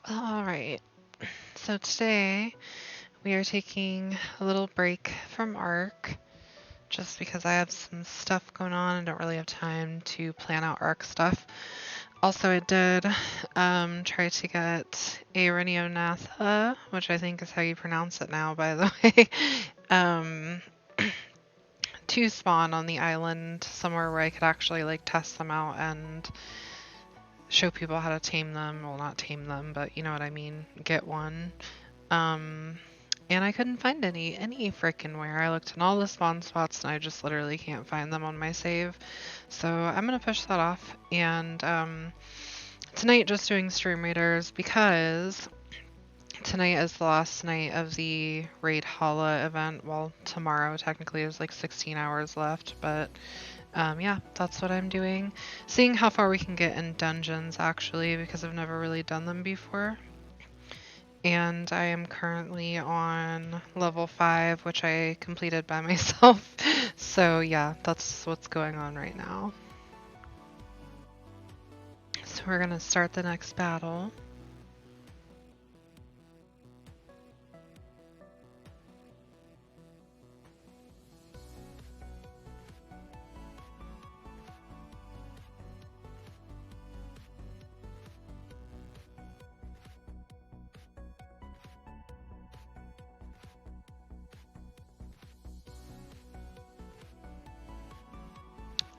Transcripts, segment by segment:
All right, so today we are taking a little break from ARC just because I have some stuff going on and don't really have time to plan out ARC stuff. Also, I did try to get Arenionatha, which I think is how you pronounce it now, by the way, to spawn on the island somewhere where I could actually like test them out and show people how to tame them. Well, not tame them, but you know what I mean. Get one. And I couldn't find any frickin' where. I looked in all the spawn spots and I just literally can't find them on my save. So I'm gonna push that off. And tonight just doing StreamRaiders because tonight is the last night of the Valhalla event. Well, tomorrow technically is like 16 hours left, but yeah, that's what I'm doing. Seeing how far we can get in dungeons, actually, because I've never really done them before. And I am currently on level 5, which I completed by myself. So yeah, that's what's going on right now. So we're gonna start the next battle.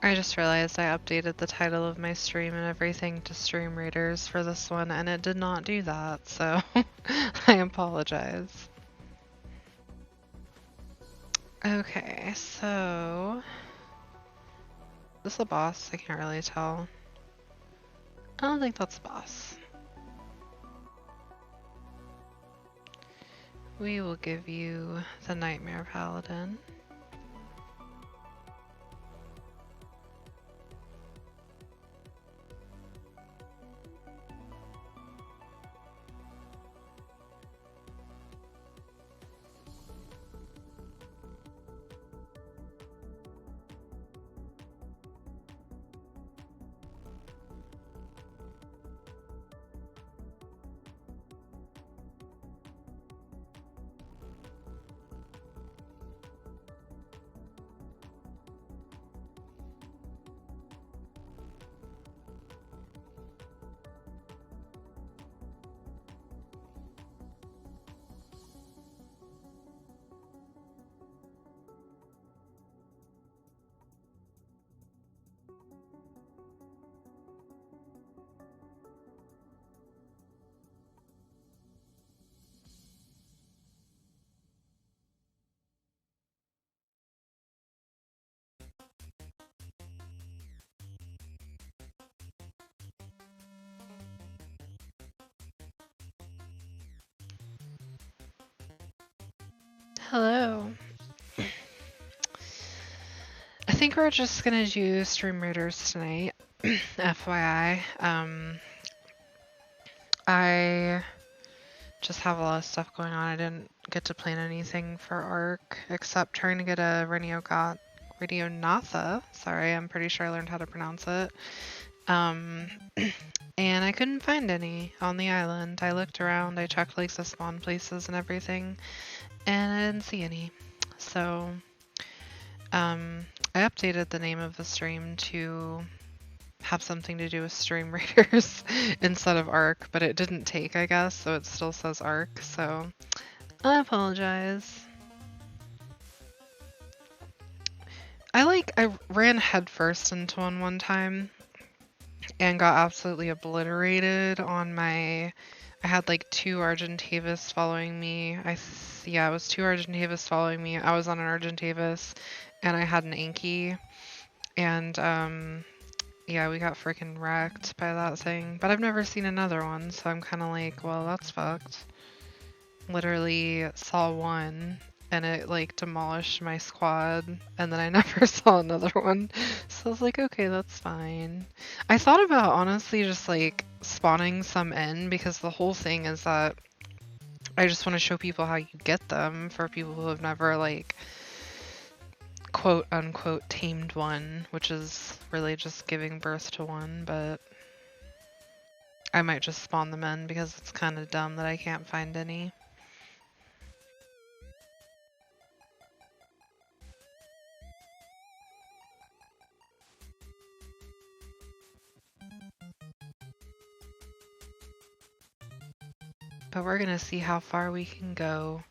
I just realized I updated the title of my stream and everything to StreamRaiders for this one, and it did not do that, so I apologize. Okay, so... Is this a boss? I can't really tell. I don't think that's a boss. We will give you the Nightmare Paladin. Hello. I think we're just gonna do StreamRaiders tonight. FYI. I just have a lot of stuff going on. I didn't get to plan anything for ARC except trying to get a Radionatha. Sorry, I'm pretty sure I learned how to pronounce it. And I couldn't find any on the island. I looked around, I checked like the spawn places and everything, and I didn't see any. So, I updated the name of the stream to have something to do with StreamRaiders instead of ARC, but it didn't take, I guess, so it still says ARC, so I apologize. I ran headfirst into one time and got absolutely obliterated on my... I had like 2 Argentavis following me. Yeah, it was 2 Argentavis following me. I was on an Argentavis and I had an Anki, and yeah, we got freaking wrecked by that thing. But I've never seen another one, so I'm kind of like, well, that's fucked. Literally saw one and it like demolished my squad, and then I never saw another one. So I was like, okay, that's fine. I thought about honestly just like spawning some in, because the whole thing is that I just want to show people how you get them for people who have never like quote unquote tamed one, which is really just giving birth to one, but I might just spawn them in because it's kind of dumb that I can't find any. But we're gonna see how far we can go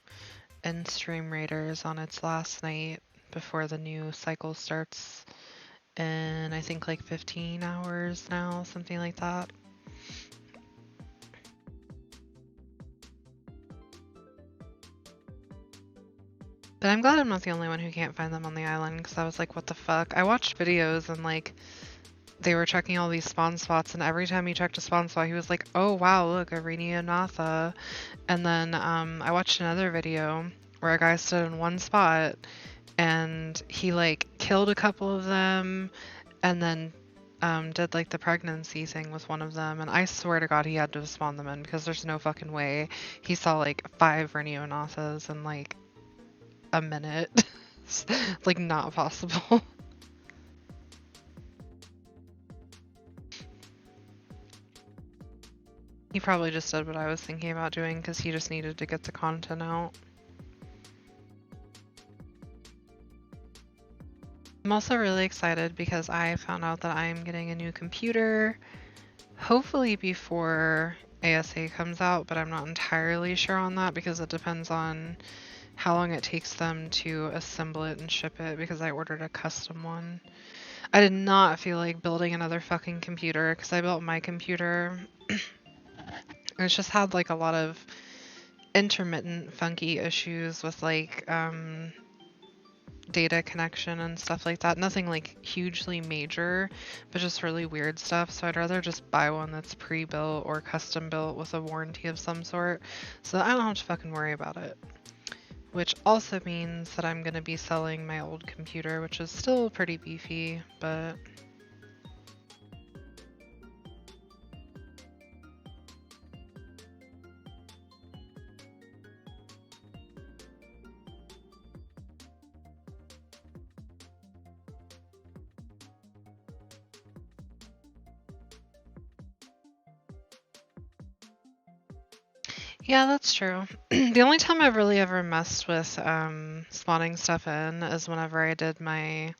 in StreamRaiders on its last night before the new cycle starts in, I think, like 15 hours now, something like that. But I'm glad I'm not the only one who can't find them on the island, because I was like, what the fuck? I watched videos and like they were checking all these spawn spots, and every time he checked a spawn spot, he was like, oh wow, look, a Radionatha. And then I watched another video where a guy stood in one spot and he like killed a couple of them and then did like the pregnancy thing with one of them, and I swear to God he had to spawn them in, because there's no fucking way he saw like 5 Radionathas in like a minute. Like, not possible. He probably just did what I was thinking about doing, because he just needed to get the content out. I'm also really excited because I found out that I'm getting a new computer, hopefully before ASA comes out, but I'm not entirely sure on that because it depends on how long it takes them to assemble it and ship it, because I ordered a custom one. I did not feel like building another fucking computer because I built my computer. It's just had like a lot of intermittent funky issues with like data connection and stuff like that. Nothing like hugely major, but just really weird stuff. So I'd rather just buy one that's pre-built or custom built with a warranty of some sort, so I don't have to fucking worry about it. Which also means that I'm gonna be selling my old computer, which is still pretty beefy, but yeah, that's true. The only time I've really ever messed with spawning stuff in is whenever I did my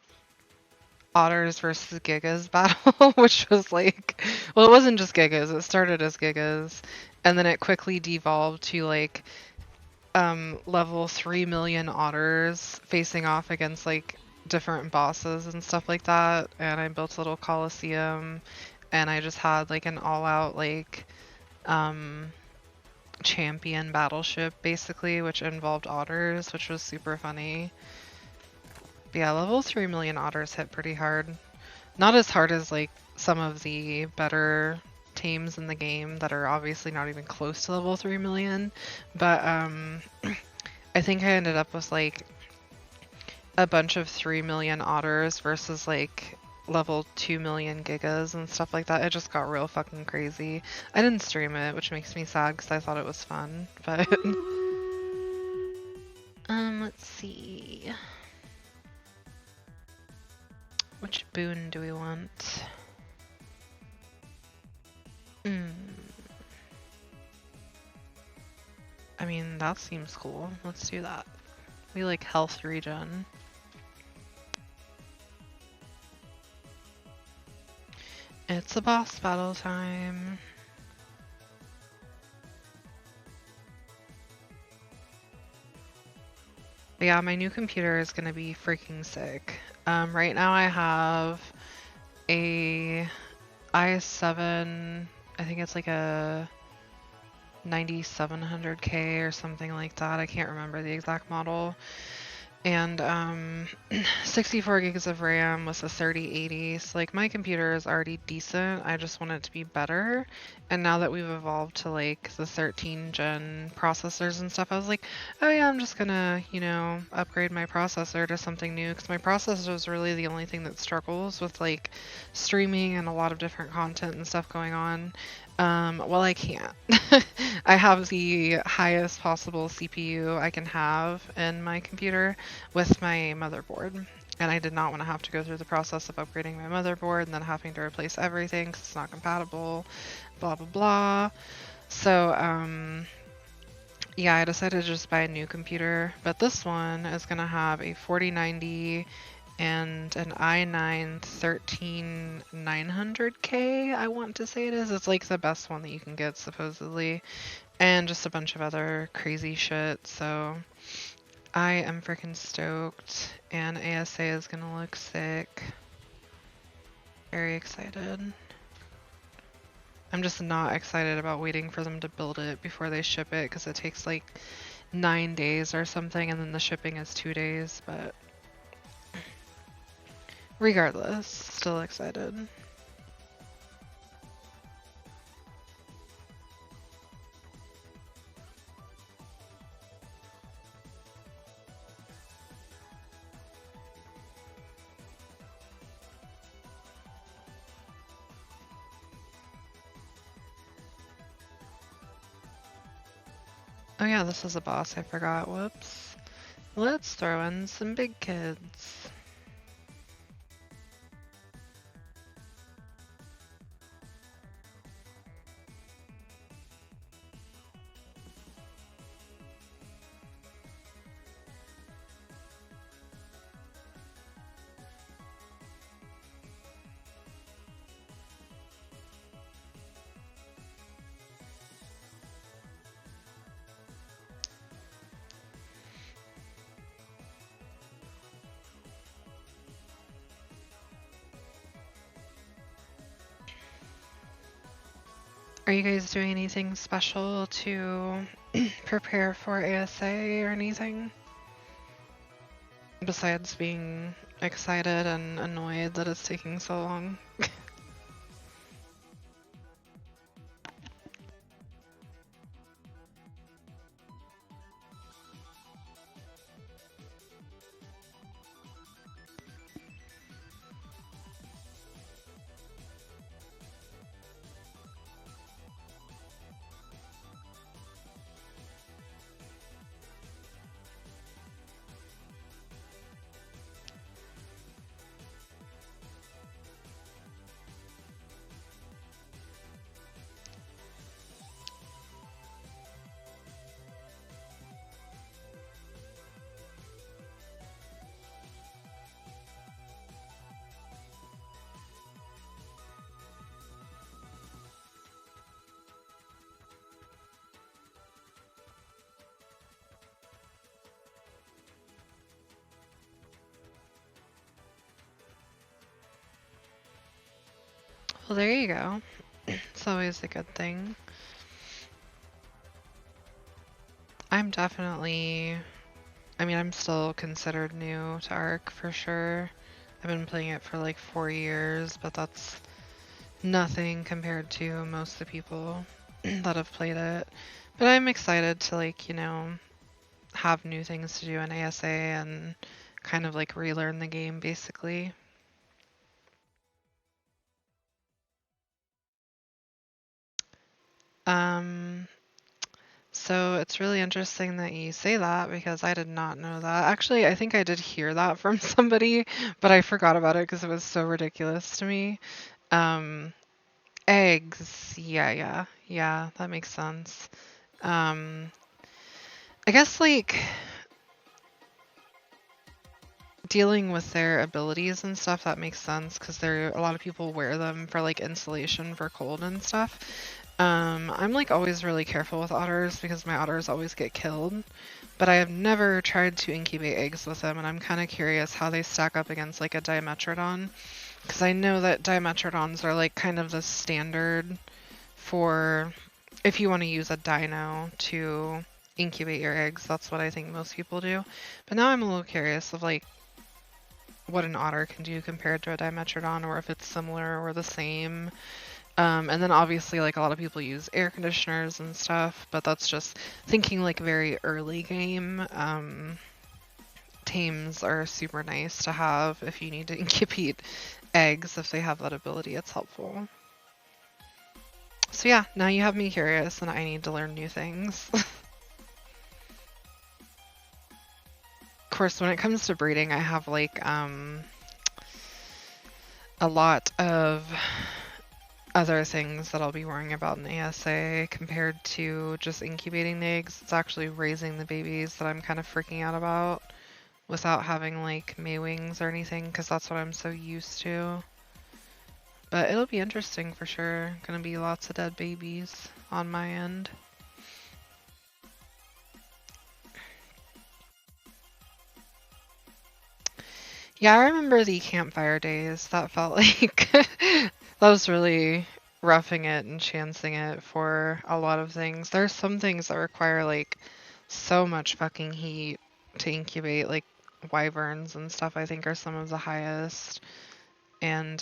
Otters versus Gigas battle, which was like, well, it wasn't just Gigas, it started as Gigas, and then it quickly devolved to like level 3 million Otters facing off against like different bosses and stuff like that, and I built a little coliseum, and I just had like an all-out like champion battleship basically, which involved otters, which was super funny. But yeah, level 3 million otters hit pretty hard. Not as hard as like some of the better tames in the game that are obviously not even close to level 3 million, but I think I ended up with like a bunch of 3 million otters versus like level 2 million gigas and stuff like that. It just got real fucking crazy. I didn't stream it, which makes me sad because I thought it was fun, but let's see. Which boon do we want? I mean, that seems cool. Let's do that. We like health regen. It's a boss battle time. But yeah, my new computer is gonna be freaking sick. Right now I have a i7, I think it's like a 9700K or something like that. I can't remember the exact model. And 64 gigs of RAM with a 3080. So like my computer is already decent. I just want it to be better. And now that we've evolved to like the 13 gen processors and stuff, I was like, oh yeah, I'm just gonna, you know, upgrade my processor to something new, because my processor is really the only thing that struggles with like streaming and a lot of different content and stuff going on. Well, I can't. I have the highest possible CPU I can have in my computer with my motherboard, and I did not want to have to go through the process of upgrading my motherboard and then having to replace everything because it's not compatible, blah blah blah. So yeah, I decided to just buy a new computer, but this one is gonna have a 4090 and an i9 13900K, I want to say it is. It's like the best one that you can get, supposedly, and just a bunch of other crazy shit. So I am freaking stoked, and ASA is gonna look sick. Very excited. I'm just not excited about waiting for them to build it before they ship it, because it takes like 9 days or something, and then the shipping is 2 days, but regardless, still excited. Oh yeah, this is a boss, I forgot, whoops. Let's throw in some big kids. Are you guys doing anything special to prepare for ASA or anything? Besides being excited and annoyed that it's taking so long. Well, there you go. It's always a good thing. I'm definitely... I mean, I'm still considered new to ARK for sure. I've been playing it for like 4 years, but that's nothing compared to most of the people that have played it. But I'm excited to, like, you know, have new things to do in ASA and kind of like relearn the game basically. Um, so it's really interesting that you say that because I did not know that. Actually, I think I did hear that from somebody, but I forgot about it because it was so ridiculous to me. Um, Eggs. Yeah, that makes sense. Um, I guess like dealing with their abilities and stuff, that makes sense because there a lot of people wear them for like insulation for cold and stuff. I'm like always really careful with otters because my otters always get killed, but I have never tried to incubate eggs with them, and I'm kind of curious how they stack up against like a Dimetrodon because I know that Dimetrodons are like kind of the standard for if you want to use a dino to incubate your eggs. That's what I think most people do. But now I'm a little curious of like what an otter can do compared to a Dimetrodon, or if it's similar or the same. And then obviously like a lot of people use air conditioners and stuff, but that's just thinking like very early game. Tames are super nice to have if you need to incubate eggs. If they have that ability, it's helpful. So yeah, now you have me curious and I need to learn new things. Of course, when it comes to breeding, I have like a lot of other things that I'll be worrying about in ASA compared to just incubating the eggs. It's actually raising the babies that I'm kind of freaking out about without having like Maywings or anything, because that's what I'm so used to. But it'll be interesting for sure. Gonna be lots of dead babies on my end. Yeah, I remember the campfire days. That felt like that was really roughing it and chancing it for a lot of things. There's some things that require like so much fucking heat to incubate, like wyverns and stuff, I think are some of the highest. And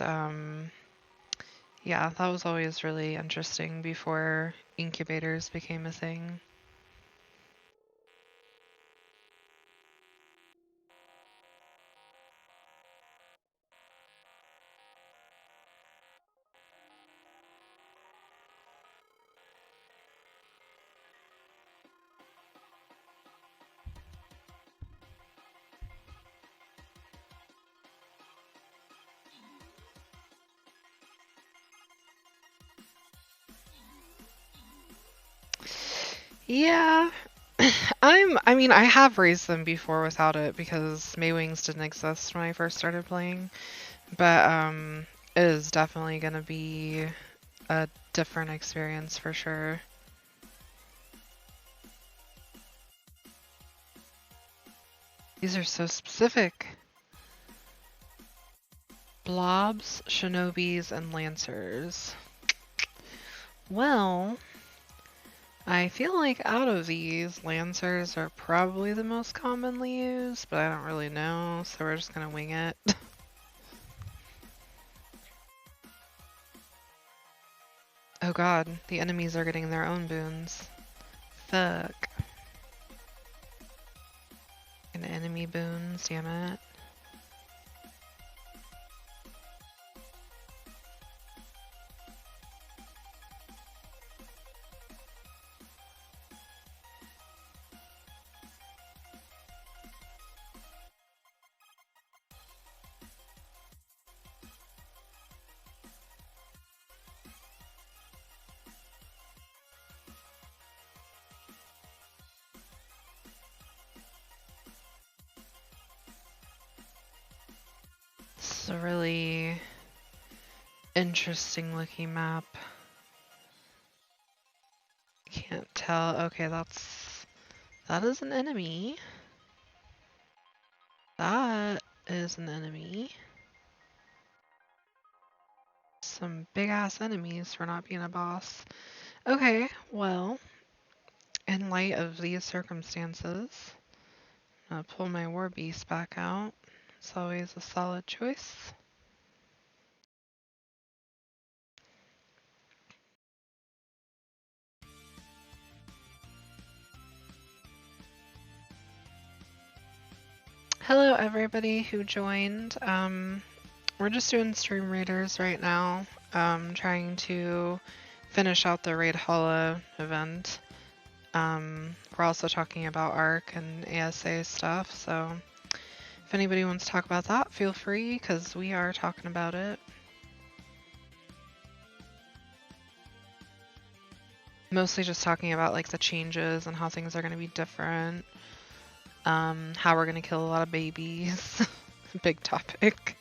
yeah, that was always really interesting before incubators became a thing. Yeah, I mean, I have raised them before without it because Maywings didn't exist when I first started playing, but it is definitely gonna be a different experience for sure. These are so specific. Blobs, shinobis, and lancers. Well, I feel like out of these, lancers are probably the most commonly used, but I don't really know, so we're just gonna wing it. Oh god, the enemies are getting their own boons. Fuck. An enemy boons, damn it. It's a really interesting looking map. Can't tell. Okay, that is an enemy. That is an enemy. Some big ass enemies for not being a boss. Okay, well, in light of these circumstances, I'm gonna pull my war beast back out. It's always a solid choice. Hello everybody who joined. We're just doing StreamRaiders right now, trying to finish out the Valhalla event. We're also talking about ARC and ASA stuff, so if anybody wants to talk about that, feel free, because we are talking about it. Mostly just talking about like the changes and how things are going to be different. How we're going to kill a lot of babies. Big topic.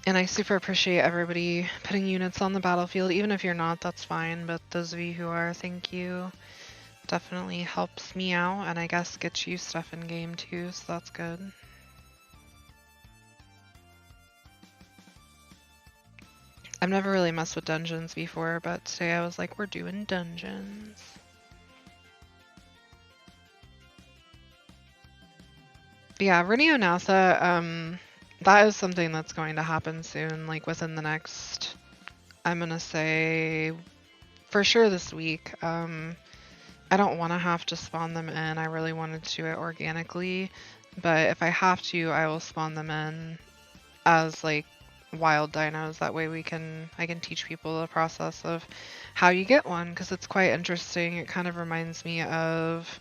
And I super appreciate everybody putting units on the battlefield. Even if you're not, that's fine. But those of you who are, thank you. Definitely helps me out, and I guess gets you stuff in game too, so that's good. I've never really messed with dungeons before, but today I was like, we're doing dungeons. Yeah, Renionatha, that is something that's going to happen soon, like within the next, I'm gonna say, for sure this week. I don't want to have to spawn them in. I really wanted to do it organically, but if I have to, I will spawn them in as like wild dinos. That way I can teach people the process of how you get one, because it's quite interesting. It kind of reminds me of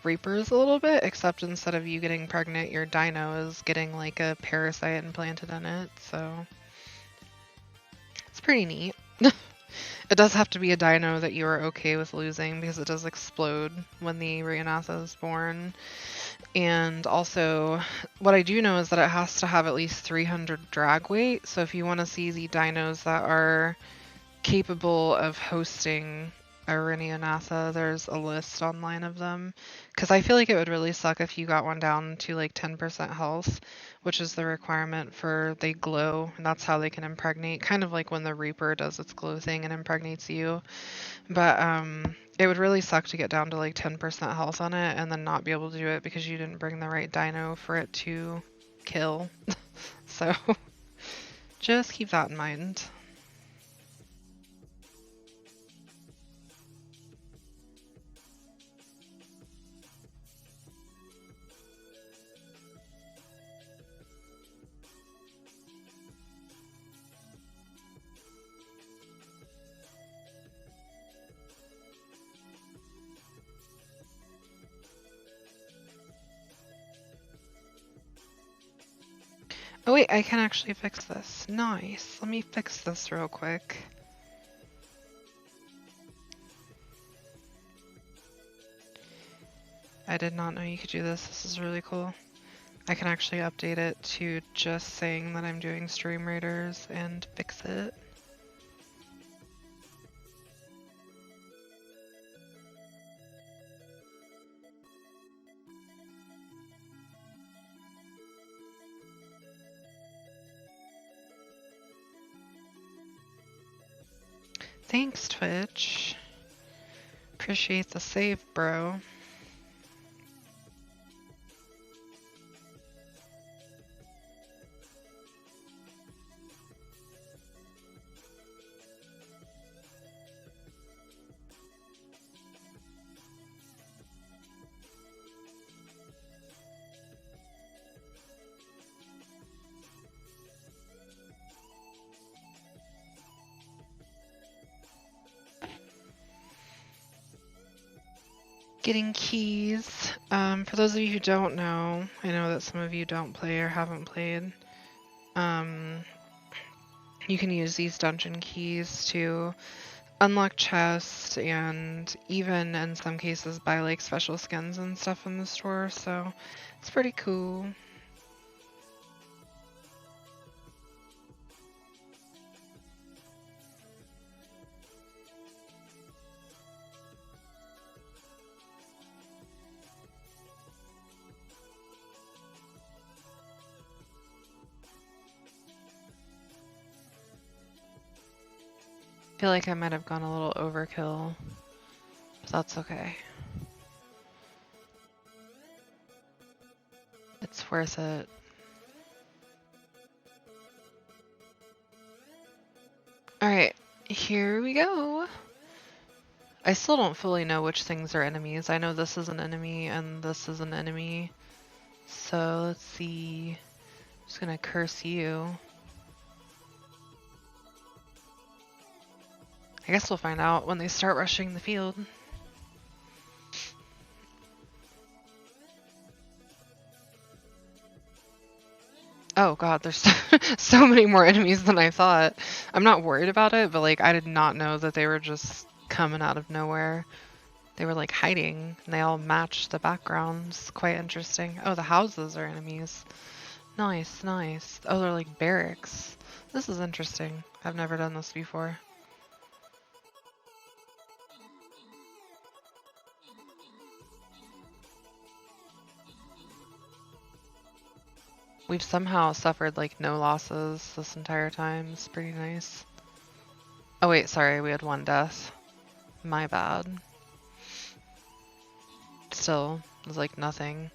Reapers a little bit, except instead of you getting pregnant, your dino is getting like a parasite implanted in it, so it's pretty neat. It does have to be a dino that you are okay with losing, because it does explode when the Renionatha is born. And also, what I do know is that it has to have at least 300 drag weight, so if you want to see the dinos that are capable of hosting a Renionatha, there's a list online of them. Because I feel like it would really suck if you got one down to like 10% health, which is the requirement for they glow, and that's how they can impregnate, kind of like when the Reaper does its glow thing and impregnates you. But it would really suck to get down to like 10% health on it and then not be able to do it because you didn't bring the right dino for it to kill. So just keep that in mind. Oh wait, I can actually fix this. Nice. Let me fix this real quick. I did not know you could do this. This is really cool. I can actually update it to just saying that I'm doing StreamRaiders and fix it. Thanks, Twitch. Appreciate the save, bro. Getting keys. For those of you who don't know, I know that some of you don't play or haven't played. You can use these dungeon keys to unlock chests and even in some cases buy like special skins and stuff in the store, so it's pretty cool. I feel like I might have gone a little overkill, but that's okay. It's worth it. Alright, here we go. I still don't fully know which things are enemies. I know this is an enemy and this is an enemy. So let's see. I'm just gonna curse you. I guess we'll find out when they start rushing the field. Oh god, there's so many more enemies than I thought. I'm not worried about it, but like I did not know that they were just coming out of nowhere. They were like hiding and they all matched the backgrounds. Quite interesting. Oh, the houses are enemies. Nice, nice. Oh, they're like barracks. This is interesting. I've never done this before. We've somehow suffered like no losses this entire time. It's pretty nice. Oh wait, sorry, we had one death. My bad. Still, it was like nothing.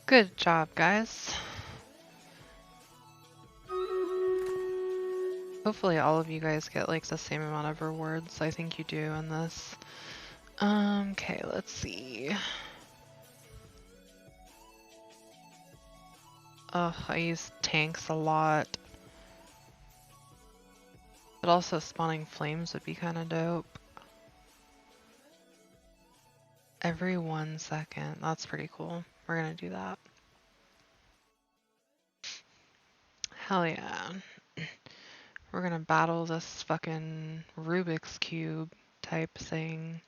Good job, guys. Hopefully all of you guys get like the same amount of rewards. I think you do in this. Okay, let's see. Ugh, I use tanks a lot. But also spawning flames would be kind of dope. Every 1 second. That's pretty cool. We're gonna do that. Hell yeah. We're gonna battle this fucking Rubik's Cube type thing.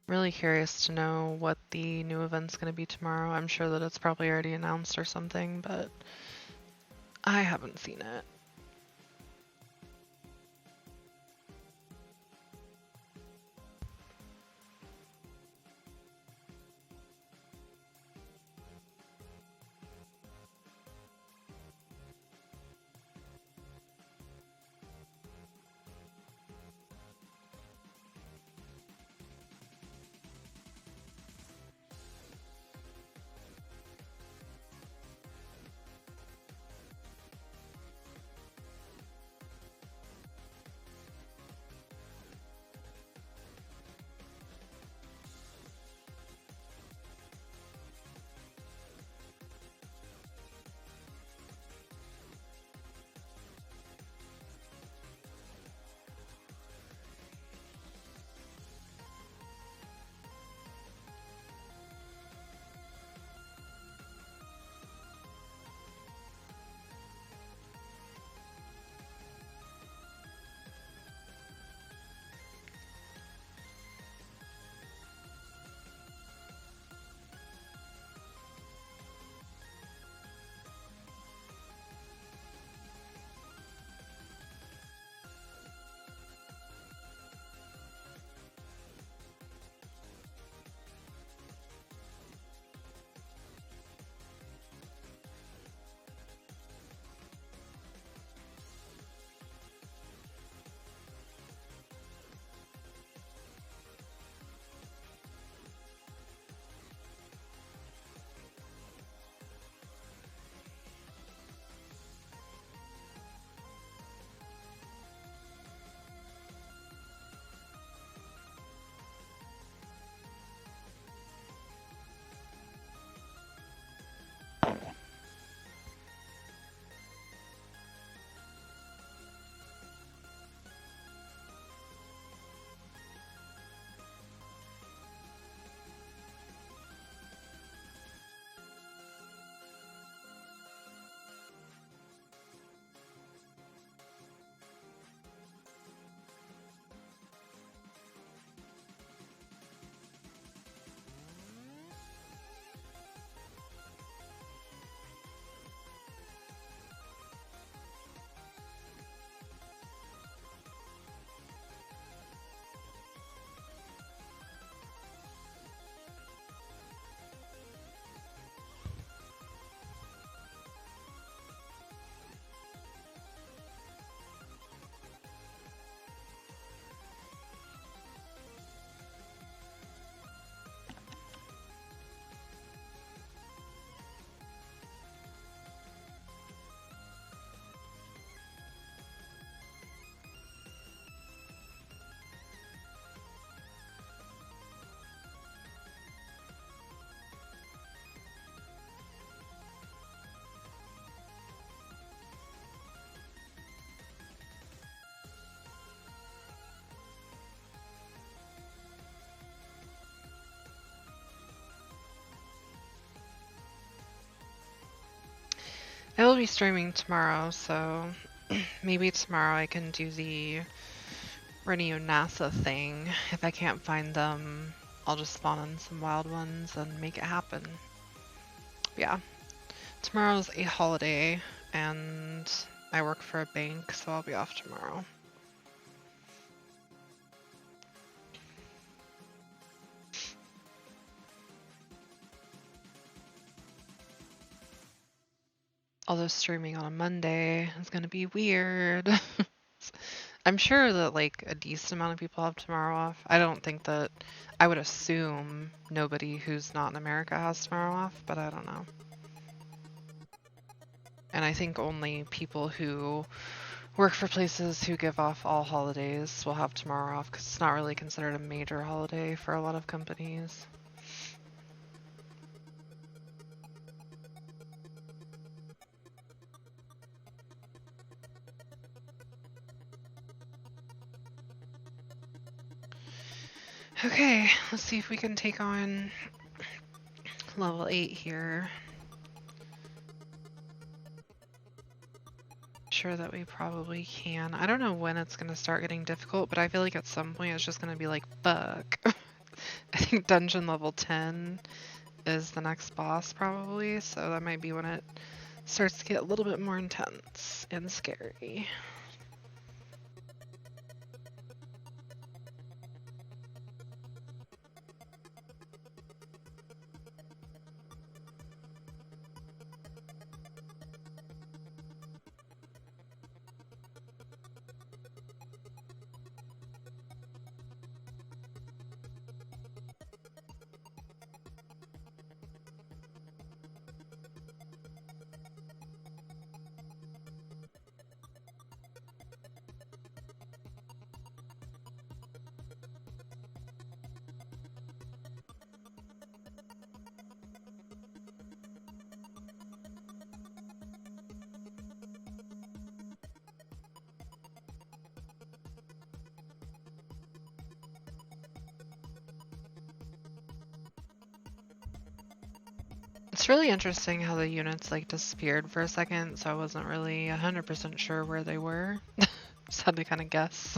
Really curious to know what the new event's gonna be tomorrow. I'm sure that it's probably already announced or something, but I haven't seen it. I will be streaming tomorrow, so maybe tomorrow I can do the Renew NASA thing. If I can't find them, I'll just spawn in some wild ones and make it happen. Yeah. Tomorrow's a holiday, and I work for a bank, so I'll be off tomorrow. Although streaming on a Monday is going to be weird. I'm sure that like a decent amount of people have tomorrow off. I don't think that, I would assume nobody who's not in America has tomorrow off, but I don't know. And I think only people who work for places who give off all holidays will have tomorrow off because it's not really considered a major holiday for a lot of companies. Okay, let's see if we can take on level 8 here. Sure that we probably can. I don't know when it's going to start getting difficult, but I feel like at some point it's just going to be like, fuck. I think dungeon level 10 is the next boss probably, so that might be when it starts to get a little bit more intense and scary. It's really interesting how the units like disappeared for a second, so I wasn't really 100% sure where they were. Just had to kind of guess.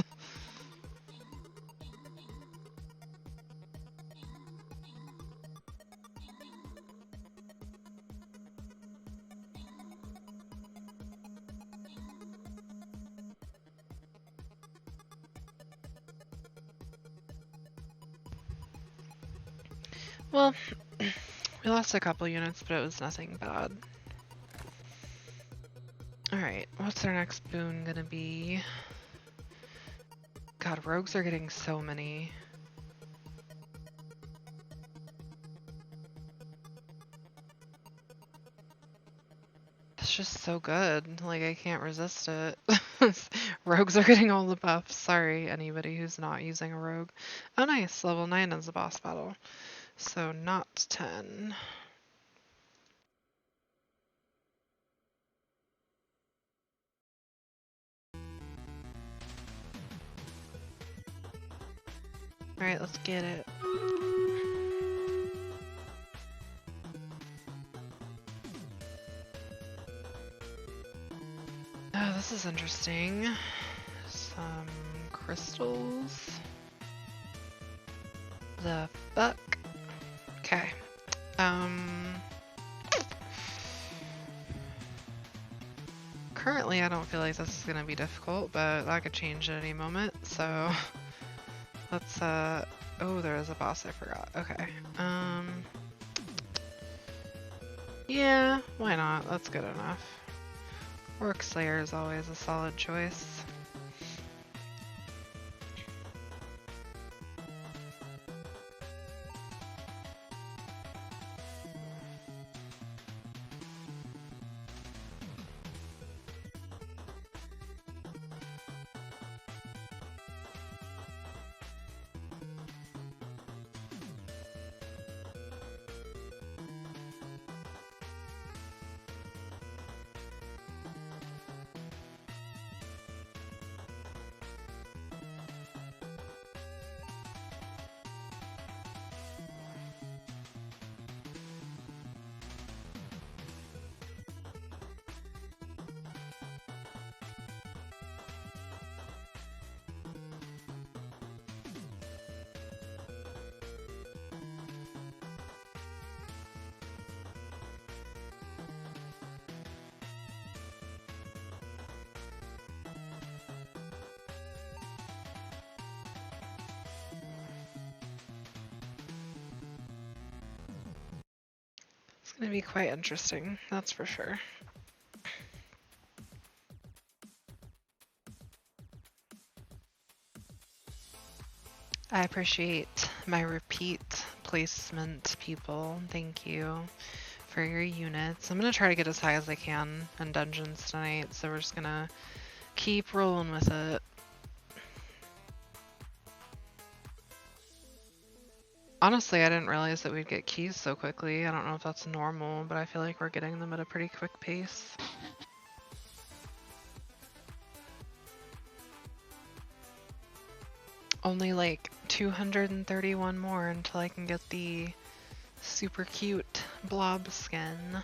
Well, we lost a couple units, but it was nothing bad. Alright, what's our next boon gonna be? God, rogues are getting so many. It's just so good. Like, I can't resist it. Rogues are getting all the buffs. Sorry, anybody who's not using a rogue. Oh nice, level 9 is a boss battle. So not 10. Alright, let's get it. Oh, this is interesting. Some crystals. The fuck? Okay. Currently I don't feel like this is gonna be difficult, but that could change at any moment, so let's oh, there is a boss I forgot. Okay. Yeah, why not? That's good enough. Orc Slayer is always a solid choice. gonna be quite interesting, that's for sure. I appreciate my repeat placement, people. Thank you for your units. I'm gonna try to get as high as I can in dungeons tonight, so we're just gonna keep rolling with it. Honestly, I didn't realize that we'd get keys so quickly. I don't know if that's normal, but I feel like we're getting them at a pretty quick pace. Only like 231 more until I can get the super cute blob skin.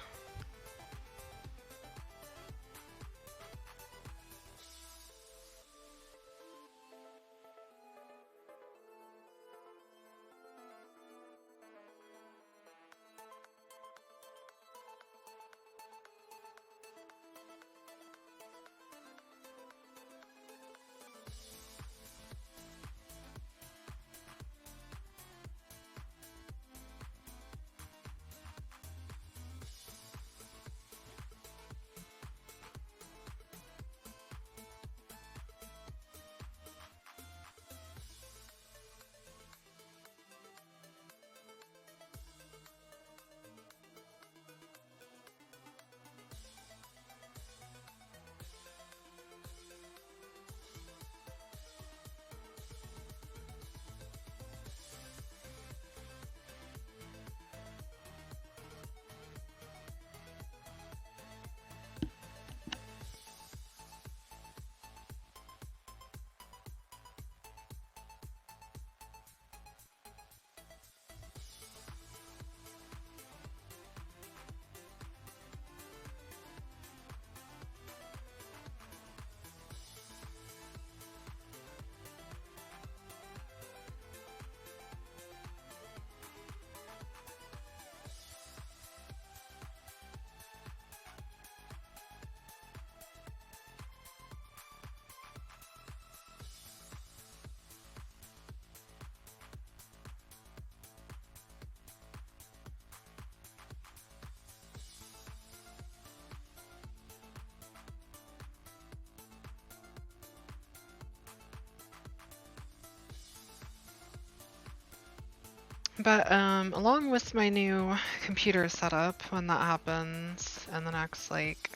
But along with my new computer setup, when that happens in the next, like,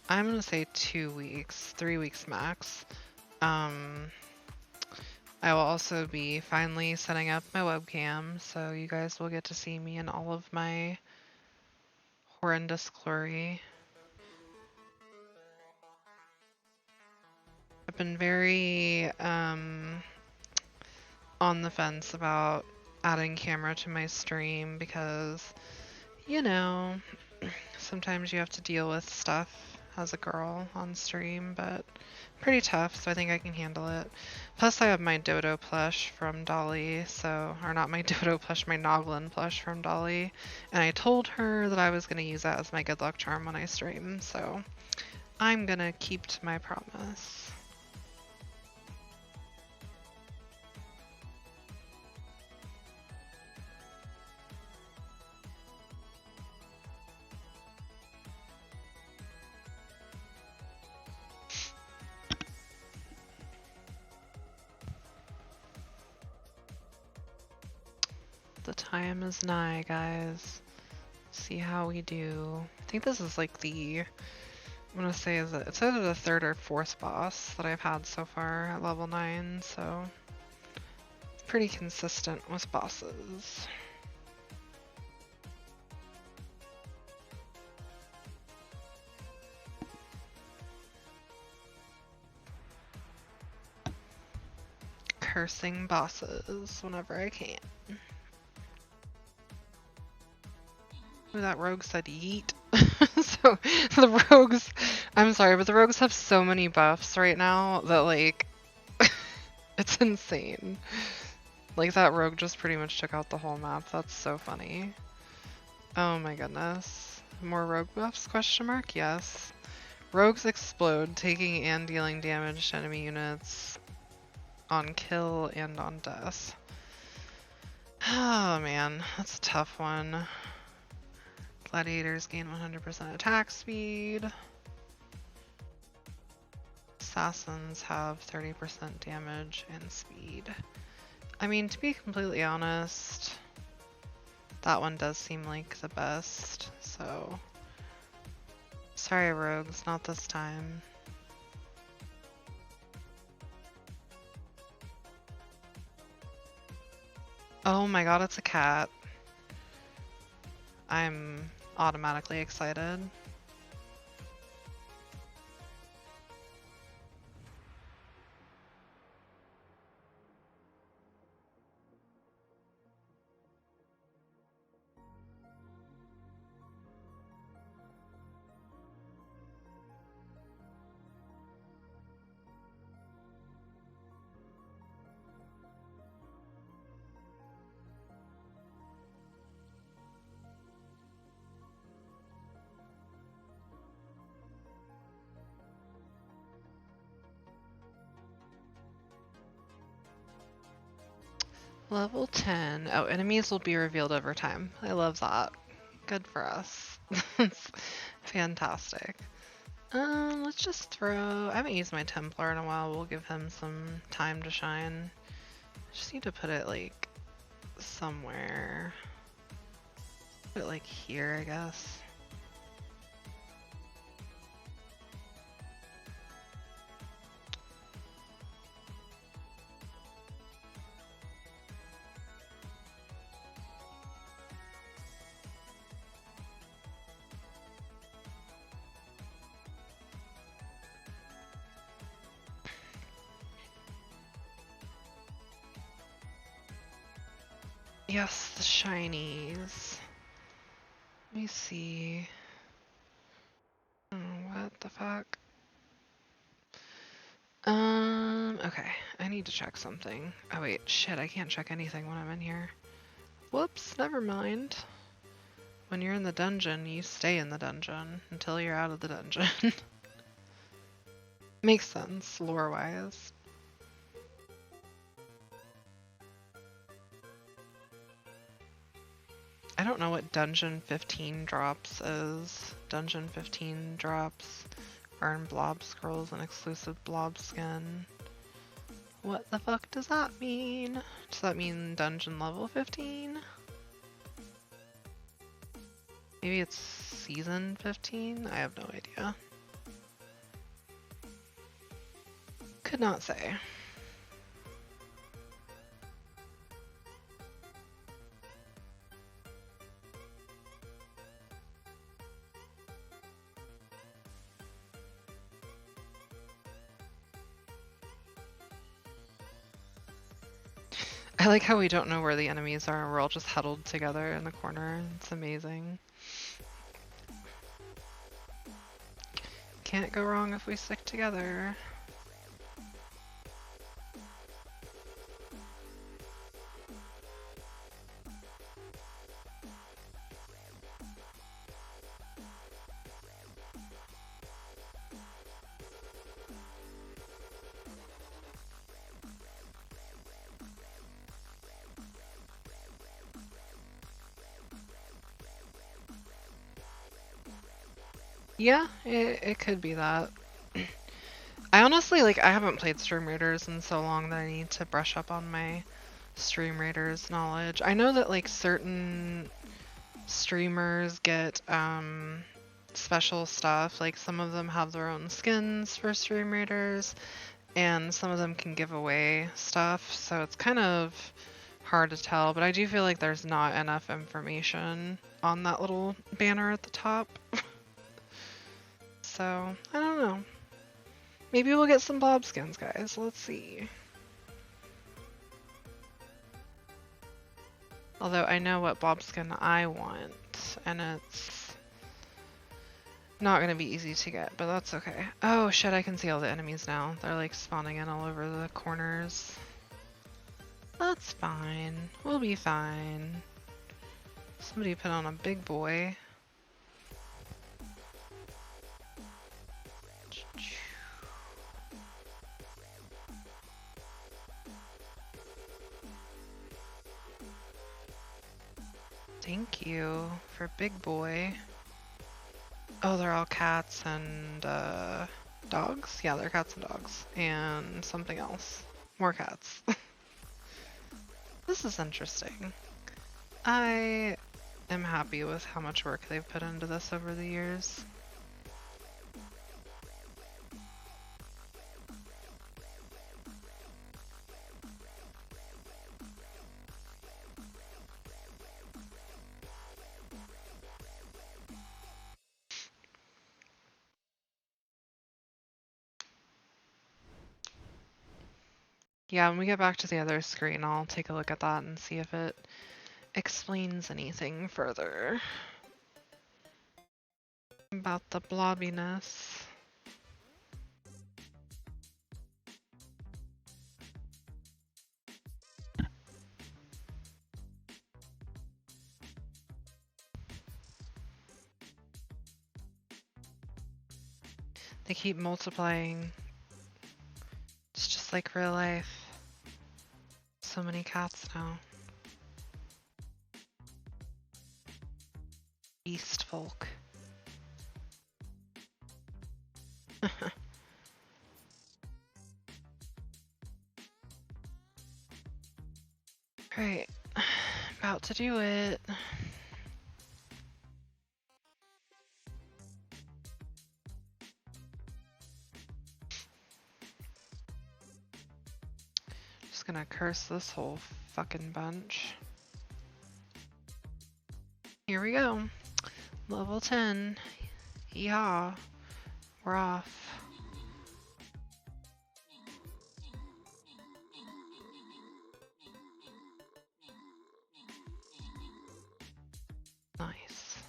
I'm gonna say 2 weeks, 3 weeks max, I will also be finally setting up my webcam, so you guys will get to see me in all of my horrendous glory. I've been very on the fence about adding camera to my stream because, you know, sometimes you have to deal with stuff as a girl on stream, but pretty tough, so I think I can handle it. Plus I have my Dodo plush from Dolly, so, or not my Dodo plush, my Noglin plush from Dolly, and I told her that I was going to use that as my good luck charm when I stream, so I'm gonna keep to my promise. The time is nigh, guys. See how we do. I think this is like the, I'm gonna say is it's either the 3rd or 4th boss that I've had so far at level 9, so pretty consistent with bosses. Cursing bosses whenever I can. Ooh, that rogue said yeet. So the rogues, I'm sorry, but the rogues have so many buffs right now that like, it's insane. Like that rogue just pretty much took out the whole map. That's so funny. Oh my goodness. More rogue buffs? Question mark? Yes. Rogues explode, taking and dealing damage to enemy units on kill and on death. Oh man, that's a tough one. Gladiators gain 100% attack speed. Assassins have 30% damage and speed. I mean, to be completely honest, that one does seem like the best, so... Sorry, rogues, not this time. Oh my god, it's a cat. I'm automatically excited. Level 10. Oh, enemies will be revealed over time. I love that. Good for us. It's fantastic. Let's just throw... I haven't used my Templar in a while. We'll give him some time to shine. Just need to put it, like, somewhere. Put it, like, here, I guess. Yes, the shinies. Let me see. Oh, what the fuck? Okay. I need to check something. Oh wait, shit, I can't check anything when I'm in here. Whoops, never mind. When you're in the dungeon, you stay in the dungeon until you're out of the dungeon. Makes sense, lore-wise. I don't know what Dungeon 15 drops is. Dungeon 15 drops earn blob scrolls and exclusive blob skin. What the fuck does that mean? Does that mean dungeon level 15? Maybe it's season 15? I have no idea. Could not say. I like how we don't know where the enemies are. We're all just huddled together in the corner. It's amazing. Can't go wrong if we stick together. Yeah, it could be that. I honestly, like, I haven't played StreamRaiders in so long that I need to brush up on my StreamRaiders knowledge. I know that, like, certain streamers get, special stuff. Like, some of them have their own skins for StreamRaiders, and some of them can give away stuff, so it's kind of hard to tell, but I do feel like there's not enough information on that little banner at the top. So, I don't know. Maybe we'll get some blob skins, guys. Let's see. Although I know what blob skin I want, and it's not going to be easy to get, but that's okay. Oh shit, I can see all the enemies now. They're like spawning in all over the corners. That's fine. We'll be fine. Somebody put on a big boy. Thank you for big boy. Oh, they're all cats and dogs? Yeah, they're cats and dogs. And something else. More cats. This is interesting. I am happy with how much work they've put into this over the years. Yeah, when we get back to the other screen, I'll take a look at that and see if it explains anything further about the blobbiness. They keep multiplying. It's just like real life. So many cats now. Beast folk. Right. About to do it. Just gonna curse this whole fucking bunch. Here we go. Level 10. Yeehaw. We're off. Nice.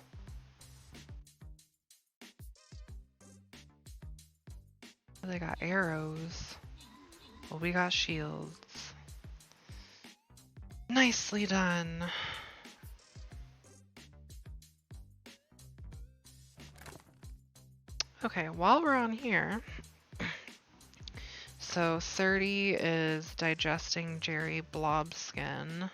They got arrows. Well, we got shields. Nicely done. Okay, while we're on here, so 30 is digesting Jerry Blobskin.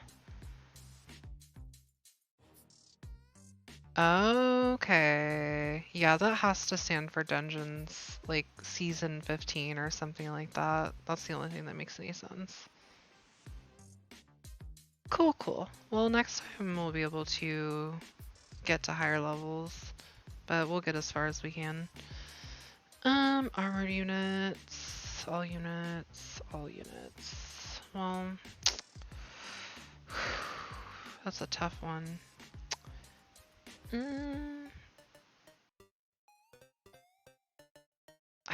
Okay. Yeah, that has to stand for Dungeons, like season 15 or something like that. That's the only thing that makes any sense. Cool, cool. Well, next time we'll be able to get to higher levels, but we'll get as far as we can. Armored units, all units, all units. Well, that's a tough one. I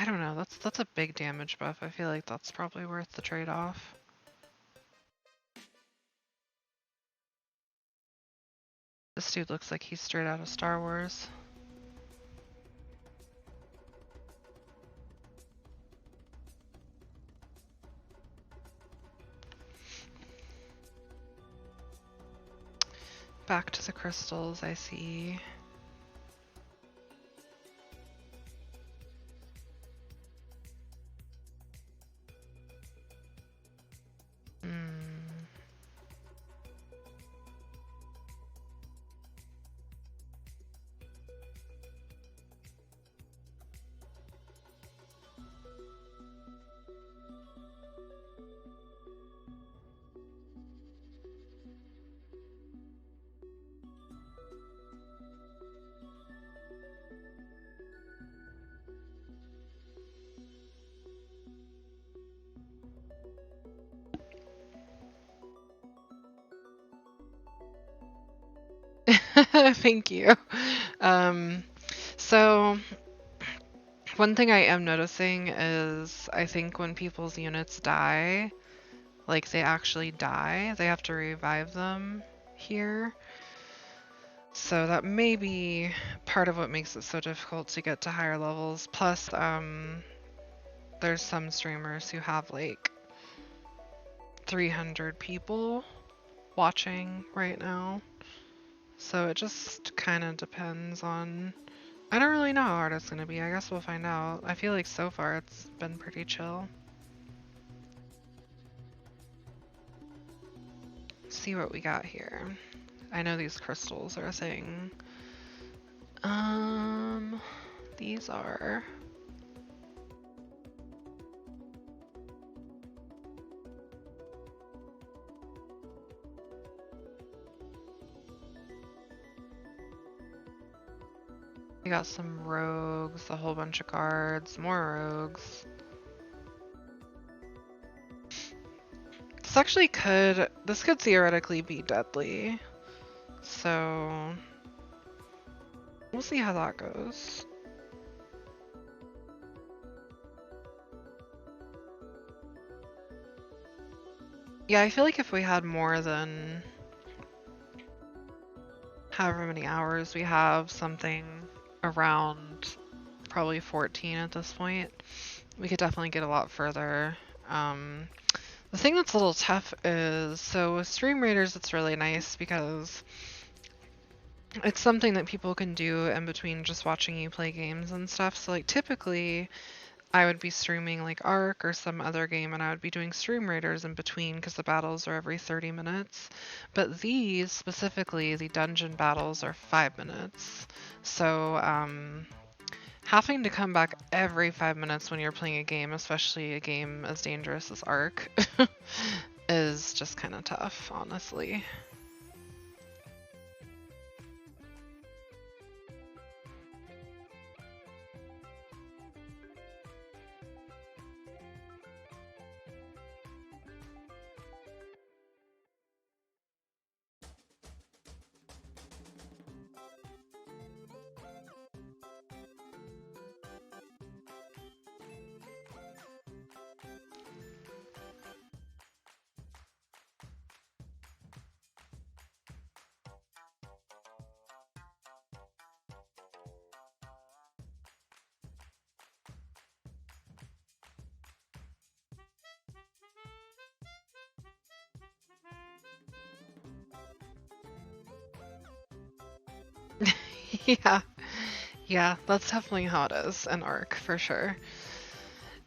don't know, that's a big damage buff. I feel like that's probably worth the trade-off. This dude looks like he's straight out of Star Wars. Back to the crystals, I see. Thank you. So one thing I am noticing is I think when people's units die, like they actually die, they have to revive them here. So that may be part of what makes it so difficult to get to higher levels. Plus, there's some streamers who have like 300 people watching right now. So it just kind of depends on... I don't really know how hard it's going to be. I guess we'll find out. I feel like so far it's been pretty chill. Let's see what we got here. I know these crystals are a thing. These are... We got some rogues, a whole bunch of guards, more rogues. This could theoretically be deadly. So we'll see how that goes. Yeah, I feel like if we had more than however many hours we have, something around probably 14 at this point, we could definitely get a lot further. The thing that's a little tough is, so with StreamRaiders, it's really nice because it's something that people can do in between just watching you play games and stuff. So like typically I would be streaming like Ark or some other game and I would be doing StreamRaiders in between because the battles are every 30 minutes. But these specifically, the dungeon battles are 5 minutes. So having to come back every 5 minutes when you're playing a game, especially a game as dangerous as Ark, is just kind of tough, honestly. Yeah, yeah, that's definitely how it is in Ark for sure.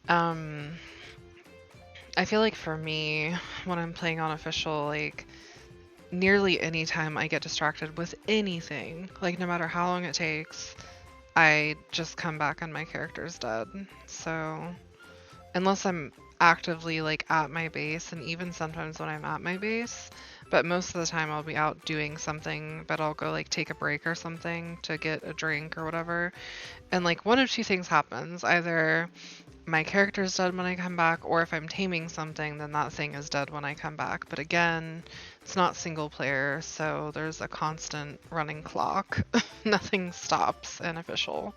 I feel like for me, when I'm playing on official, like nearly any time I get distracted with anything, like no matter how long it takes, I just come back and my character's dead. So unless I'm actively like at my base, and even sometimes when I'm at my base, but most of the time I'll be out doing something, but I'll go like take a break or something to get a drink or whatever. And like one of two things happens. Either my character's dead when I come back, or if I'm taming something, then that thing is dead when I come back. But again, it's not single player, so there's a constant running clock. Nothing stops in official.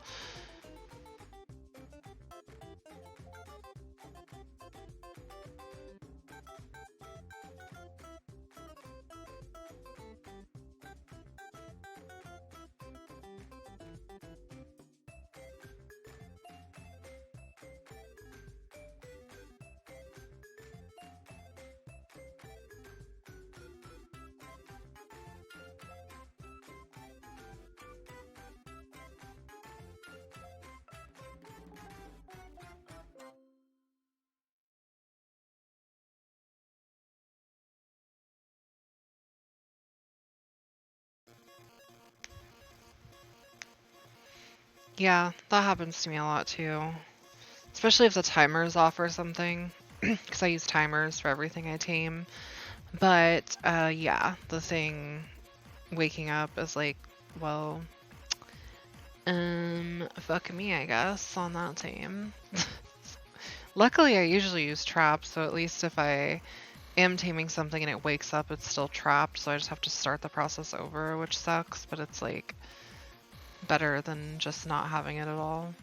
Yeah, that happens to me a lot too. Especially if the timer is off or something, because I use timers for everything I tame. But yeah, the thing waking up is like, well, fuck me, I guess, on that tame. Luckily, I usually use traps, so at least if I am taming something and it wakes up, it's still trapped, so I just have to start the process over, which sucks, but it's like better than just not having it at all.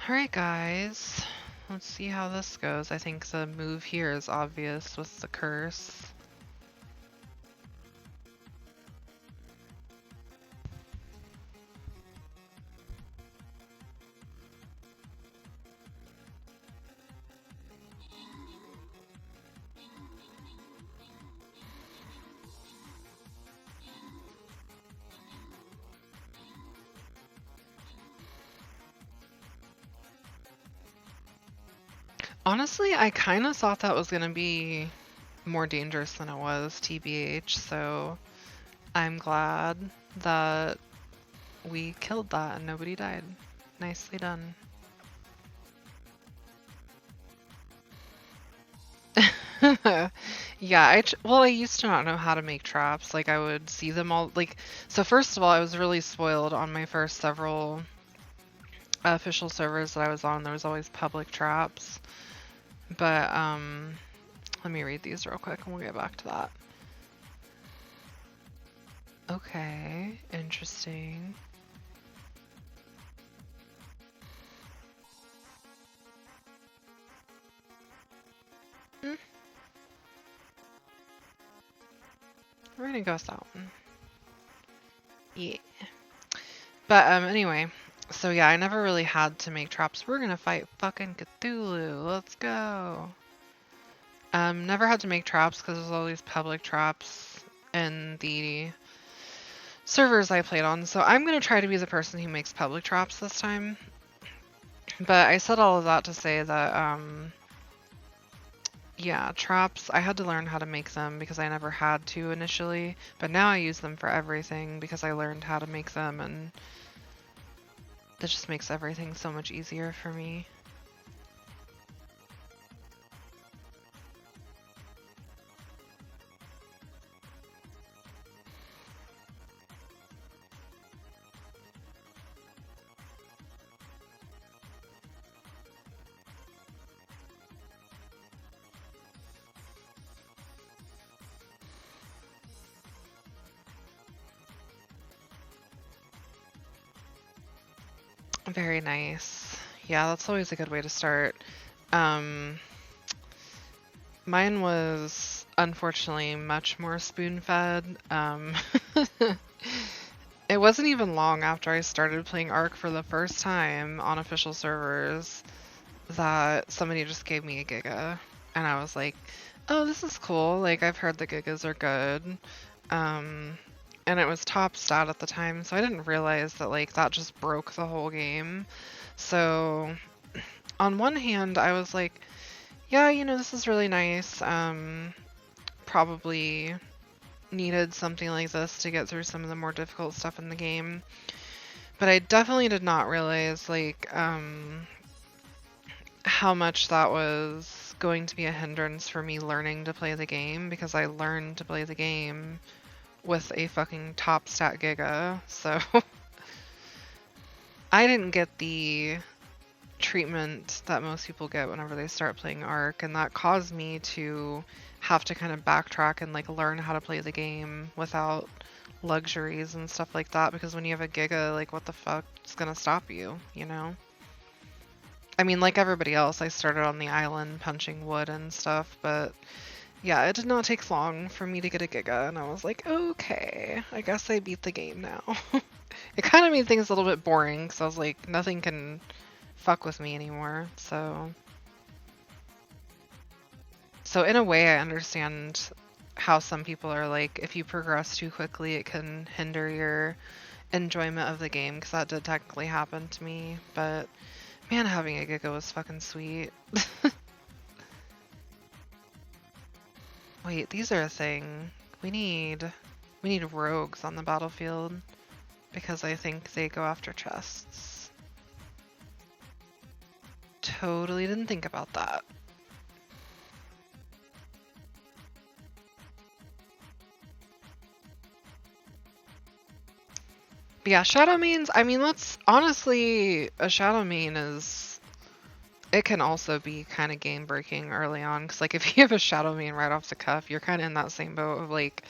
Alright guys, let's see how this goes. I think the move here is obvious with the curse. Honestly, I kind of thought that was going to be more dangerous than it was, TBH, so I'm glad that we killed that and nobody died. Nicely done. Yeah, well, I used to not know how to make traps. Like, I would see them all, like, so first of all, I was really spoiled on my first several official servers that I was on. There was always public traps. But, let me read these real quick and we'll get back to that. Okay, interesting. Mm. We're gonna go with that one. Yeah. But, anyway. So yeah, I never really had to make traps. We're gonna fight fucking Cthulhu. Let's go. Never had to make traps because there's all these public traps in the servers I played on. So I'm gonna try to be the person who makes public traps this time. But I said all of that to say that, yeah, traps, I had to learn how to make them because I never had to initially. But now I use them for everything because I learned how to make them, and that just makes everything so much easier for me. Very nice. Yeah, that's always a good way to start. Mine was unfortunately much more spoon-fed. It wasn't even long after I started playing Ark for the first time on official servers that somebody just gave me a Giga. And I was like, oh, this is cool. Like, I've heard the Gigas are good. And it was top stat at the time, so I didn't realize that, like, that just broke the whole game. So, on one hand, I was like, yeah, you know, this is really nice. Probably needed something like this to get through some of the more difficult stuff in the game. But I definitely did not realize, like, how much that was going to be a hindrance for me learning to play the game, because I learned to play the game with a fucking top stat Giga, so I didn't get the treatment that most people get whenever they start playing Ark, and that caused me to have to kind of backtrack and like learn how to play the game without luxuries and stuff like that, because when you have a Giga, like, what the fuck is gonna stop you, you know? I mean, like everybody else, I started on the island punching wood and stuff, but yeah, it did not take long for me to get a Giga, and I was like, okay, I guess I beat the game now. It kind of made things a little bit boring, because I was like, nothing can fuck with me anymore, so in a way I understand how some people are like, if you progress too quickly, it can hinder your enjoyment of the game, because that did technically happen to me, but man, having a Giga was fucking sweet. Wait, these are a thing. We need rogues on the battlefield, because I think they go after chests. Totally didn't think about that. But yeah, shadow mains, I mean, let's honestly, a shadow main is, it can also be kind of game breaking early on, because like if you have a shadow main right off the cuff, you're kind of in that same boat of like,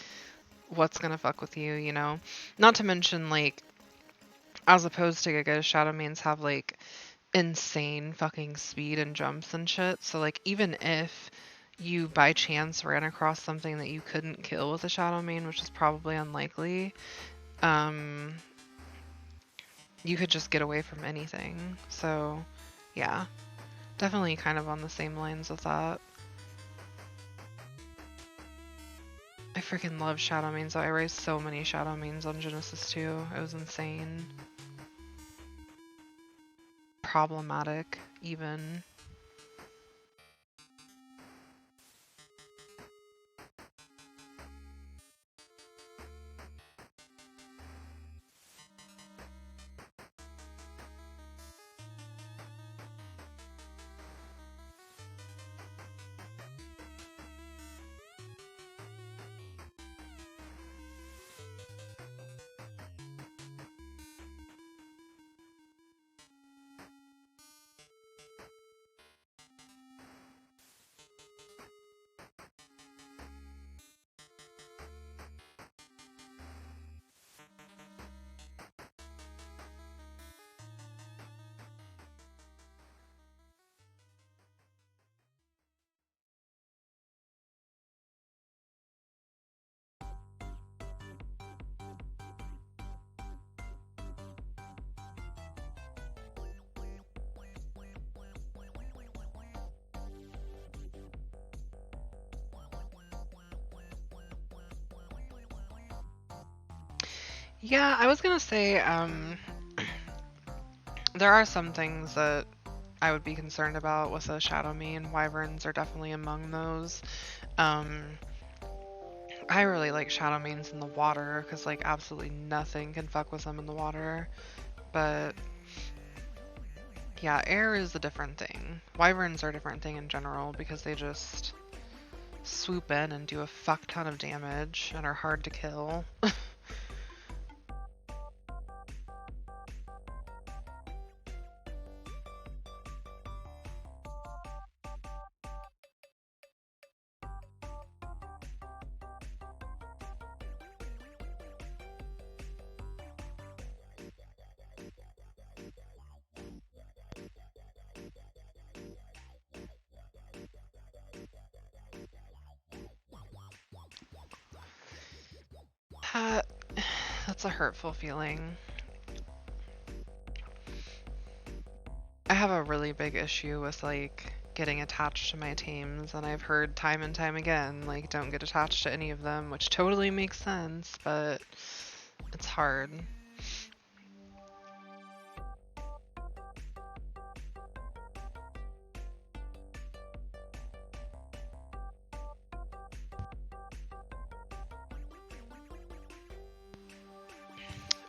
what's gonna fuck with you, you know? Not to mention, like, as opposed to Giga, shadow mains have like insane fucking speed and jumps and shit, so like even if you by chance ran across something that you couldn't kill with a shadow main, which is probably unlikely, you could just get away from anything. So yeah, definitely kind of on the same lines with that. I freaking love shadow mains. I raised so many shadow mains on Genesis 2. It was insane. Problematic, even. Yeah, I was gonna say, there are some things that I would be concerned about with a shadow main. Wyverns are definitely among those. Um, I really like shadow mains in the water because like absolutely nothing can fuck with them in the water. But yeah, air is a different thing. Wyverns are a different thing in general because they just swoop in and do a fuck ton of damage and are hard to kill. That, that's a hurtful feeling. I have a really big issue with like getting attached to my teams, and I've heard time and time again, like, don't get attached to any of them, which totally makes sense, but it's hard.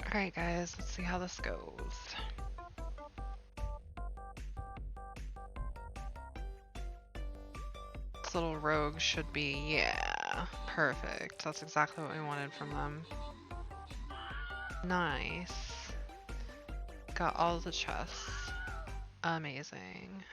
Alright, guys, let's see how this goes. This little rogue should be, yeah, perfect. That's exactly what we wanted from them. Nice. Got all the chests. Amazing.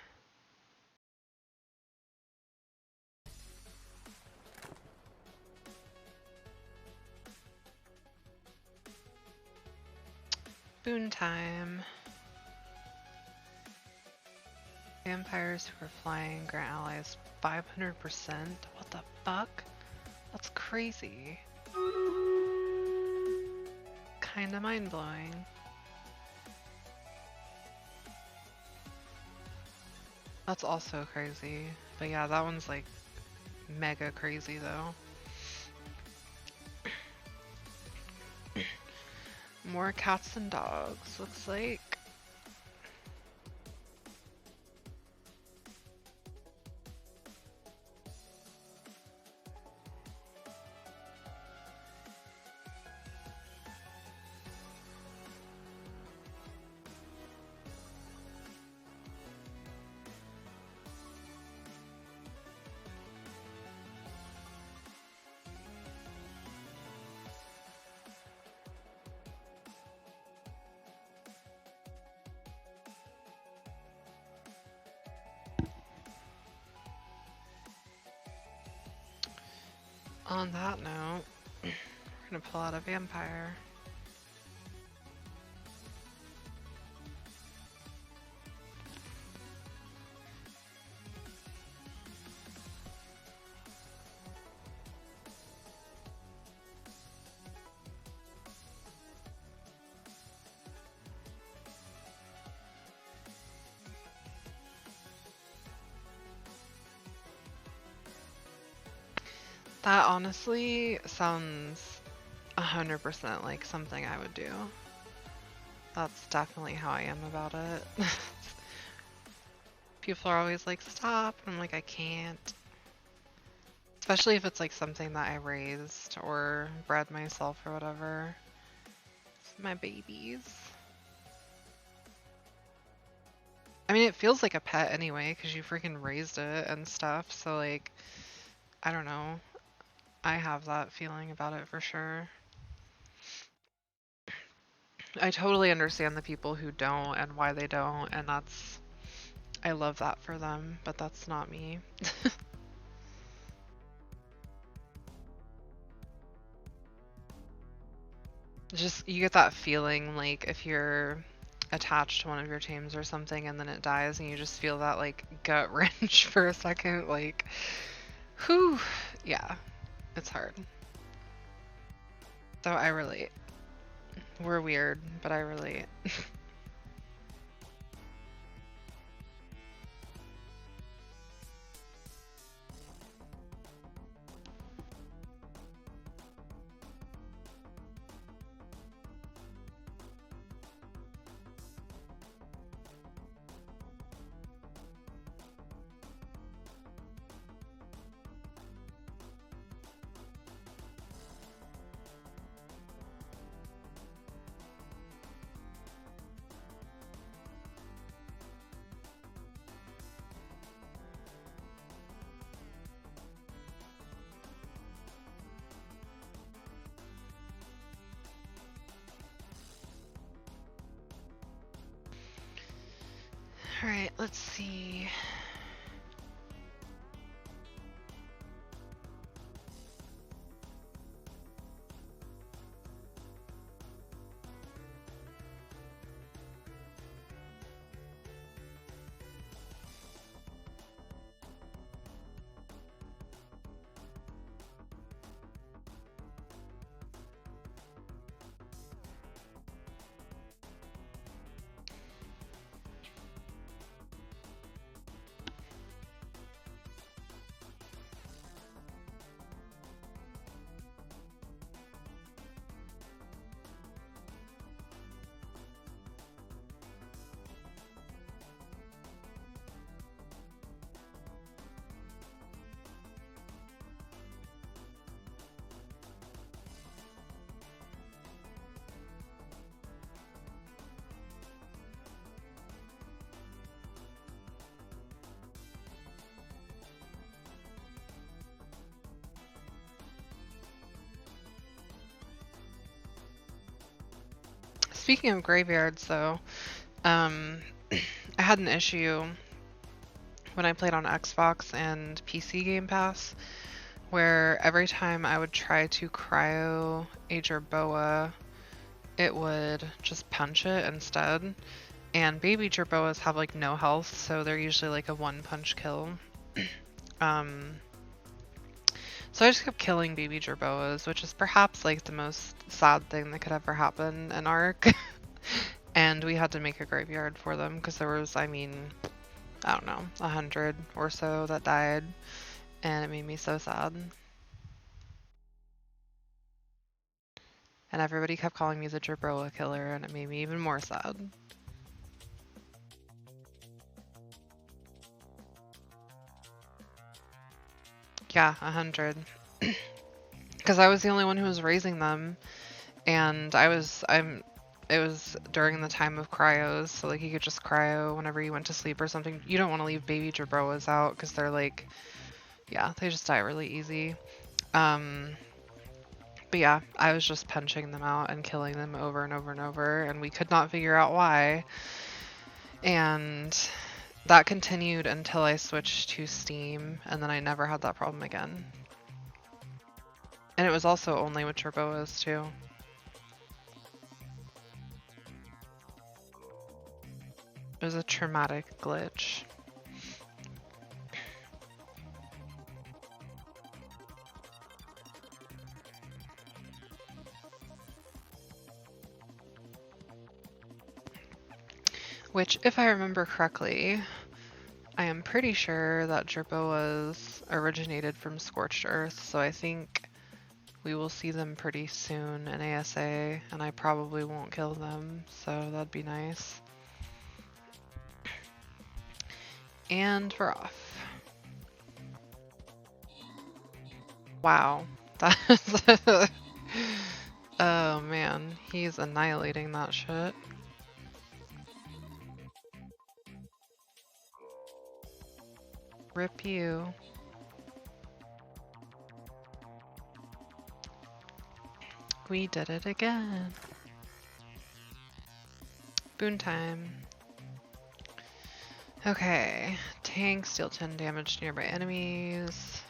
Boon time. Vampires who are flying grant allies 500%? What the fuck? That's crazy. Kinda mind-blowing. That's also crazy. But yeah, that one's like mega crazy though. More cats and dogs, looks like. On that note, we're gonna pull out a vampire. That honestly sounds 100% like something I would do. That's definitely how I am about it. People are always like, stop, and I'm like, I can't. Especially if it's like something that I raised or bred myself or whatever. It's my babies. I mean, it feels like a pet anyway, because you freaking raised it and stuff, so like, I don't know. I have that feeling about it for sure. I totally understand the people who don't and why they don't, and I love that for them, but that's not me. Just, you get that feeling like if you're attached to one of your teams or something and then it dies and you just feel that like gut wrench for a second, like, whew, yeah, it's hard. So I relate. We're weird, but I relate. Alright, let's see. Speaking of graveyards, though, I had an issue when I played on Xbox and PC Game Pass, where every time I would try to cryo a Jerboa, it would just punch it instead. And baby Jerboas have like no health, so they're usually like a one-punch kill. So I just kept killing baby Jerboas, which is perhaps like the most sad thing that could ever happen in Ark. And we had to make a graveyard for them because there was, I mean, I don't know, 100 or so that died, and it made me so sad. And everybody kept calling me the Jerboa killer, and it made me even more sad. Yeah, 100. Because I was the only one who was raising them, and it was during the time of cryos, so like you could just cryo whenever you went to sleep or something. You don't want to leave baby Jerboas out because they're like, yeah, they just die really easy. But yeah, I was just punching them out and killing them over and over and over, and we could not figure out why. And that continued until I switched to Steam, and then I never had that problem again. And it was also only with Jerboas too. It was a traumatic glitch. Which, if I remember correctly, I am pretty sure that Jerboas originated from Scorched Earth, so I think we will see them pretty soon in ASA, and I probably won't kill them, so that'd be nice. And we're off. Wow. That is oh man, he's annihilating that shit. Rip you. We did it again. Boon time. Okay. Tanks deal 10 damage to nearby enemies.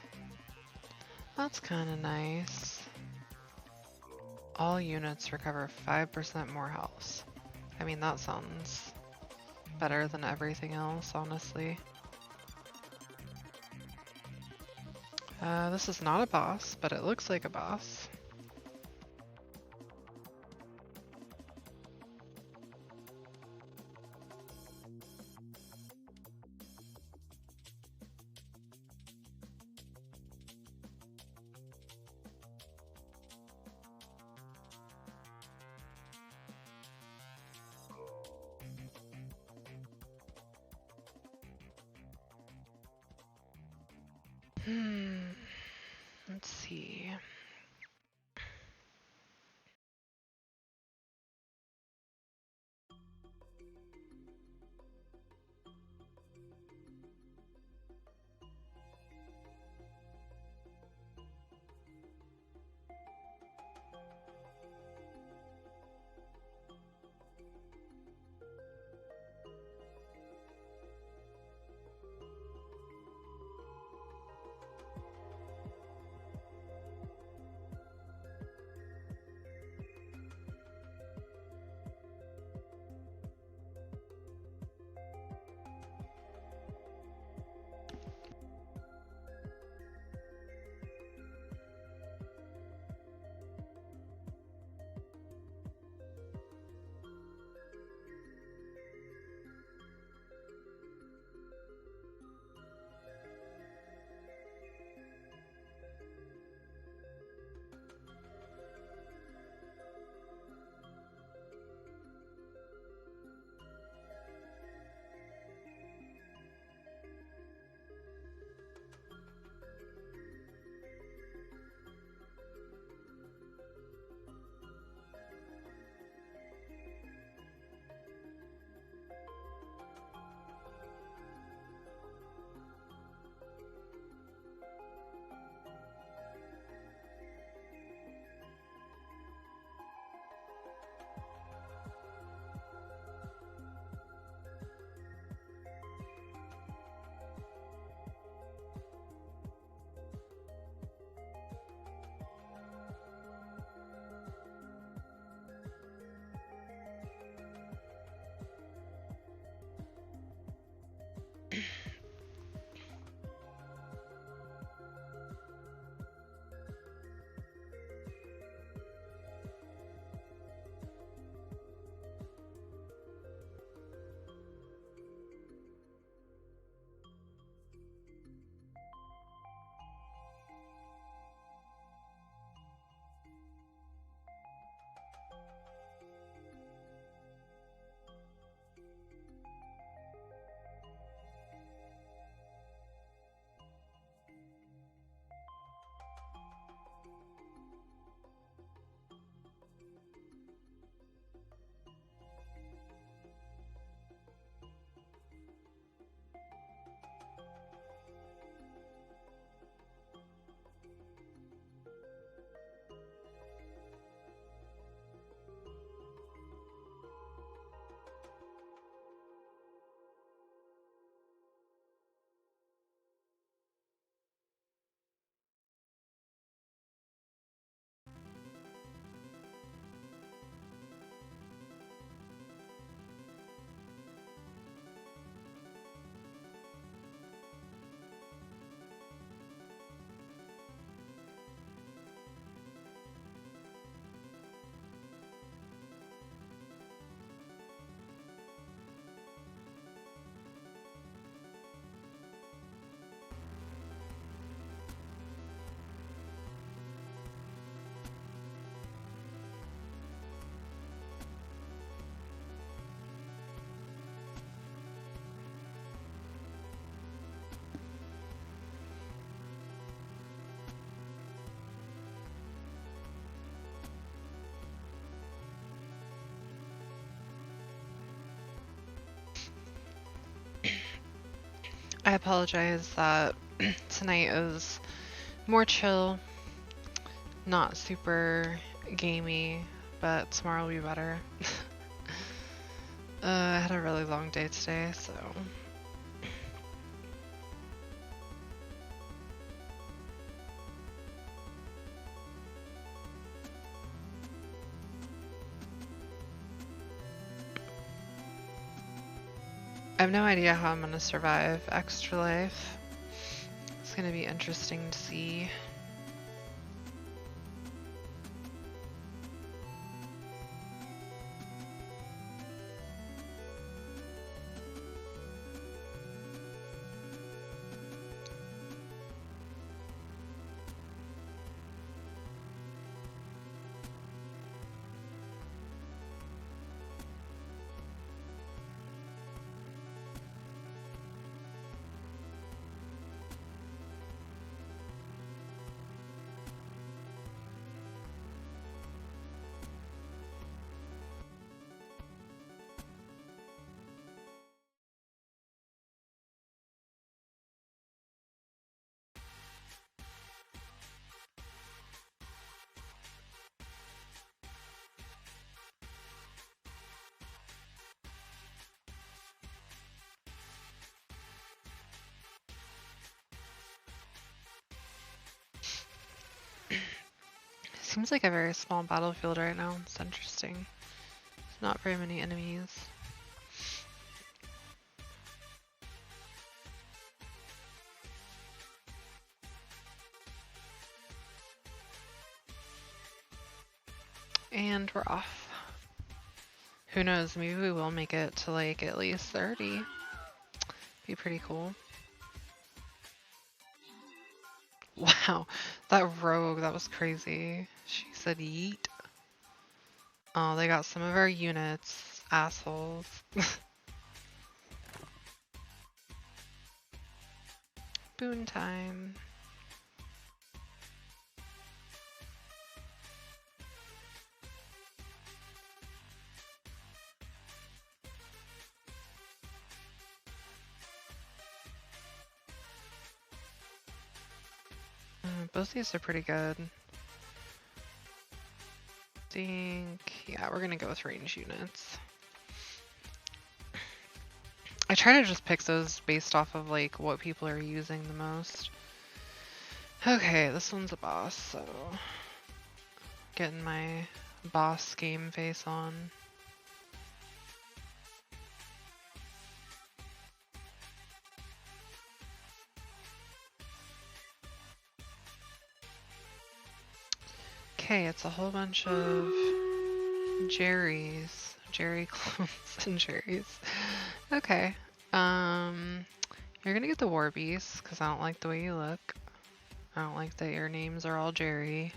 That's kind of nice. All units recover 5% more health. I mean, that sounds better than everything else, honestly. This is not a boss, but it looks like a boss. Let's see. I apologize that tonight is more chill, not super gamey, but tomorrow will be better. I had a really long day today, so. I have no idea how I'm gonna survive Extra Life. It's gonna be interesting to see. Seems like a very small battlefield right now. It's interesting. Not very many enemies. And we're off. Who knows, maybe we will make it to like at least 30. Be pretty cool. Wow, that rogue, that was crazy. She said yeet. Oh, they got some of our units. Assholes. Boon time. Both these are pretty good. Yeah, we're gonna go with range units. I try to just pick those based off of like what people are using the most. Okay, this one's a boss, so getting my boss game face on. Okay, it's a whole bunch of Jerry's. Jerry clones and Jerry's. Okay. You're gonna get the War Beast, because I don't like the way you look. I don't like that your names are all Jerry.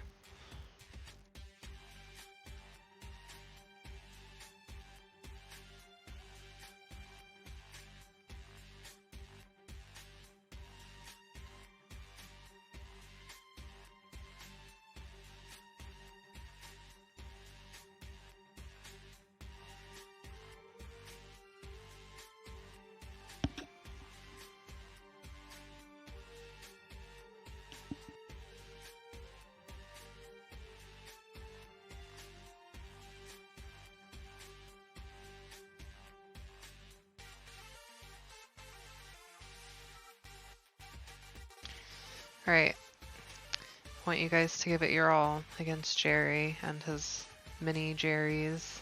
Alright. I want you guys to give it your all against Jerry and his mini Jerrys.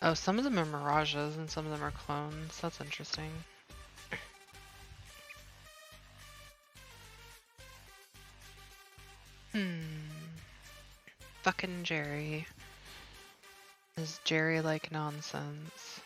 Oh, some of them are mirages and some of them are clones. That's interesting. Fucking Jerry. Is Jerry like nonsense?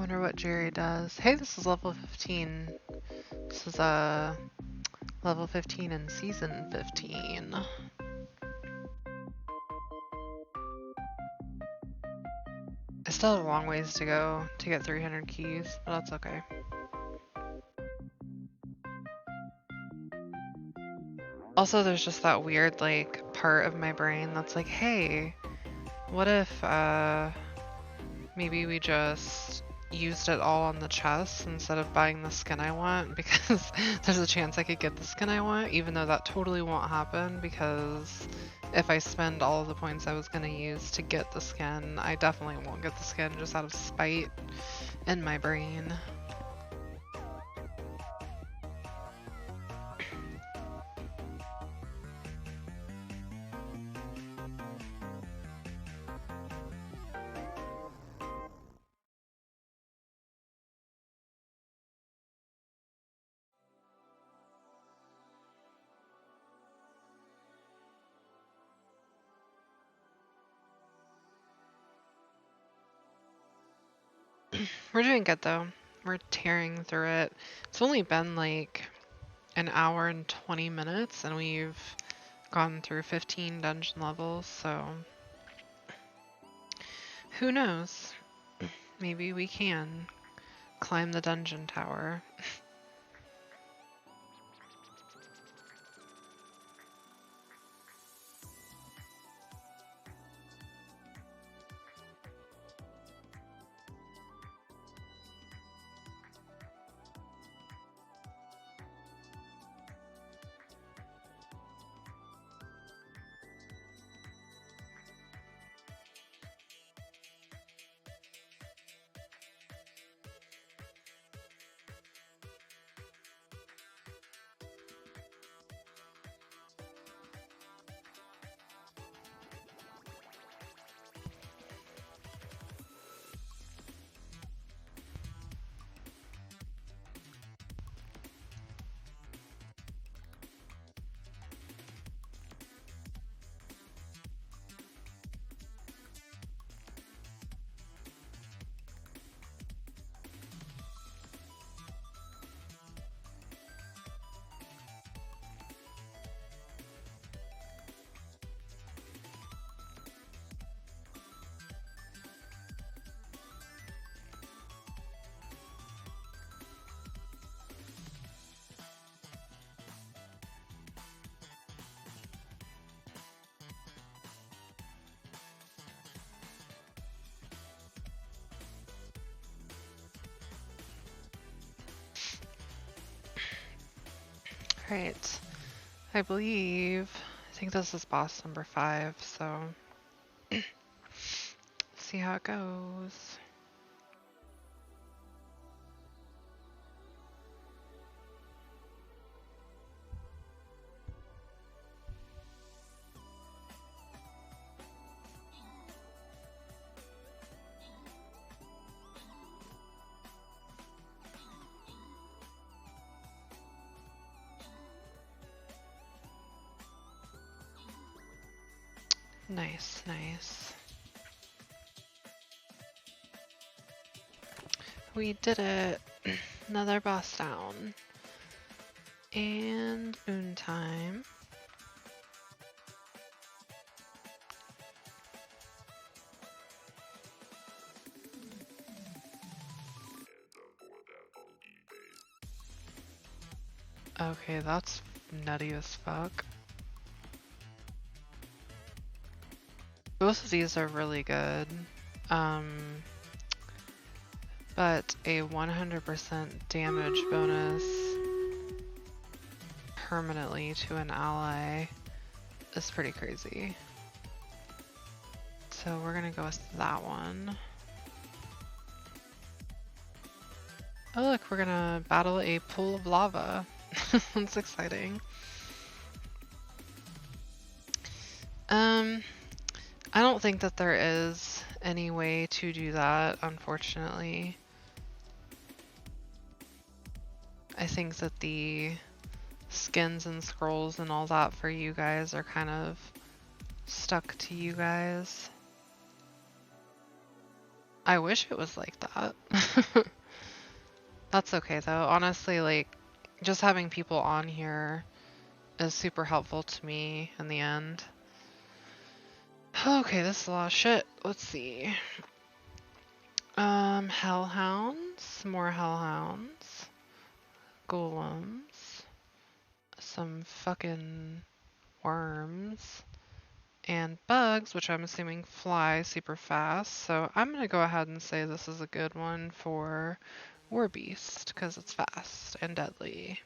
wonder what Jerry does. Hey, this is level 15. This is level 15 in season 15. I still have a long ways to go to get 300 keys, but that's okay. Also, there's just that weird, like, part of my brain that's like, hey, what if, maybe we just used it all on the chest instead of buying the skin I want, because there's a chance I could get the skin I want, even though that totally won't happen, because if I spend all of the points I was going to use to get the skin, I definitely won't get the skin just out of spite in my brain. We're doing good though. We're tearing through it. It's only been like an hour and 20 minutes and we've gone through 15 dungeon levels, so who knows? Maybe we can climb the dungeon tower. Right. I think this is boss number 5, so see how it goes. Nice, nice. We did it. Another boss down. And moon time. Okay, that's nutty as fuck. Both of these are really good. But a 100% damage bonus permanently to an ally is pretty crazy. So we're gonna go with that one. Oh look, we're gonna battle a pool of lava. That's exciting. I don't think that there is any way to do that, unfortunately. I think that the skins and scrolls and all that for you guys are kind of stuck to you guys. I wish it was like that. That's okay though. Honestly, like, just having people on here is super helpful to me in the end. Okay, this is a lot of shit. Let's see. Hellhounds, more hellhounds, golems, some fucking worms, and bugs, which I'm assuming fly super fast. So I'm gonna go ahead and say this is a good one for War Beast, because it's fast and deadly.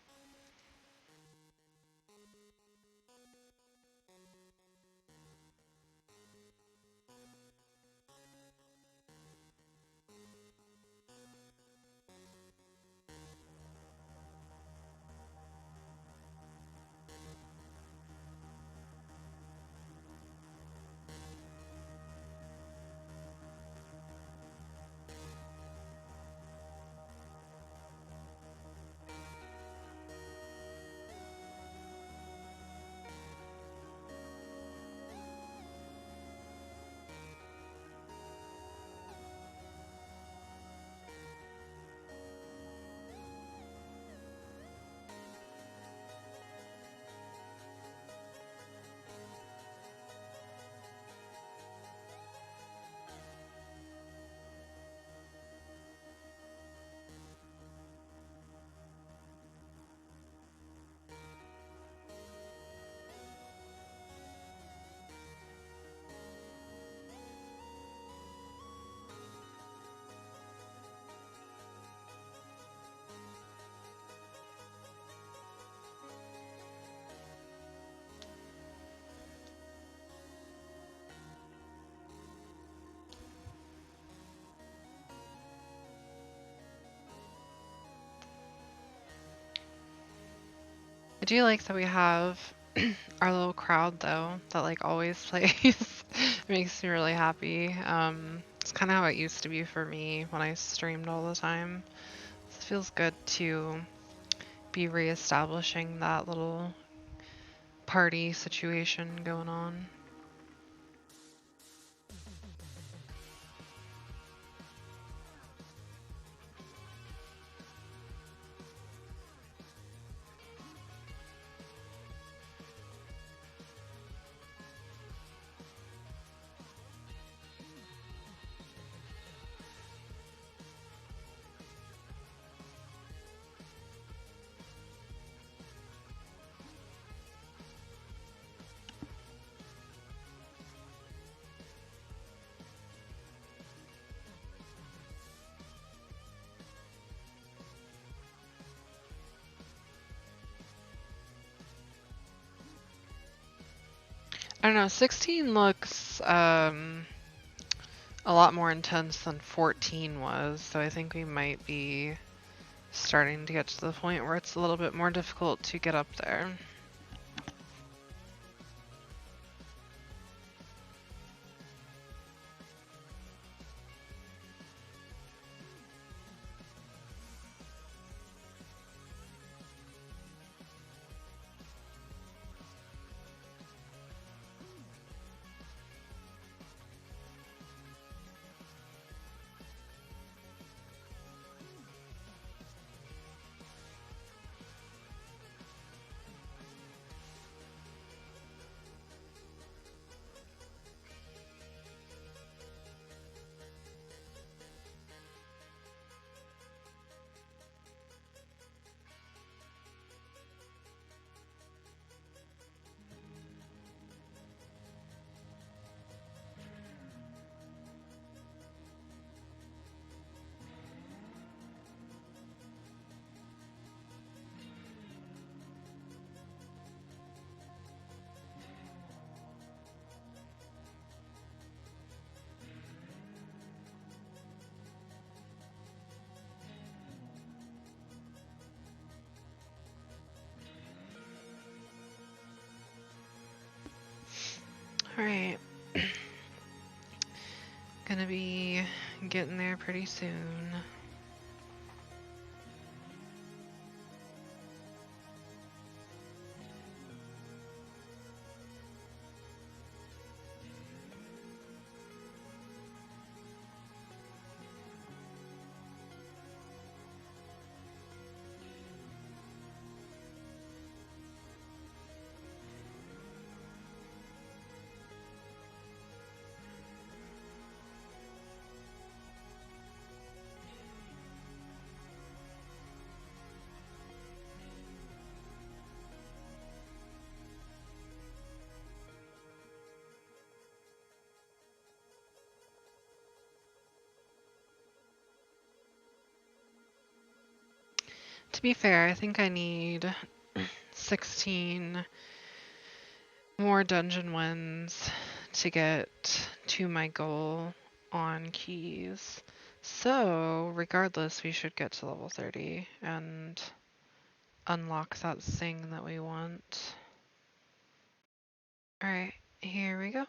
I do like that we have our little crowd though that like always plays. It makes me really happy. It's kind of how it used to be for me when I streamed all the time. So it feels good to be reestablishing that little party situation going on. I don't know, 16 looks a lot more intense than 14 was, so I think we might be starting to get to the point where it's a little bit more difficult to get up there. Alright. Gonna be getting there pretty soon. To be fair, I think I need 16 more dungeon wins to get to my goal on keys. So, regardless, we should get to level 30 and unlock that thing that we want. Alright, here we go.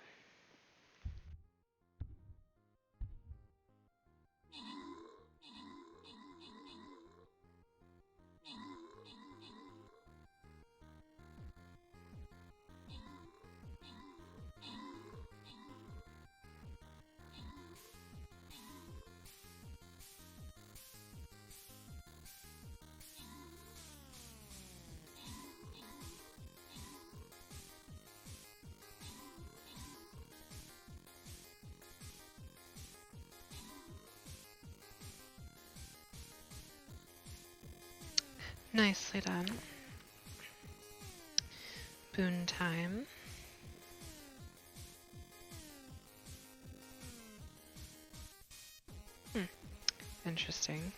Nicely done. Boon time. Interesting.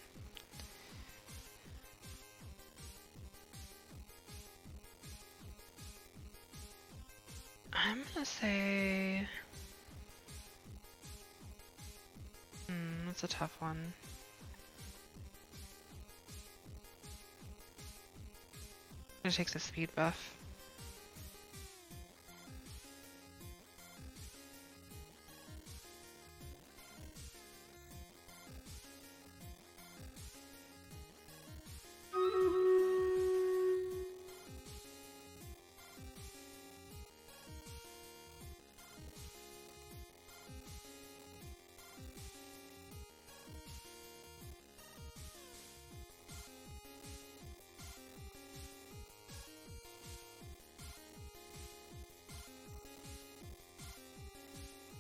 I'm gonna say... that's a tough one. I'm gonna take the speed buff.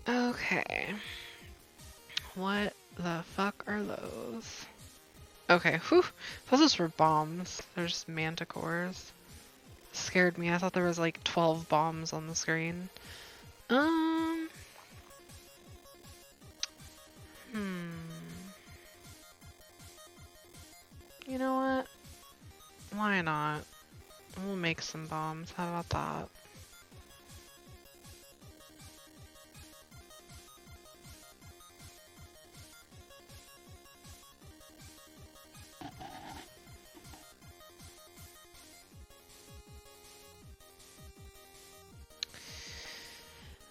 Okay. What the fuck are those? Okay, whew. Those were bombs. They're just manticores. Scared me. I thought there was like 12 bombs on the screen. You know what? Why not? We'll make some bombs. How about that?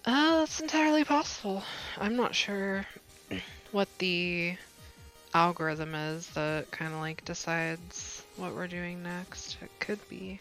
That's entirely possible. I'm not sure what the algorithm is that kind of like decides what we're doing next. It could be.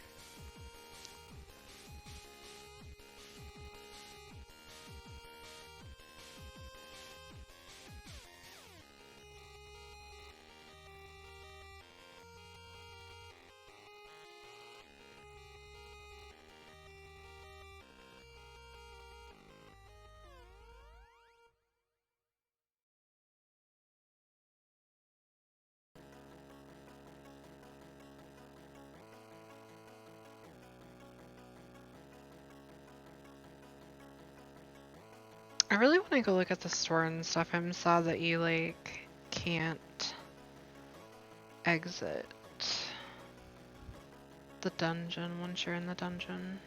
I really want to go look at the store and stuff. I'm sad that you like can't exit the dungeon once you're in the dungeon.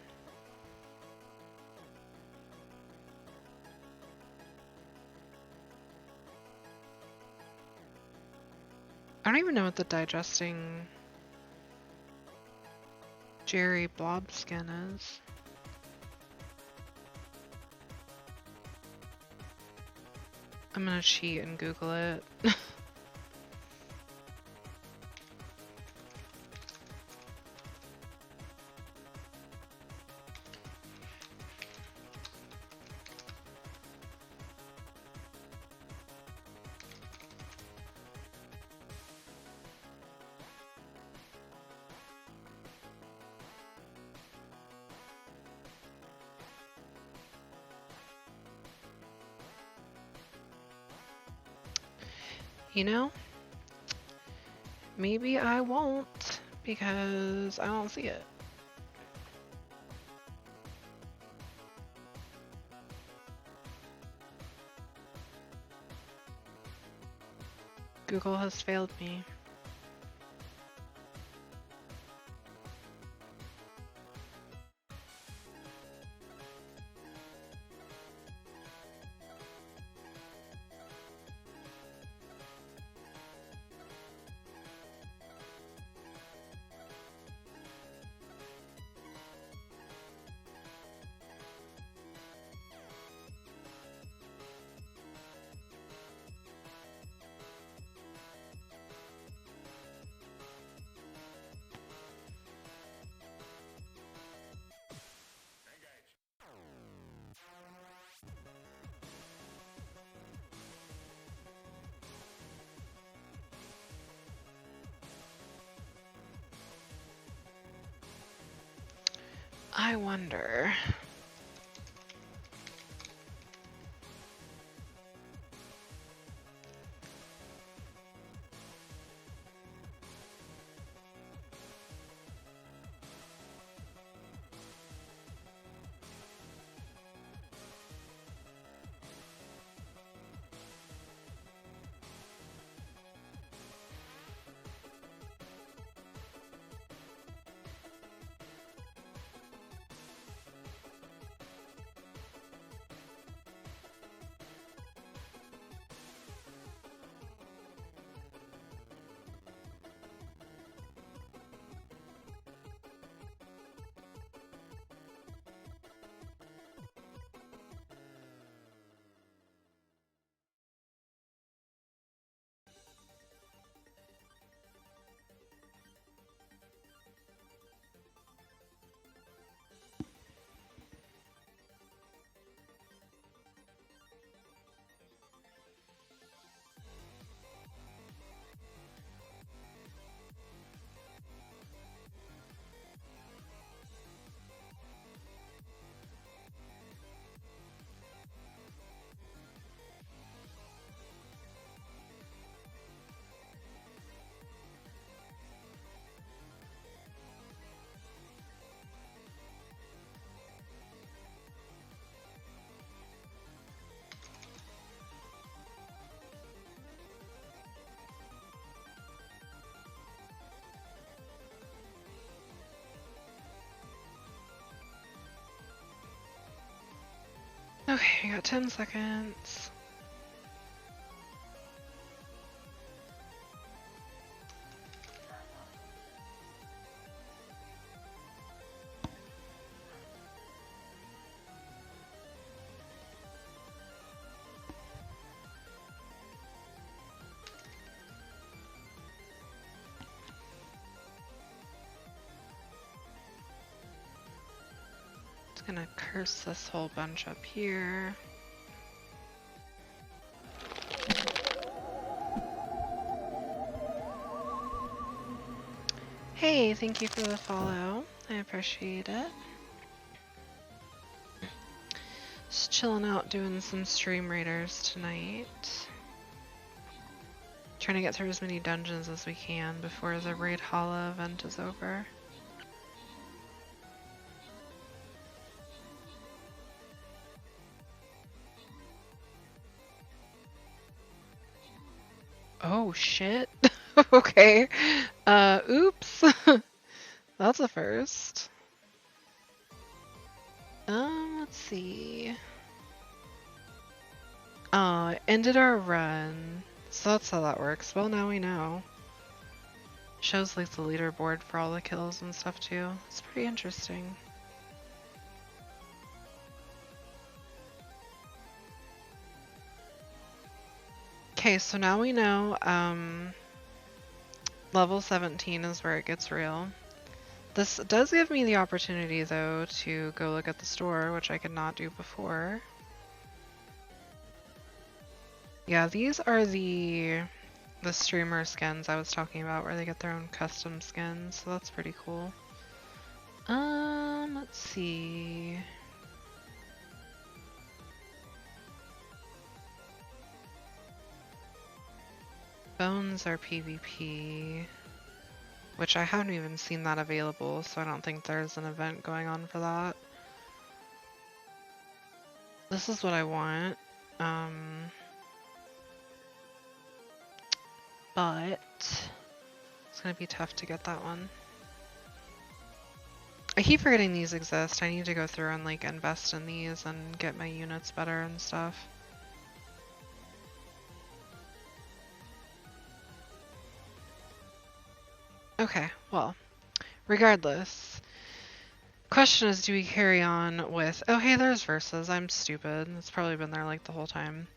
I don't even know what the digesting Jerry blob skin is. I'm gonna cheat and Google it. You know, maybe I won't because I don't see it. Google has failed me. I wonder. Okay, we got 10 seconds. Just gonna curse this whole bunch up here. Hey, thank you for the follow. I appreciate it. Just chilling out doing some StreamRaiders tonight. Trying to get through as many dungeons as we can before the Valhalla event is over. Oh shit. Okay. Oops. That's a first. Let's see. Ended our run. So that's how that works. Well, now we know. Shows like the leaderboard for all the kills and stuff too. It's pretty interesting. Okay, so now we know, level 17 is where it gets real. This does give me the opportunity, though, to go look at the store, which I could not do before. Yeah, these are the streamer skins I was talking about, where they get their own custom skins, so that's pretty cool. Let's see. Bones are PvP, which I haven't even seen that available, so I don't think there's an event going on for that. This is what I want, but it's gonna be tough to get that one. I keep forgetting these exist. I need to go through and like invest in these and get my units better and stuff. Okay, well, regardless. Question is, do we carry on with... Oh, hey, there's verses. I'm stupid. It's probably been there like the whole time.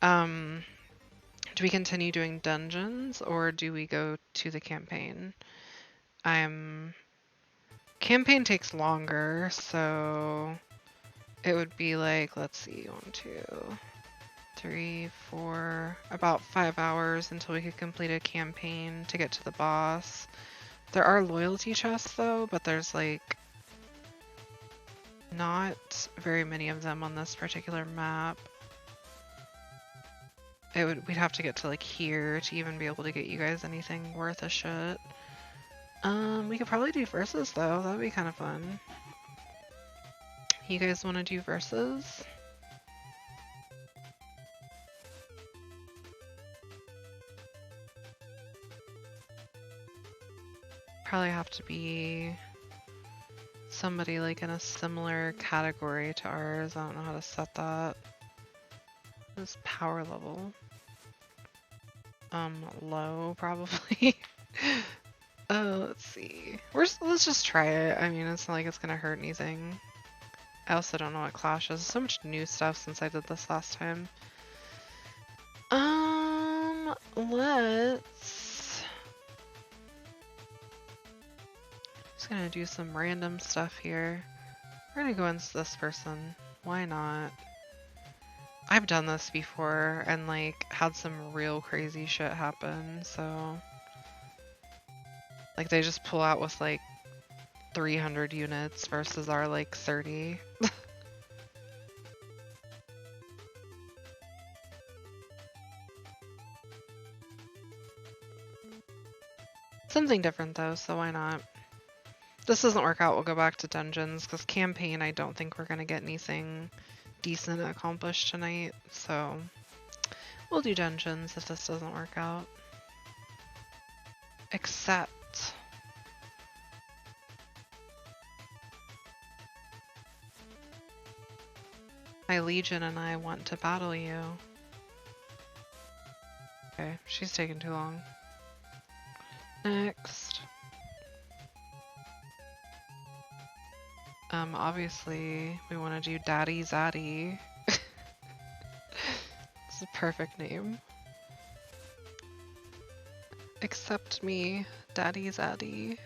Do we continue doing dungeons or do we go to the campaign? Campaign takes longer, so it would be like, let's see, 1, 2, 3, 4, about 5 hours until we could complete a campaign to get to the boss. There are loyalty chests though, but there's like not very many of them on this particular map. We'd have to get to like here to even be able to get you guys anything worth a shit. We could probably do versus though. That'd be kind of fun. You guys want to do versus? Probably have to be somebody like in a similar category to ours. I don't know how to set that. This power level. Low probably. Let's see. Let's just try it. I mean, it's not like it's gonna hurt anything. I also don't know what clash is. So much new stuff since I did this last time. Let's... Just gonna do some random stuff here. We're gonna go into this person. Why not? I've done this before and like had some real crazy shit happen, so... Like they just pull out with like 300 units versus our like 30. Something different though, so why not? If this doesn't work out, we'll go back to dungeons, because campaign I don't think we're gonna get anything decent accomplished tonight, so we'll do dungeons if this doesn't work out. Except my legion and I want to battle you. Okay, she's taking too long. Next. Obviously we want to do Daddy Zaddy. It's a perfect name. Accept me, Daddy Zaddy.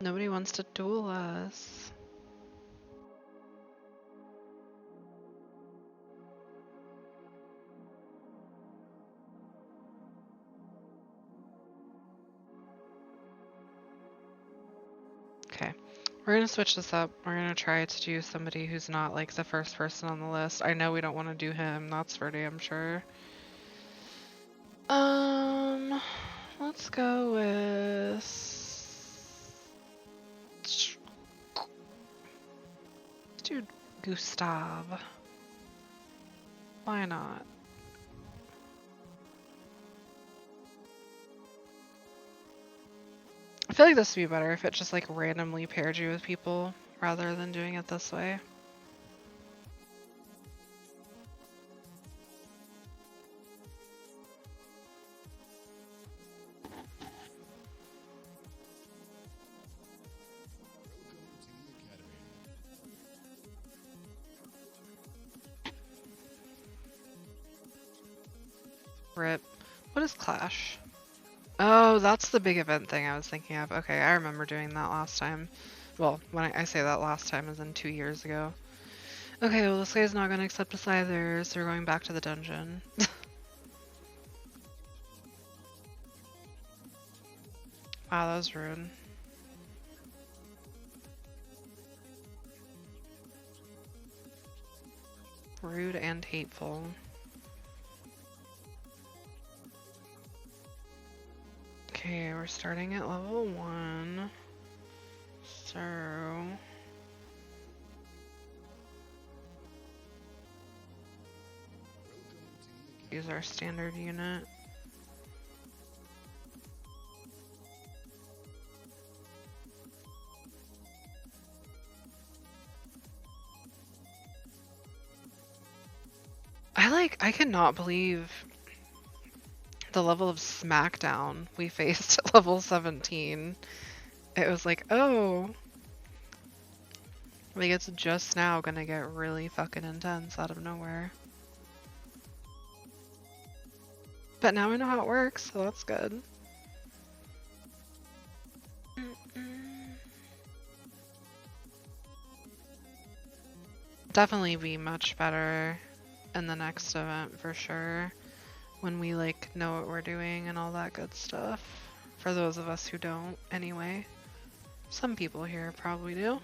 Nobody wants to duel us. Okay, we're gonna switch this up. We're gonna try to do somebody who's not like the first person on the list. I know we don't want to do him, that's for damn sure. Let's go with... Dude, Gustav. Why not? I feel like this would be better if it just like randomly paired you with people rather than doing it this way. Rip. What is Clash? Oh, that's the big event thing I was thinking of. Okay, I remember doing that last time. Well, when I say that last time as in 2 years ago. Okay, well this guy's not going to accept us either, so we're going back to the dungeon. Wow, that was rude. Rude and hateful. Okay, we're starting at level 1. So... use our standard unit. I cannot believe the level of smackdown we faced at level 17. It was like, oh, like it's just now gonna get really fucking intense out of nowhere. But now I know how it works, so that's good. definitely be much better in the next event for sure. When we like know what we're doing and all that good stuff. For those of us who don't, anyway. Some people here probably do.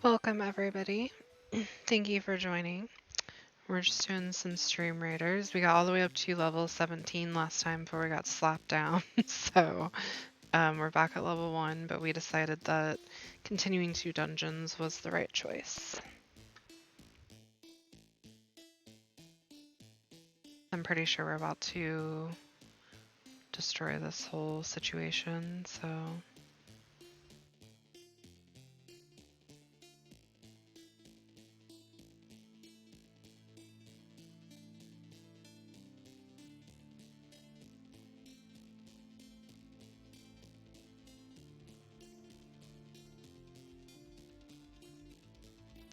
Welcome everybody. Thank you for joining. We're just doing some StreamRaiders. We got all the way up to level 17 last time before we got slapped down. So we're back at level 1, but we decided that continuing 2 dungeons was the right choice. I'm pretty sure we're about to destroy this whole situation, so...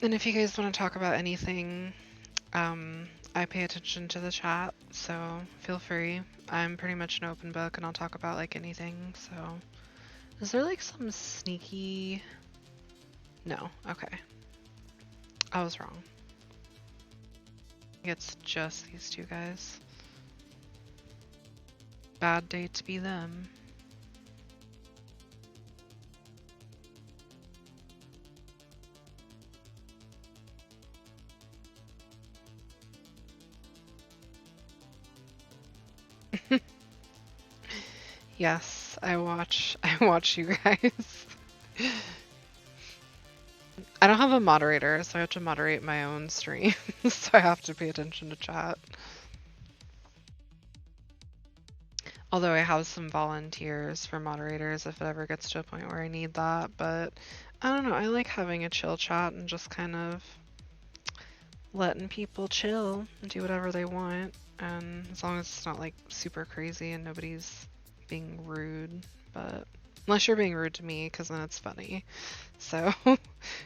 And if you guys want to talk about anything, I pay attention to the chat, so feel free. I'm pretty much an open book and I'll talk about like anything, so... Is there like some sneaky... No, okay. I was wrong. It's just these 2 guys. Bad day to be them. Yes, I watch you guys. I don't have a moderator, so I have to moderate my own stream, so I have to pay attention to chat. Although I have some volunteers for moderators if it ever gets to a point where I need that, but I don't know, I like having a chill chat and just kind of letting people chill and do whatever they want, and as long as it's not like super crazy and nobody's being rude, but unless you're being rude to me, because then it's funny. So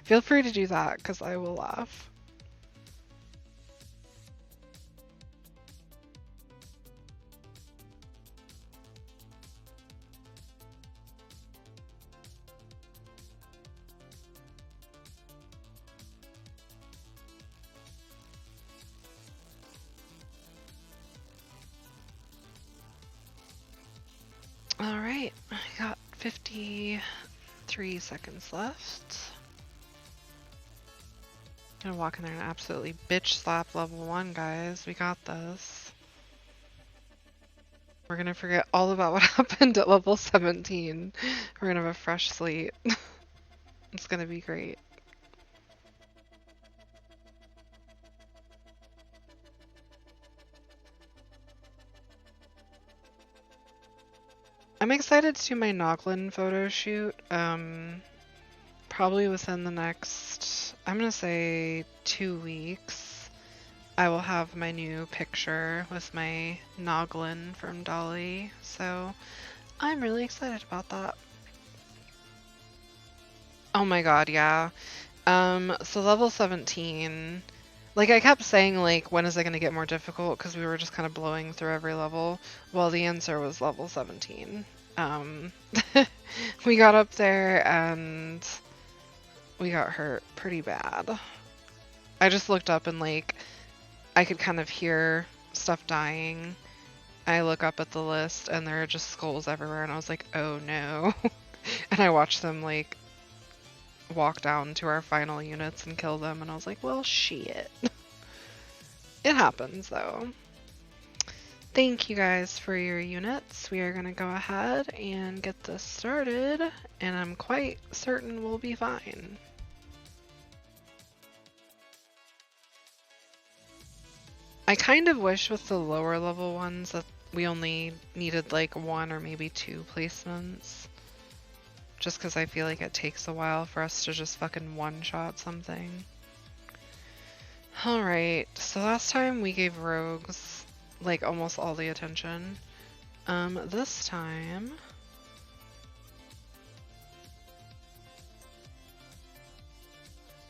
feel free to do that, because I will laugh. Alright, I got 53 seconds left. I'm gonna walk in there and absolutely bitch slap level 1, guys. We got this. We're gonna forget all about what happened at level 17. We're gonna have a fresh slate. It's gonna be great. I'm excited to do my Noglin photo shoot. Probably within the next, I'm gonna say 2 weeks. I will have my new picture with my Noglin from Dolly, so I'm really excited about that. Oh my god, yeah. So level 17, Like, I kept saying, like, when is it going to get more difficult? Because we were just kind of blowing through every level. Well, the answer was level 17. Um, we got up there and we got hurt pretty bad. I just looked up and, like, I could kind of hear stuff dying. I look up at the list and there are just skulls everywhere, and I was like, oh no. And I watched them, like, walk down to our final units and kill them, and I was like, well, shit. It happens, though. Thank you guys for your units. We are going to go ahead and get this started, and I'm quite certain we'll be fine. I kind of wish with the lower level ones that we only needed like 1 or maybe 2 placements. Just because I feel like it takes a while for us to just fucking one-shot something. Alright, so last time we gave rogues like almost all the attention. This time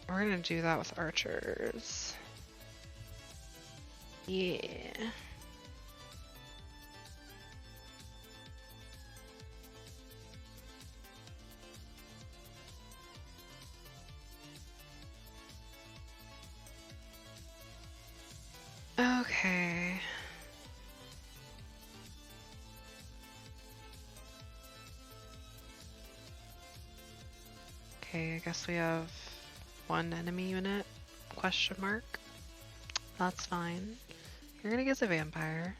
we're gonna do that with archers. Yeah. Okay. Okay, I guess we have 1 enemy unit? Question mark. That's fine. You're gonna get the vampire.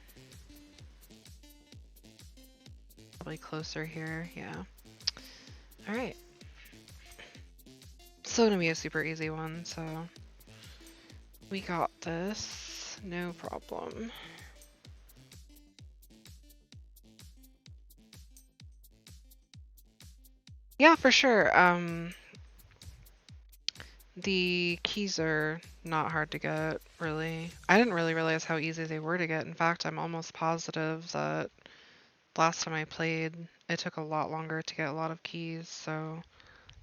Probably closer here, yeah. Alright. Still gonna be a super easy one, so we got this. No problem. Yeah, for sure. The keys are not hard to get, really. I didn't really realize how easy they were to get. In fact, I'm almost positive that last time I played, it took a lot longer to get a lot of keys, so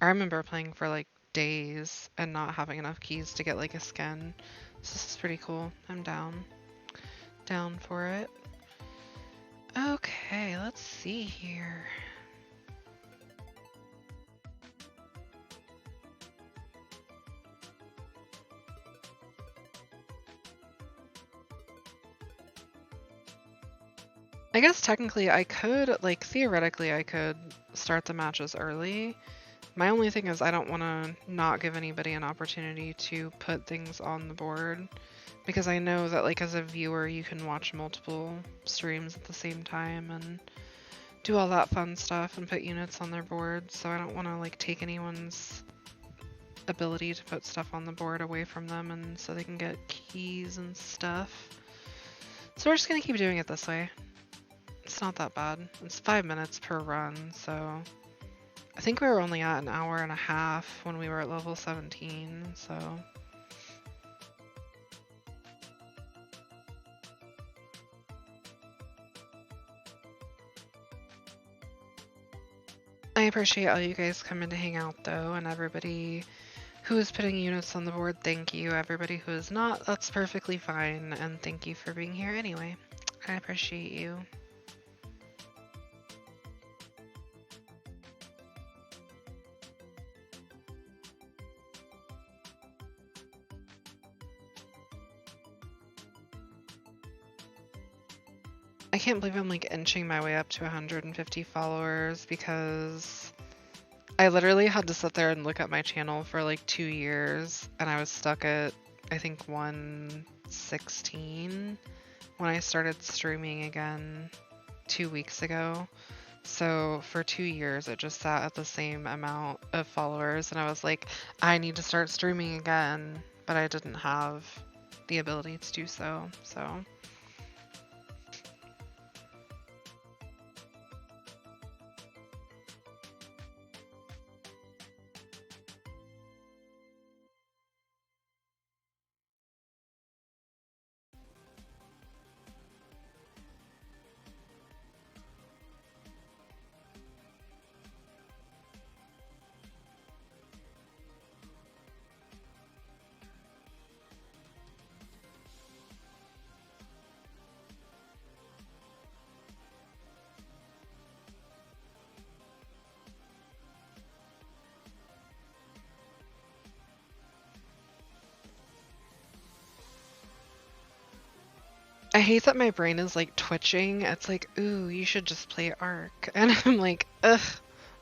I remember playing for like days and not having enough keys to get like a skin. So this is pretty cool. I'm down. Down for it. Okay, let's see here. I guess technically I could, like theoretically I could start the matches early. My only thing is I don't want to not give anybody an opportunity to put things on the board, because I know that like as a viewer you can watch multiple streams at the same time and do all that fun stuff and put units on their board, so I don't want to like take anyone's ability to put stuff on the board away from them and so they can get keys and stuff. So we're just gonna keep doing it this way. It's not that bad. It's 5 minutes per run, so I think we were only at 1.5 hours when we were at level 17, so I appreciate all you guys coming to hang out though, and everybody who is putting units on the board, thank you. Everybody who is not, that's perfectly fine, and thank you for being here anyway. I appreciate you. I can't believe I'm like inching my way up to 150 followers, because I literally had to sit there and look at my channel for like 2 years, and I was stuck at I think 116 when I started streaming again 2 weeks ago. So for 2 years it just sat at the same amount of followers, and I was like, I need to start streaming again, but I didn't have the ability to do so. I hate that my brain is like twitching. It's like, ooh, you should just play Ark. And I'm like, ugh,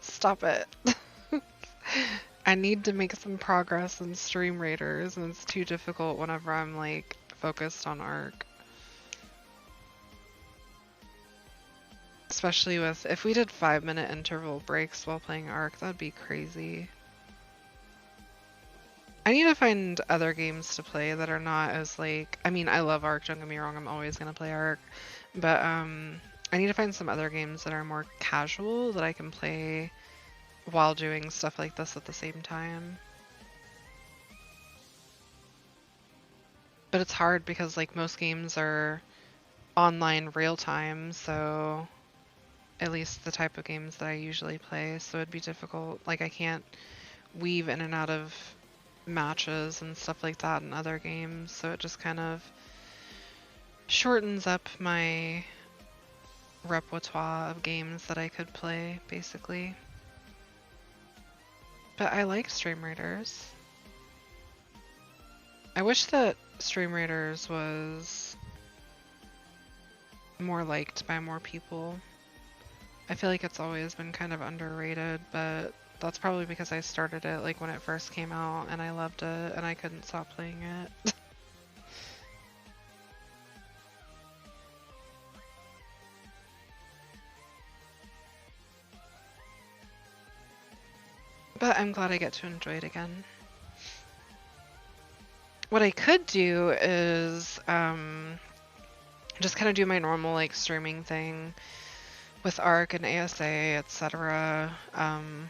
stop it. I need to make some progress in StreamRaiders, and it's too difficult whenever I'm like focused on Ark. Especially with, if we did 5-minute interval breaks while playing Ark, that'd be crazy. I need to find other games to play that are not as like, I mean, I love Ark, don't get me wrong, I'm always gonna play Ark, but I need to find some other games that are more casual that I can play while doing stuff like this at the same time. But it's hard because like most games are online real time, so at least the type of games that I usually play, so it'd be difficult. Like I can't weave in and out of matches and stuff like that in other games, so it just kind of shortens up my repertoire of games that I could play, basically. But I like StreamRaiders. I wish that StreamRaiders was more liked by more people. I feel like it's always been kind of underrated, but that's probably because I started it like when it first came out and I loved it and I couldn't stop playing it. But I'm glad I get to enjoy it again. What I could do is just kind of do my normal like streaming thing with Ark and ASA, etc.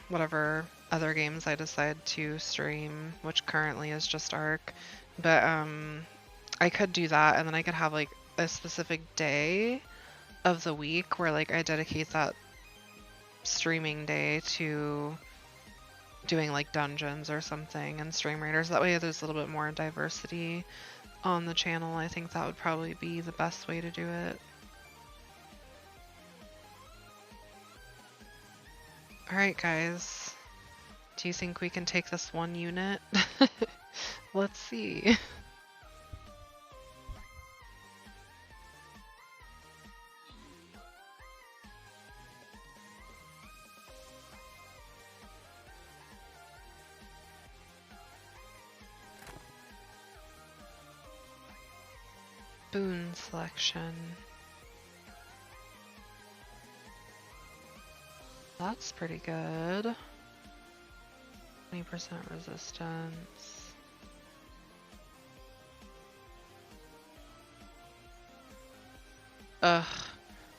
Whatever other games I decide to stream, which currently is just Ark. But I could do that, and then I could have like a specific day of the week where like I dedicate that streaming day to doing like dungeons or something and StreamRaiders. That way there's a little bit more diversity on the channel. I think that would probably be the best way to do it. Alright guys, do you think we can take this one unit? Let's see. Boon selection. That's pretty good. 20% resistance. Ugh.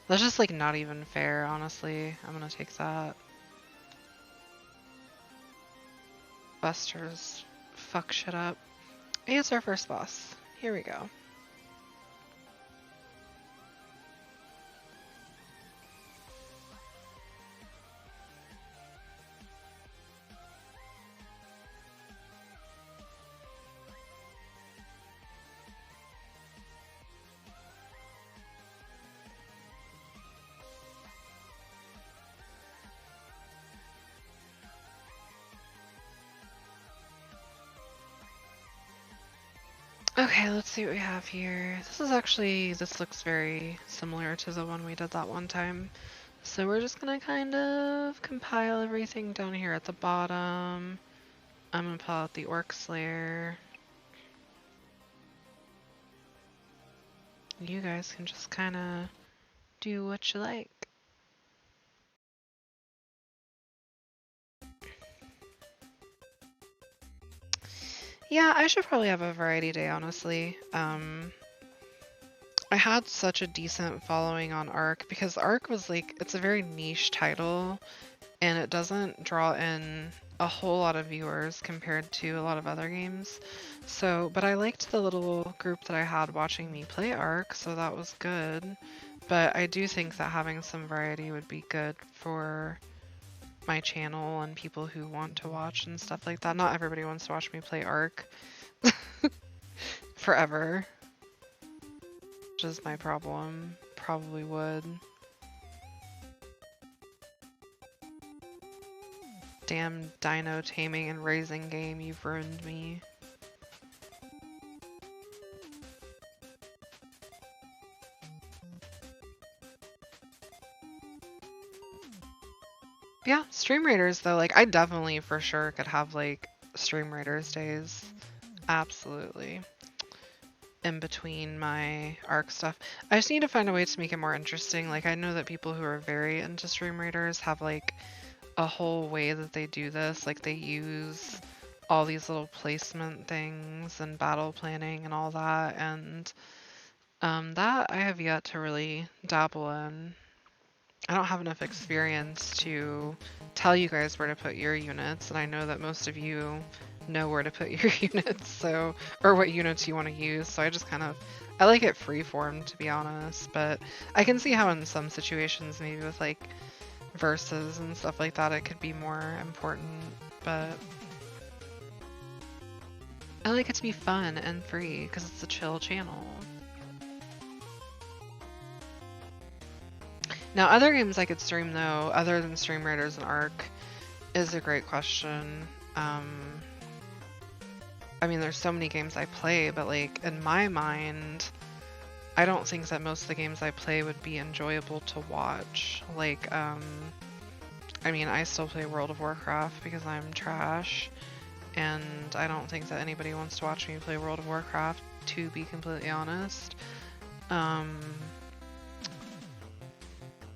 That's just like not even fair, honestly. I'm gonna take that. Busters fuck shit up. Hey, it's our first boss. Here we go. Okay, let's see what we have here. This looks very similar to the one we did that one time. So we're just gonna kind of compile everything down here at the bottom. I'm gonna pull out the Orc Slayer. You guys can just kind of do what you like. Yeah, I should probably have a variety day, honestly. I had such a decent following on Ark because Ark was like, it's a very niche title and it doesn't draw in a whole lot of viewers compared to a lot of other games. So, but I liked the little group that I had watching me play Ark, so that was good. But I do think that having some variety would be good for my channel and people who want to watch and stuff like that. Not everybody wants to watch me play Ark forever, which is my problem. Probably would. Damn dino taming and raising game, you've ruined me. Yeah, StreamRaiders though, like I definitely for sure could have like StreamRaiders days. Absolutely. In between my ARC stuff. I just need to find a way to make it more interesting. Like I know that people who are very into StreamRaiders have like a whole way that they do this. Like they use all these little placement things and battle planning and all that, and that I have yet to really dabble in. I don't have enough experience to tell you guys where to put your units, and I know that most of you know where to put your units, so, or what units you want to use, so I just kind of, I like it freeform to be honest, but I can see how in some situations, maybe with like verses and stuff like that, it could be more important, but I like it to be fun and free because it's a chill channel. Now, other games I could stream though, other than StreamRaiders and ARC, is a great question. I mean, there's so many games I play, but like in my mind, I don't think that most of the games I play would be enjoyable to watch. Like, I mean, I still play World of Warcraft because I'm trash, and I don't think that anybody wants to watch me play World of Warcraft, to be completely honest.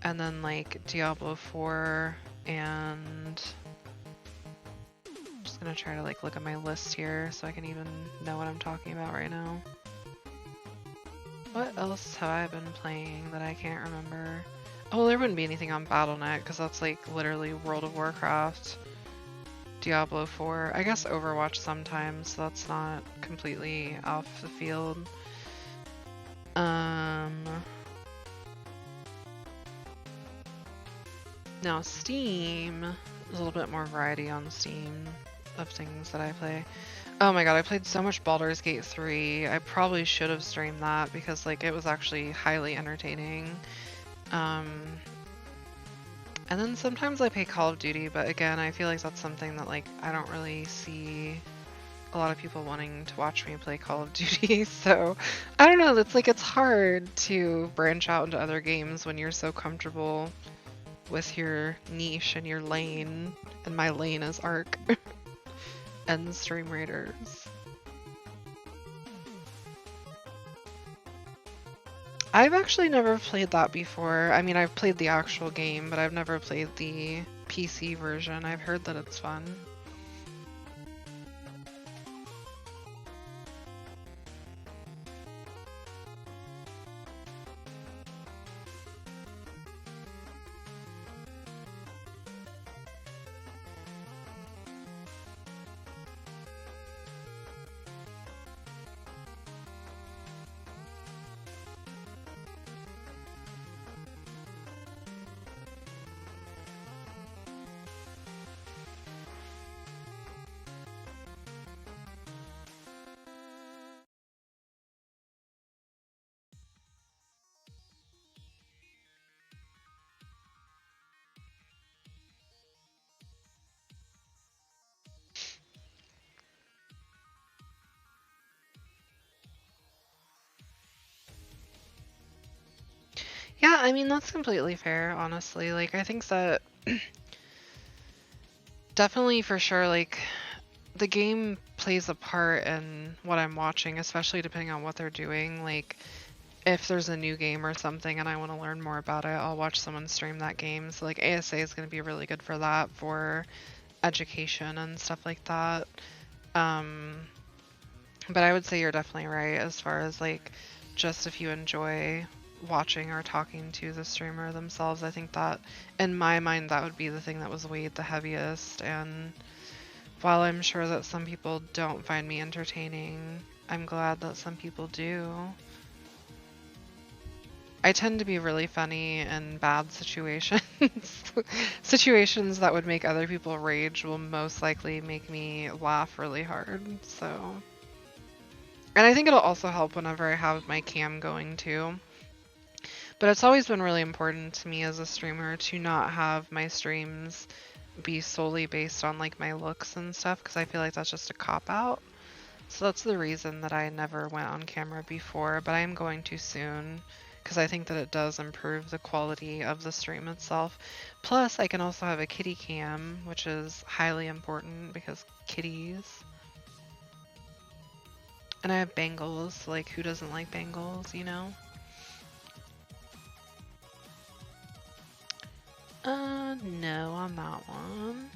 And then like Diablo 4 and I'm just gonna try to like look at my list here so I can even know what I'm talking about right now. What else have I been playing that I can't remember? Oh, there wouldn't be anything on Battle.net because that's like literally World of Warcraft, Diablo 4. I guess Overwatch sometimes, so that's not completely off the field. Now Steam, there's a little bit more variety on Steam of things that I play. Oh my god, I played so much Baldur's Gate 3. I probably should have streamed that because like it was actually highly entertaining. And then sometimes I play Call of Duty, but again, I feel like that's something that like I don't really see a lot of people wanting to watch me play Call of Duty. So I don't know, it's like it's hard to branch out into other games when you're so comfortable with your niche and your lane, and my lane is ARC and StreamRaiders. I've actually never played that before. I mean, I've played the actual game, but I've never played the PC version. I've heard that it's fun. Yeah, I mean, that's completely fair, honestly. Like, I think that definitely for sure, like, the game plays a part in what I'm watching, especially depending on what they're doing. Like, if there's a new game or something and I want to learn more about it, I'll watch someone stream that game. So, like, ASA is going to be really good for that, for education and stuff like that. But I would say you're definitely right as far as, like, just if you enjoy watching or talking to the streamer themselves, I think that, in my mind, that would be the thing that was weighed the heaviest. And while I'm sure that some people don't find me entertaining, I'm glad that some people do. I tend to be really funny in bad situations. Situations that would make other people rage will most likely make me laugh really hard, so. And I think it'll also help whenever I have my cam going too. But it's always been really important to me as a streamer to not have my streams be solely based on like my looks and stuff, because I feel like that's just a cop-out. So that's the reason that I never went on camera before, but I am going to soon, because I think that it does improve the quality of the stream itself. Plus, I can also have a kitty cam, which is highly important because kitties. And I have bangles, like who doesn't like bangles, you know? No on that one.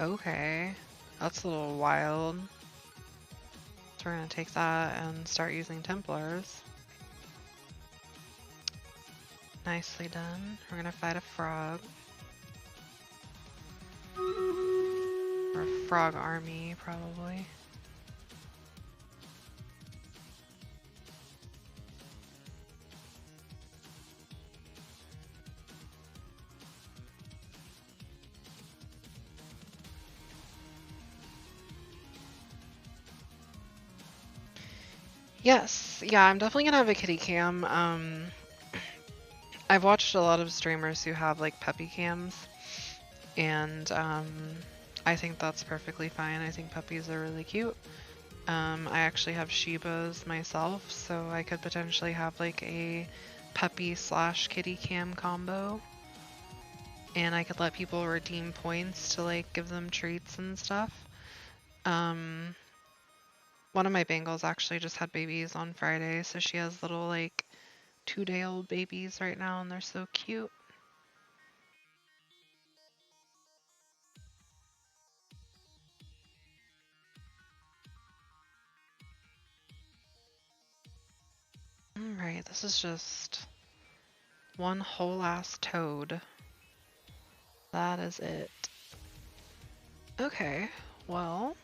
Okay, that's a little wild. So we're gonna take that and start using Templars. Nicely done. We're gonna fight a frog. Or a frog army, probably. Yes, yeah, I'm definitely gonna have a kitty cam. I've watched a lot of streamers who have like puppy cams, and I think that's perfectly fine. I think puppies are really cute. I actually have Shibas myself, so I could potentially have like a puppy slash kitty cam combo. And I could let people redeem points to like give them treats and stuff. One of my Bengals actually just had babies on Friday, so she has little like 2-day-old babies right now, and they're so cute. Alright, this is just one whole ass toad. That is it. Okay, well,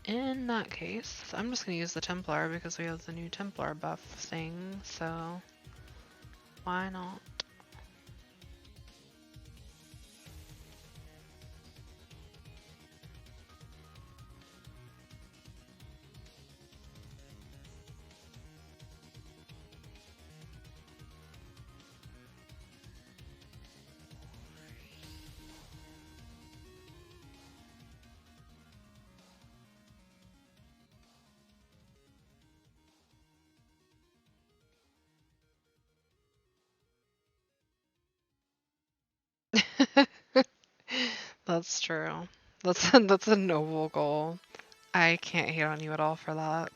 in that case, I'm just gonna use the Templar because we have the new Templar buff thing, so why not? That's true. That's a noble goal. I can't hate on you at all for that.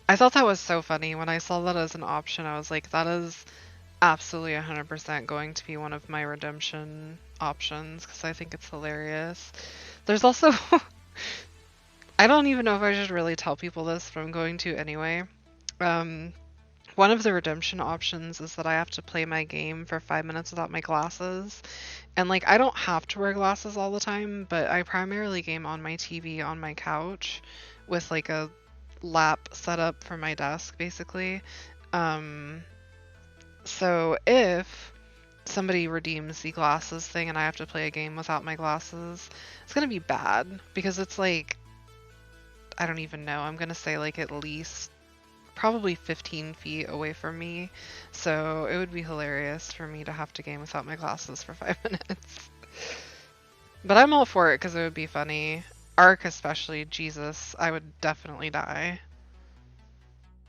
I thought that was so funny. When I saw that as an option, I was like, that is absolutely 100% going to be one of my redemption options because I think it's hilarious. There's also, I don't even know if I should really tell people this, but I'm going to anyway. One of the redemption options is that I have to play my game for 5 minutes without my glasses. And like, I don't have to wear glasses all the time, but I primarily game on my TV on my couch with like a lap set up for my desk, basically. So if somebody redeems the glasses thing and I have to play a game without my glasses, it's gonna be bad because it's like, I don't even know. I'm gonna say like at least probably 15 feet away from me. So it would be hilarious for me to have to game without my glasses for 5 minutes. But I'm all for it because it would be funny. Ark especially, Jesus, I would definitely die.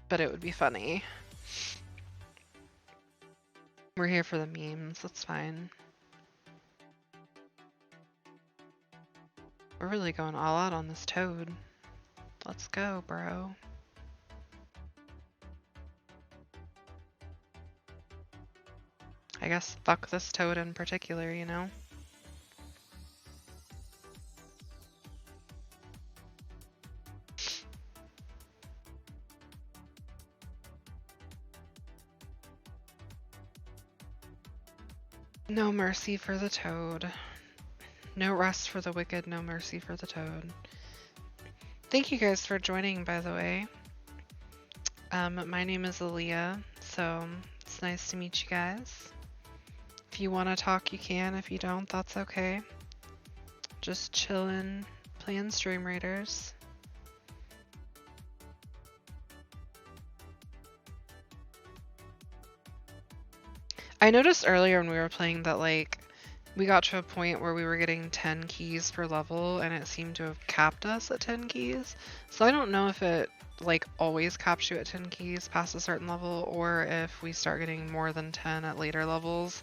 But it would be funny. We're here for the memes, that's fine. We're really going all out on this toad. Let's go, bro. I guess fuck this toad in particular, you know? No mercy for the toad. No rest for the wicked, no mercy for the toad. Thank you guys for joining, by the way. My name is Aaliyah, so it's nice to meet you guys. If you want to talk, you can. If you don't, that's okay. Just chillin', playing StreamRaiders. I noticed earlier when we were playing that, like, We got to a point where we were getting 10 keys per level and it seemed to have capped us at 10 keys. So I don't know if it like always caps you at 10 keys past a certain level or if we start getting more than 10 at later levels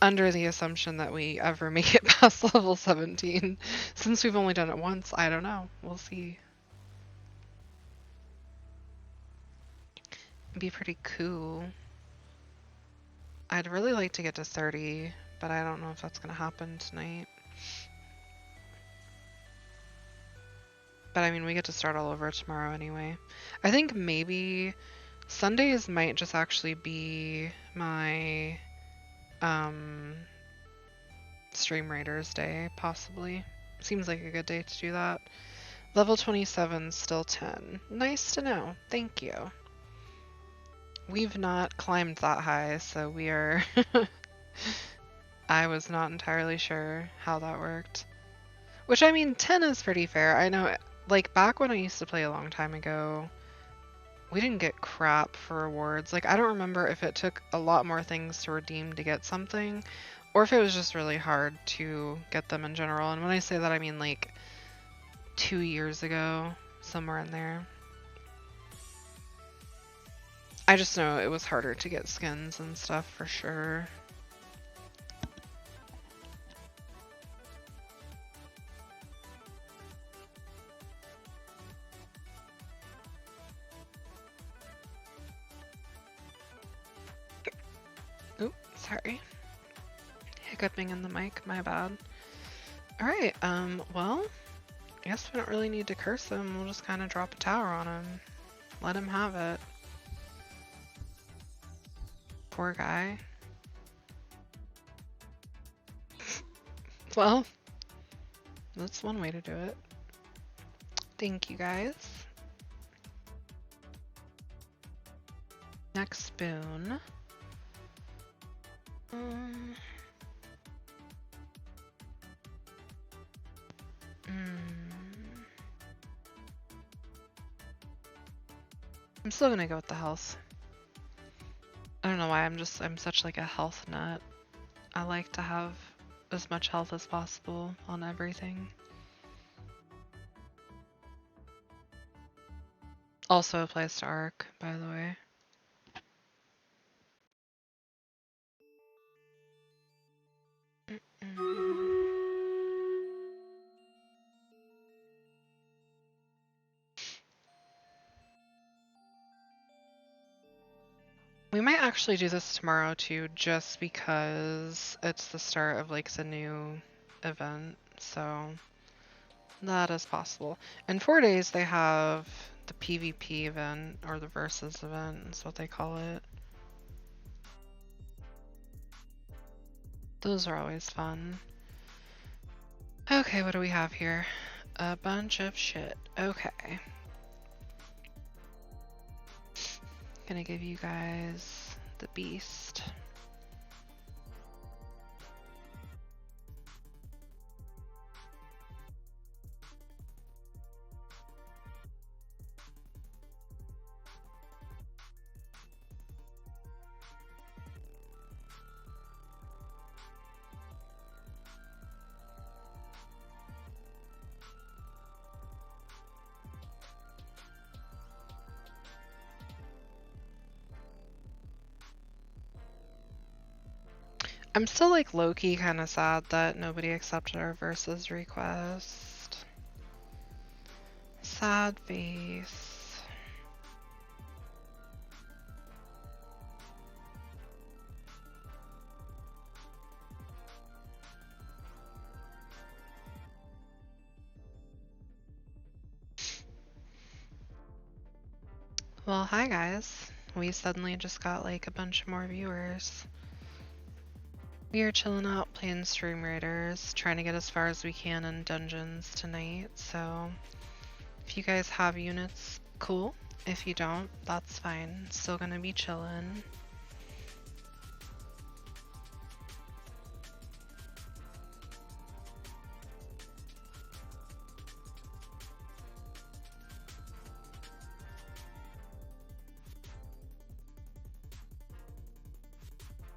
under the assumption that we ever make it past level 17. Since we've only done it once, I don't know. We'll see. It'd be pretty cool. I'd really like to get to 30, but I don't know if that's going to happen tonight. But I mean, we get to start all over tomorrow anyway. I think maybe Sundays might just actually be my StreamRaiders day, possibly. Seems like a good day to do that. Level 27, still 10. Nice to know. Thank you. We've not climbed that high, so we are... I was not entirely sure how that worked. Which, I mean, 10 is pretty fair. I know, like, back when I used to play a long time ago, we didn't get crap for rewards. Like, I don't remember if it took a lot more things to redeem to get something, or if it was just really hard to get them in general. And when I say that, I mean, like, 2 years ago, somewhere in there. I just know it was harder to get skins and stuff for sure. Oop, sorry. Hiccuping in the mic, my bad. Alright, well, I guess we don't really need to curse him. We'll just kind of drop a tower on him. Let him have it. Poor guy. Well, that's one way to do it. Thank you, guys. Next boon. I'm still gonna go with the health. I don't know why, I'm such like a health nut. I like to have as much health as possible on everything. Also applies to Arc, by the way. We might actually do this tomorrow too, just because it's the start of like the new event, so that is possible. In 4 days they have the PvP event, or the Versus event, is what they call it. Those are always fun. Okay, what do we have here? A bunch of shit. Okay. Gonna give you guys the beast. I'm still like low-key kind of sad that nobody accepted our Versus request. Sad face. Well, hi guys. We suddenly just got like a bunch more viewers. We are chilling out playing StreamRaiders, trying to get as far as we can in dungeons tonight, so if you guys have units, cool. If you don't, that's fine. Still gonna be chilling.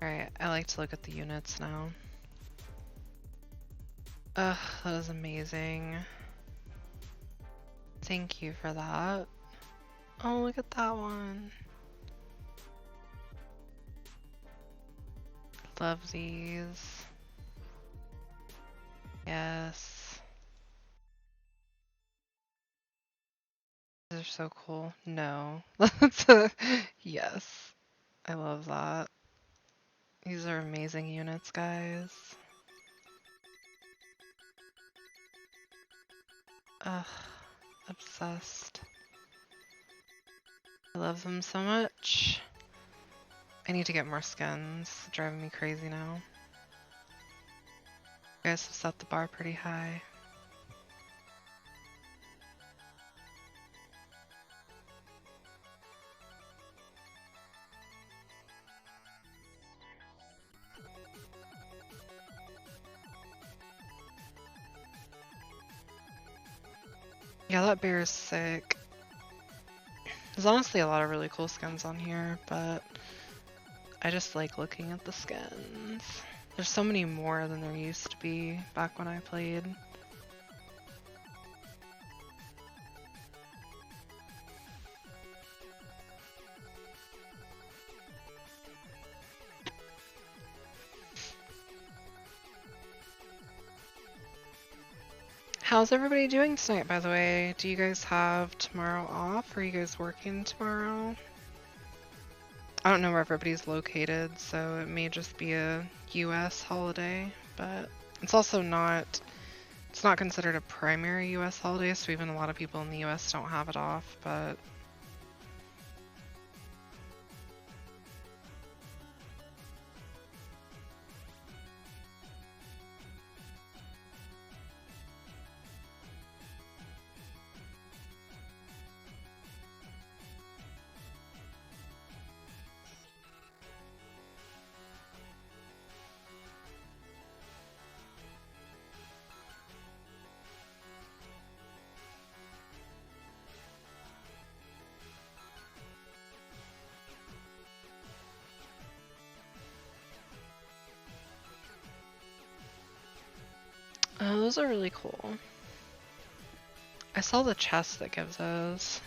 Alright, I like to look at the units now. Ugh, that is amazing. Thank you for that. Oh, look at that one. Love these. Yes. These are so cool. No. That's a yes. I love that. These are amazing units, guys. Ugh, obsessed. I love them so much. I need to get more skins. It's driving me crazy now. You guys have set the bar pretty high. Yeah, that bear is sick. There's honestly a lot of really cool skins on here, but I just like looking at the skins. There's so many more than there used to be back when I played. How's everybody doing tonight, by the way? Do you guys have tomorrow off? Are you guys working tomorrow? I don't know where everybody's located, so it may just be a US holiday, but it's also not, it's not considered a primary US holiday, so even a lot of people in the US don't have it off, but those are really cool. I saw the chest that gives those.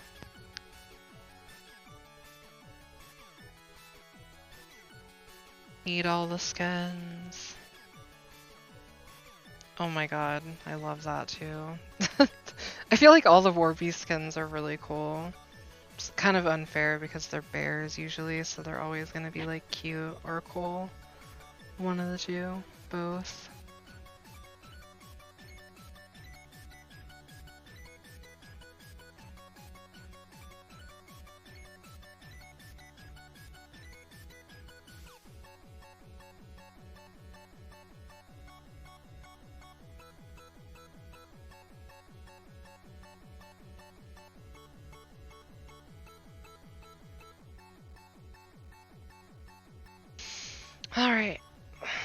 Need all the skins. Oh my god, I love that too. I feel like all the War Beast skins are really cool. It's kind of unfair because they're bears usually, so they're always gonna be like cute or cool. One of the two, both. Alright,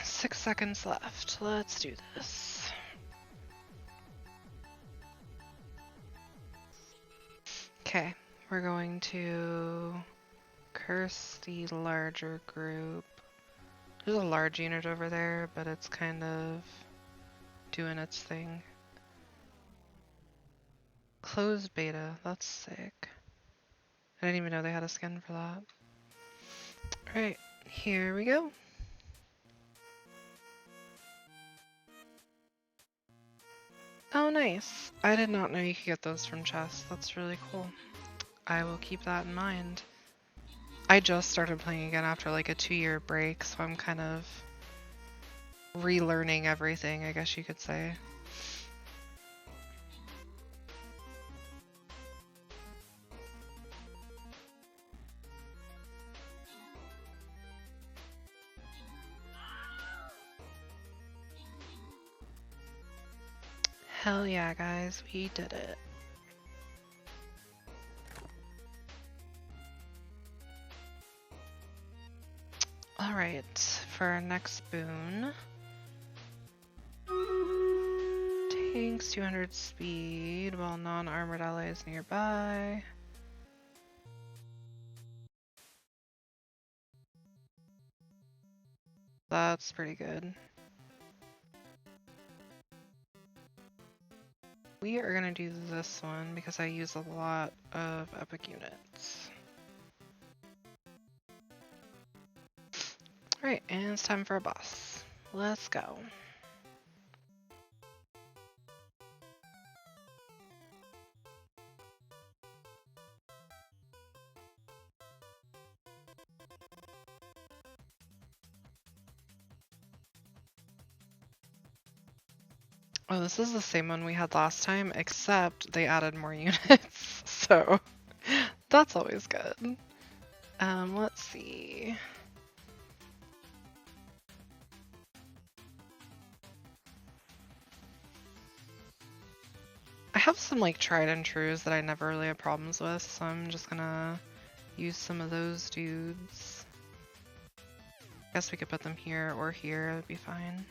6 seconds left. Let's do this. Okay, we're going to curse the larger group. There's a large unit over there, but it's kind of doing its thing. Closed beta, that's sick. I didn't even know they had a skin for that. Alright, here we go. Oh, nice. I did not know you could get those from chests. That's really cool. I will keep that in mind. I just started playing again after like a 2-year break, so I'm kind of relearning everything, I guess you could say. Hell yeah, guys, we did it. Alright, for our next boon. Tanks, 200 speed, while non-armored allies nearby. That's pretty good. we are gonna do this one because I use a lot of epic units. Alright, and it's time for a boss. Let's go. Oh, this is the same one we had last time, except they added more units, so that's always good. Let's see. I have some like tried and trues that I never really had problems with, so I'm just gonna use some of those dudes. Guess we could put them here or here, it'd be fine.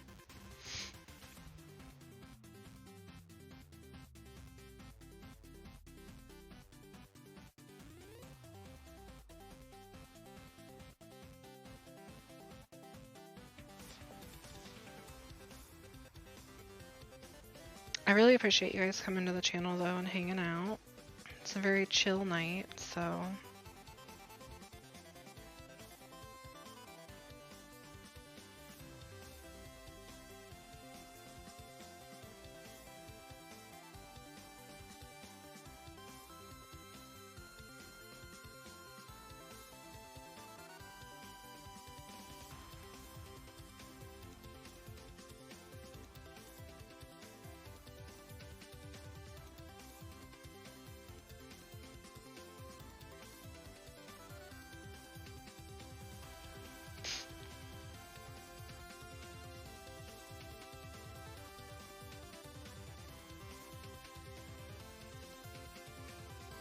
I really appreciate you guys coming to the channel though and hanging out. It's a very chill night, so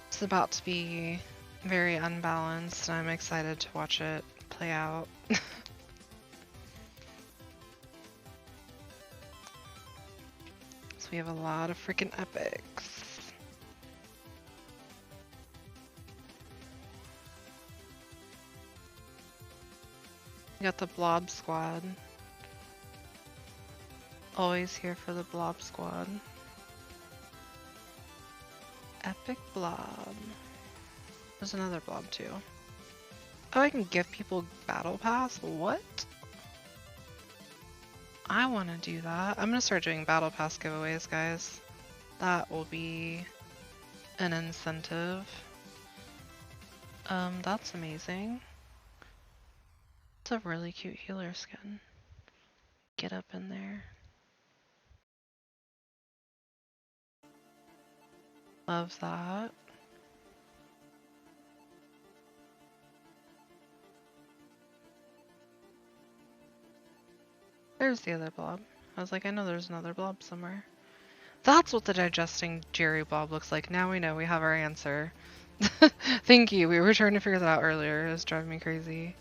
it's about to be very unbalanced, and I'm excited to watch it play out. So we have a lot of freaking epics. We got the Blob Squad. Always here for the Blob Squad. Epic Blob. There's another blob too. Oh, I can give people Battle Pass? What? I want to do that. I'm going to start doing Battle Pass giveaways, guys. That will be an incentive. That's amazing. It's a really cute healer skin. Get up in there. Love that. There's the other blob. I was like, I know there's another blob somewhere. That's what the digesting Jerry blob looks like. Now we know, we have our answer. Thank you. We were trying to figure that out earlier. It was driving me crazy.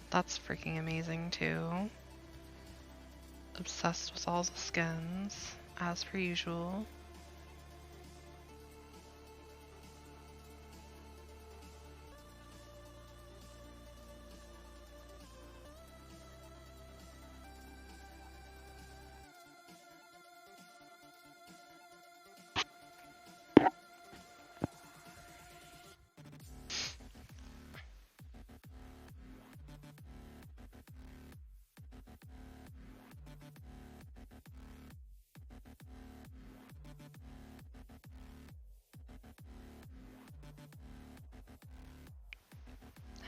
That's freaking amazing too. Obsessed with all the skins, as per usual.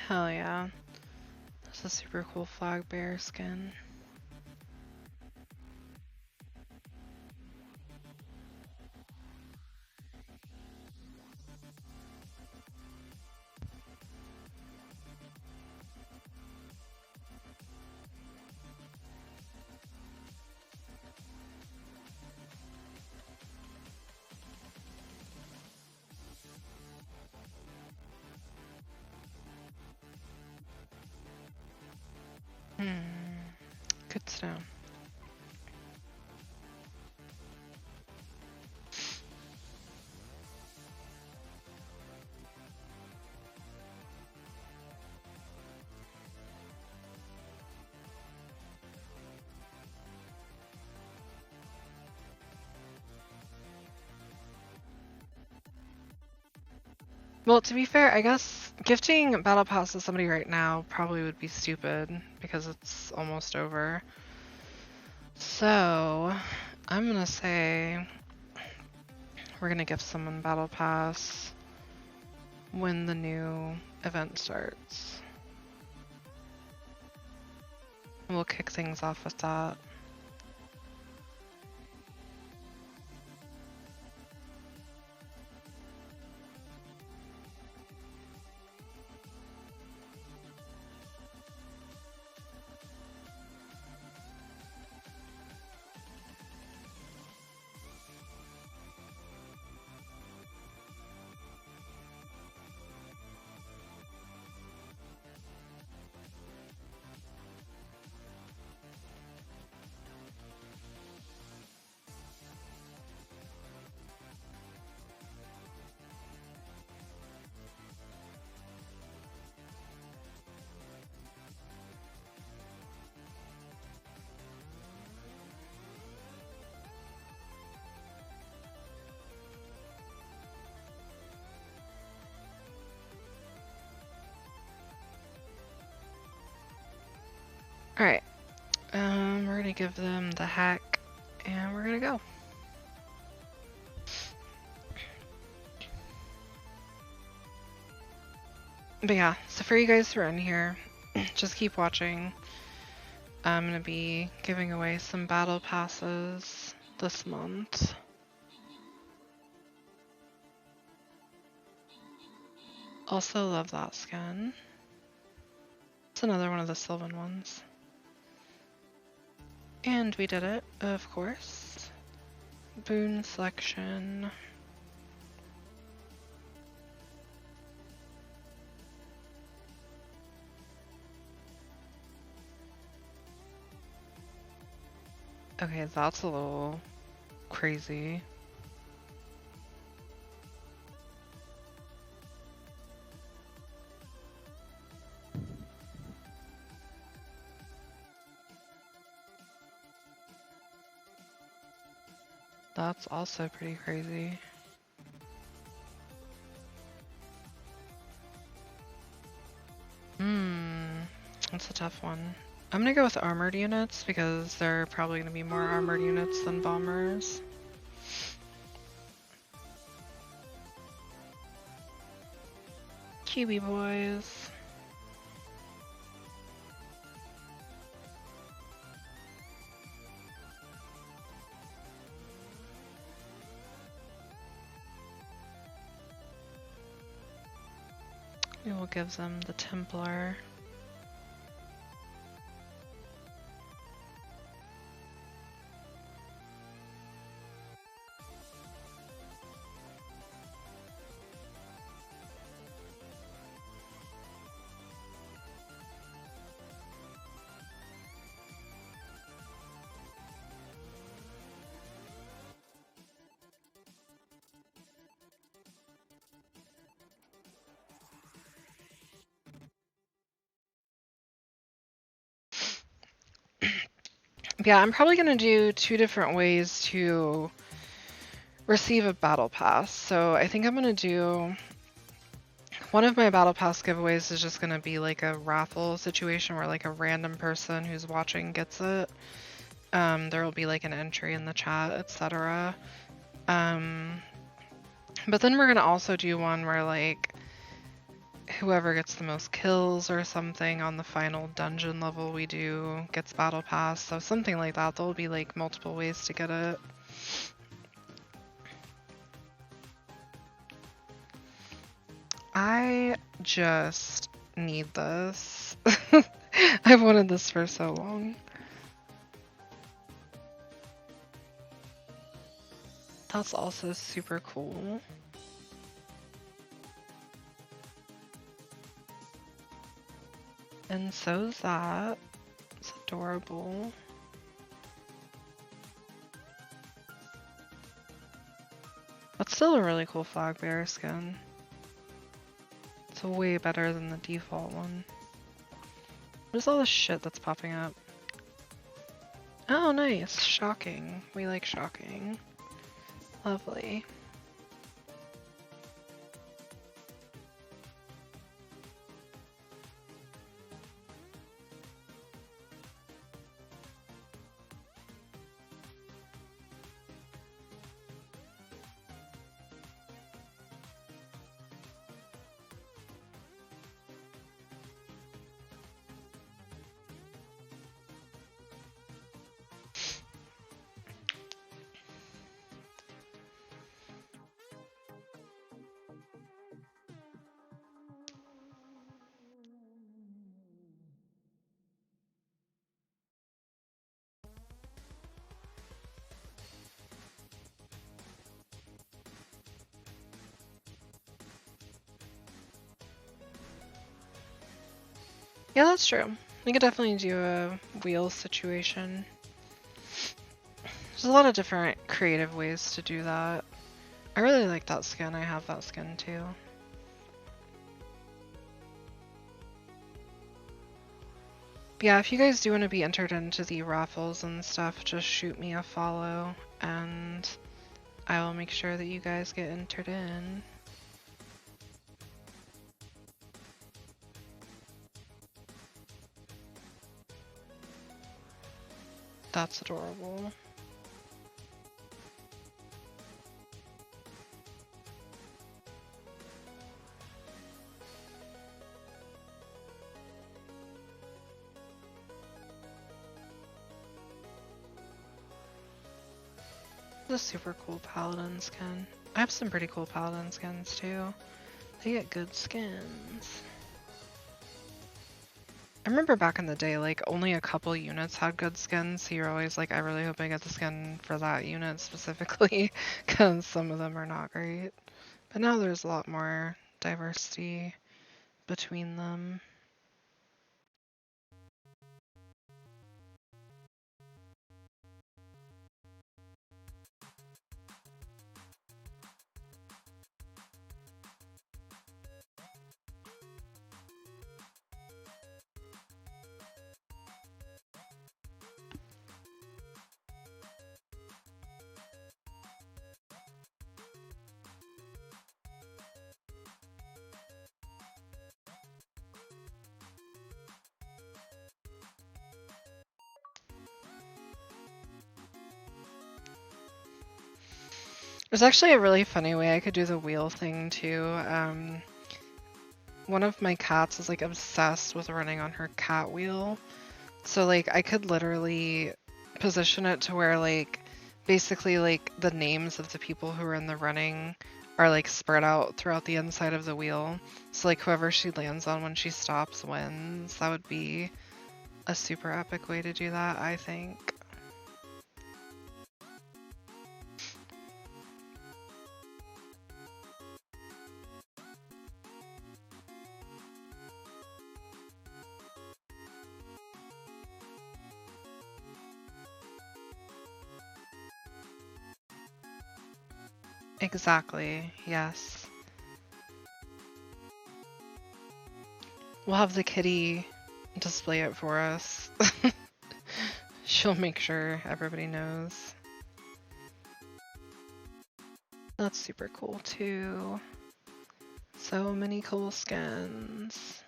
Hell yeah. That's a super cool flag bearer skin. Good to know. Well, to be fair, I guess gifting Battle Pass to somebody right now probably would be stupid because it's almost over. So, I'm gonna say we're gonna gift someone Battle Pass when the new event starts. We'll kick things off with that. Alright, we're gonna give them the hack and we're gonna go. But yeah, so for you guys who are in here, just keep watching. I'm gonna be giving away some battle passes this month. Also love that skin. It's another one of the Sylvan ones. And we did it, of course. Boon selection. Okay, that's a little crazy. That's also pretty crazy. That's a tough one. I'm gonna go with armored units because there are probably gonna be more armored units than bombers. Kiwi boys. We will give them the Templar. Yeah, I'm probably gonna do 2 different ways to receive a battle pass. So I think I'm gonna do one of my battle pass giveaways is just gonna be like a raffle situation where like a random person who's watching gets it. There will be like an entry in the chat, etc. But then we're gonna also do one where like whoever gets the most kills or something on the final dungeon level we do gets battle pass. So something like that. There'll be like multiple ways to get it. I just need this. I've wanted this for so long. That's also super cool. And so's that. It's adorable. That's still a really cool flag bearer skin. It's way better than the default one. What is all this shit that's popping up? Oh, nice. Shocking. We like shocking. Lovely. Yeah, that's true. We could definitely do a wheel situation. There's a lot of different creative ways to do that. I really like that skin. I have that skin too. But yeah, if you guys do want to be entered into the raffles and stuff, just shoot me a follow and I will make sure that you guys get entered in. That's adorable. The super cool paladin skin. I have some pretty cool paladin skins too. They get good skins. I remember back in the day, like, only a couple units had good skins, so you're always like, I really hope I get the skin for that unit specifically, because some of them are not great. But now there's a lot more diversity between them. There's actually a really funny way I could do the wheel thing too. One of my cats is like obsessed with running on her cat wheel. So like I could literally position it to where like basically like the names of the people who are in the running are like spread out throughout the inside of the wheel. So like whoever she lands on when she stops wins. That would be a super epic way to do that, I think. Exactly, yes. We'll have the kitty display it for us. She'll make sure everybody knows. That's super cool too. So many cool skins.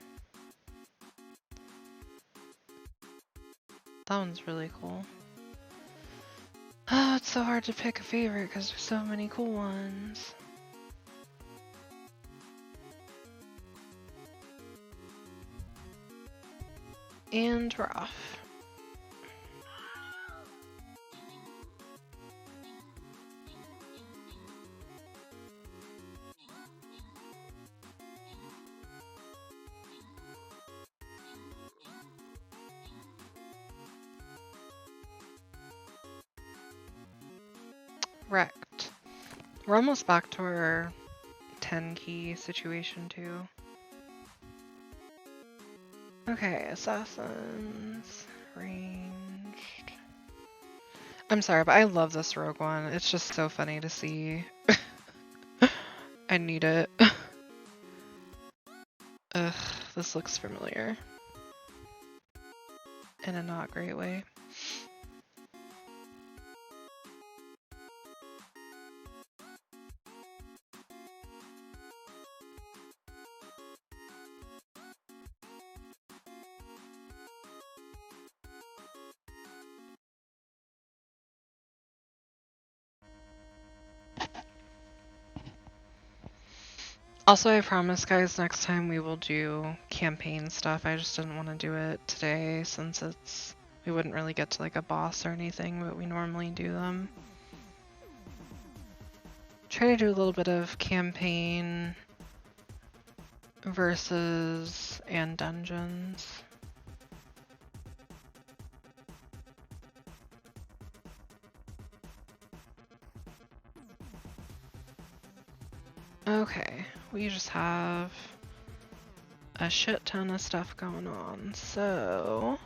That one's really cool. Oh, it's so hard to pick a favorite because there's so many cool ones. And we're off. Wrecked. We're almost back to our 10 key situation too. Okay, assassins, ranged. I'm sorry, but I love this rogue one. It's just so funny to see. I need it. Ugh, this looks familiar. In a not great way. Also, I promise guys, next time we will do campaign stuff. I just didn't want to do it today since we wouldn't really get to like a boss or anything, but we normally do them. Try to do a little bit of campaign versus and dungeons. Okay, we just have a shit ton of stuff going on. So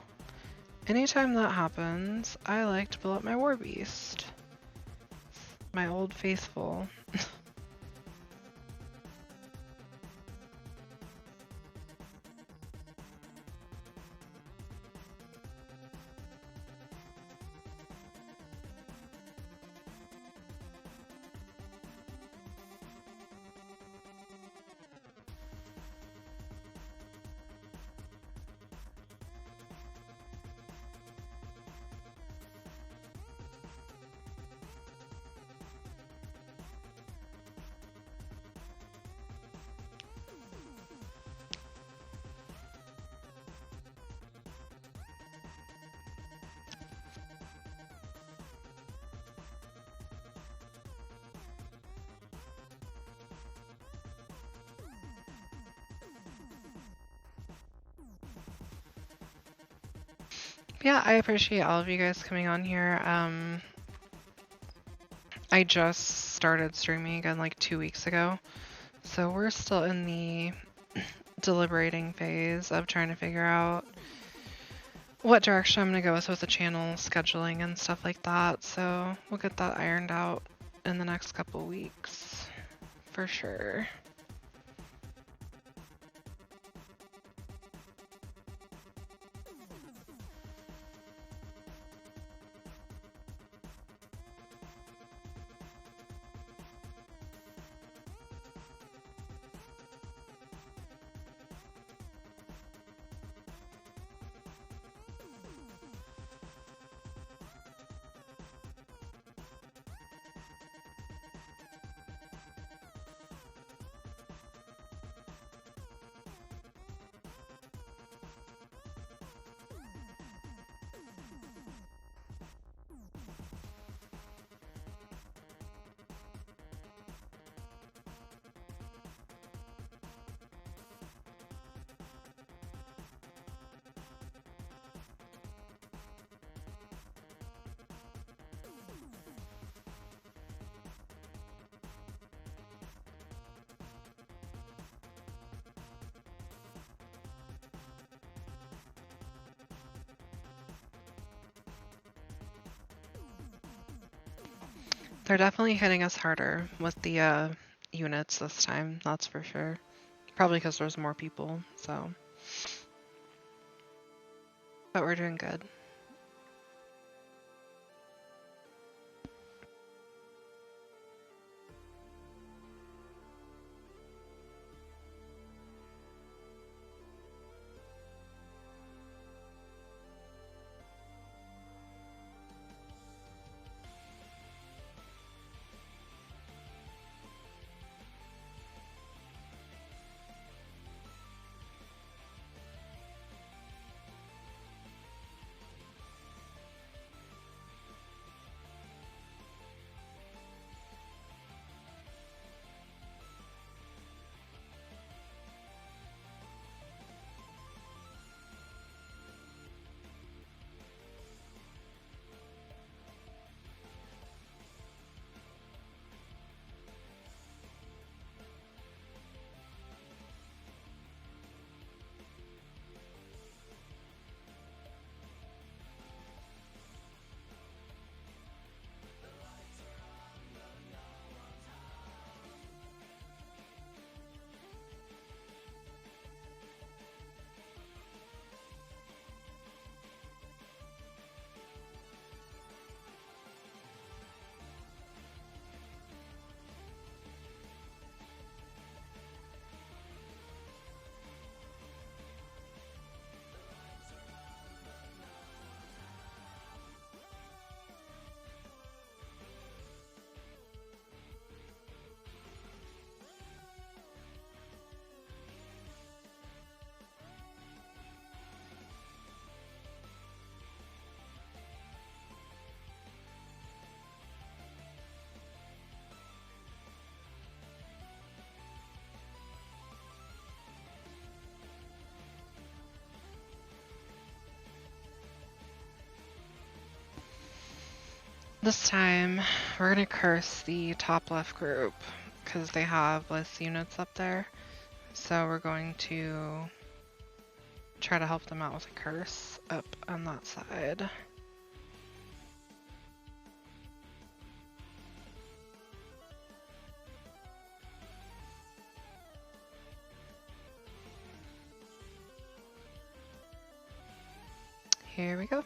anytime that happens, I like to pull up my war beast. My old faithful. Yeah, I appreciate all of you guys coming on here. I just started streaming again like 2 weeks ago, so we're still in the deliberating phase of trying to figure out what direction I'm going to go with the channel scheduling and stuff like that. So we'll get that ironed out in the next couple weeks for sure. They're definitely hitting us harder with the units this time, that's for sure. Probably because there's more people, so. But we're doing good. This time, we're gonna curse the top left group because they have less units up there. So we're going to try to help them out with a curse up on that side. Here we go.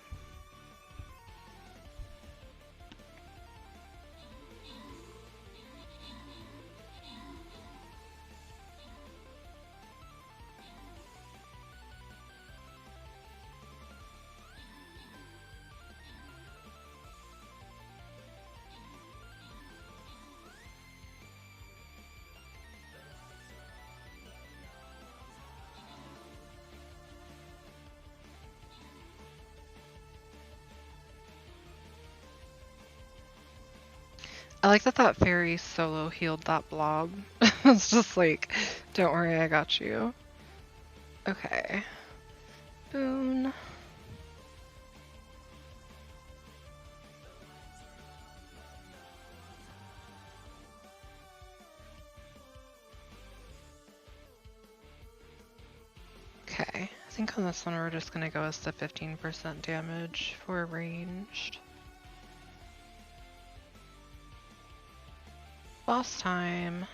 I like that that fairy solo healed that blob. It's just like, don't worry, I got you. Okay. Boon. Okay, I think on this one we're just gonna go with the 15% damage for ranged. Boss time.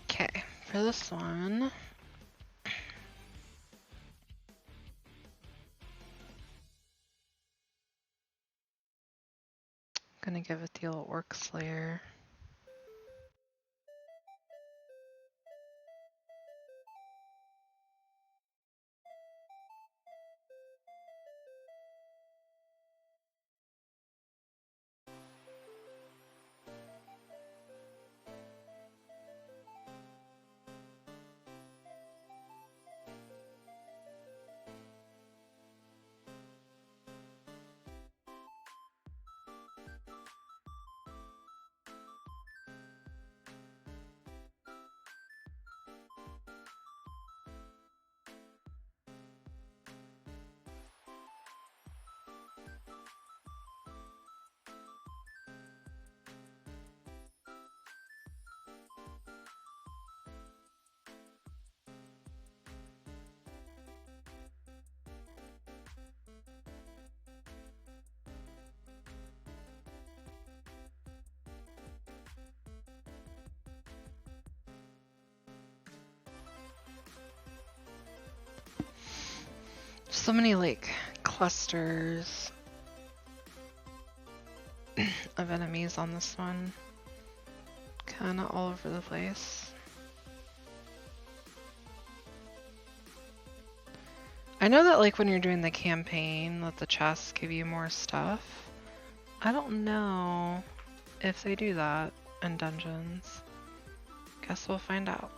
Okay, for this one, I'm gonna give it the old Orc Slayer. So many like clusters of enemies on this one. Kinda all over the place. I know that like when you're doing the campaign that the chests give you more stuff. I don't know if they do that in dungeons. Guess we'll find out.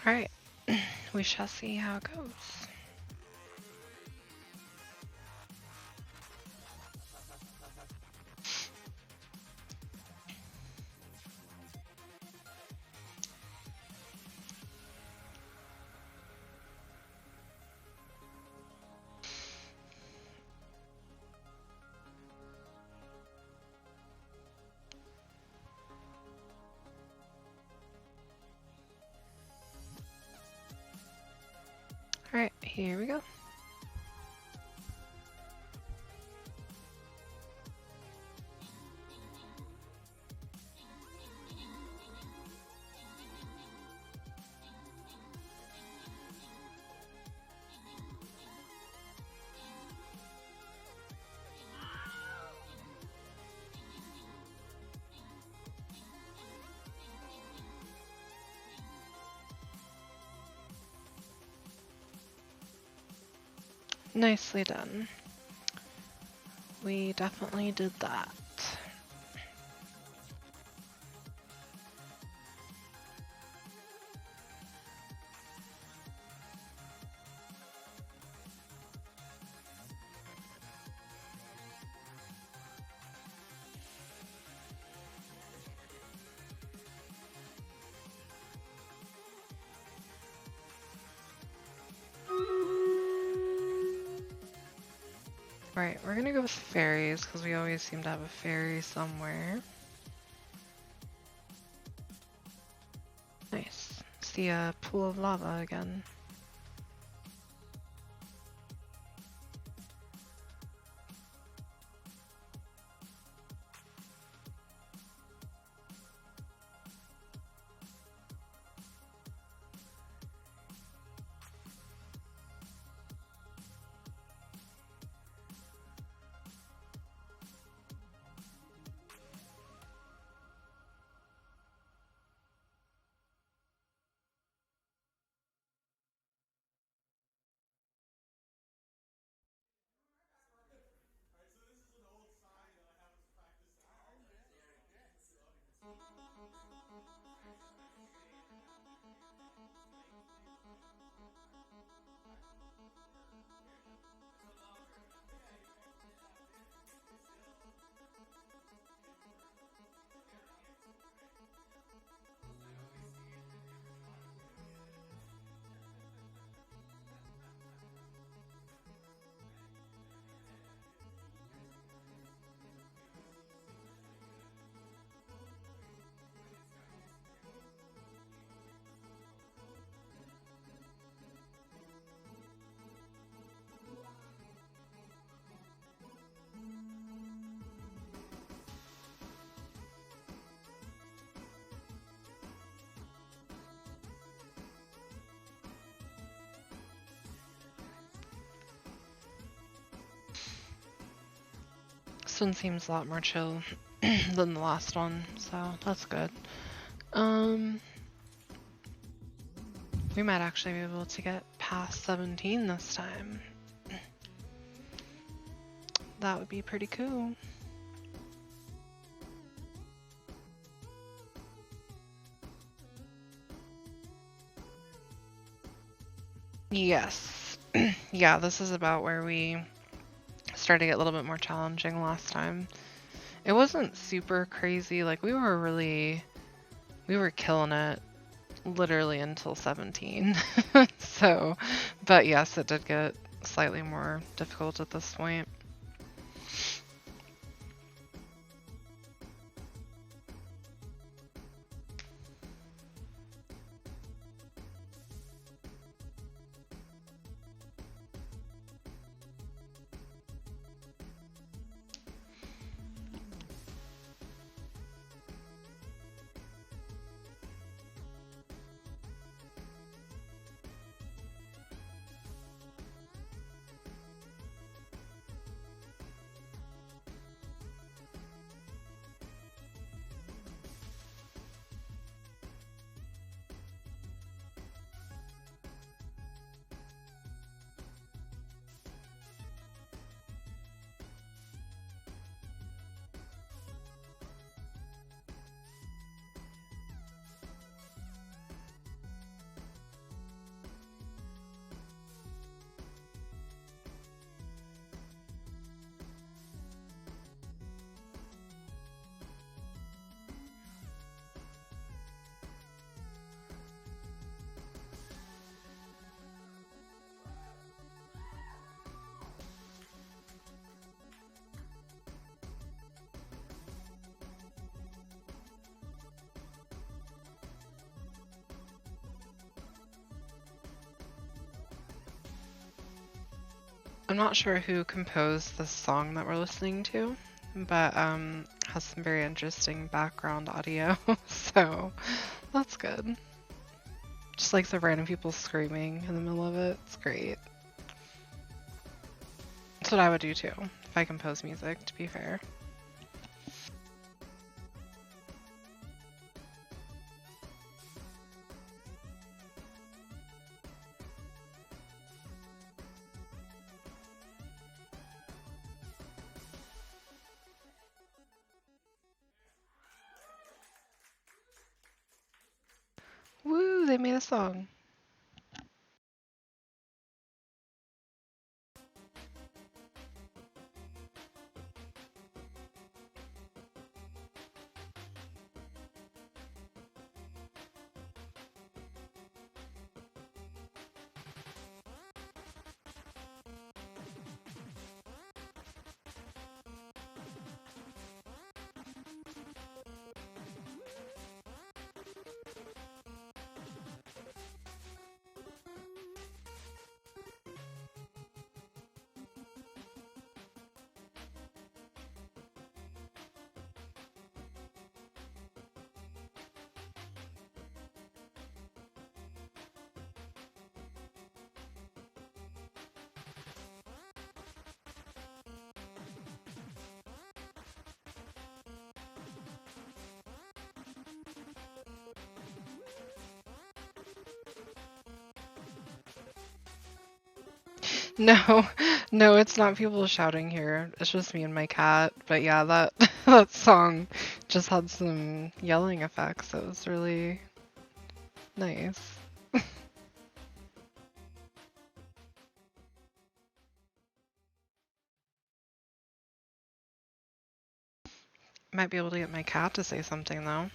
Alright, we shall see how it goes. Alright, here we go. Nicely done. We definitely did that. Right, we're gonna go with fairies because we always seem to have a fairy somewhere. Nice. See a pool of lava again. This one seems a lot more chill than the last one, so that's good. We might actually be able to get past 17 this time. That would be pretty cool. Yes. Yeah, this is about where we started to get a little bit more challenging last time. It wasn't super crazy, like we were killing it literally until 17. So, but yes, it did get slightly more difficult at this point. not sure who composed this song that we're listening to, but has some very interesting background audio, so that's good. Just like the random people screaming in the middle of it, it's great. That's what I would do too, if I compose music, to be fair. Woo, they made a song. No, no, it's not people shouting here. It's just me and my cat. But yeah, that that song just had some yelling effects. It was really nice. Might be able to get my cat to say something though.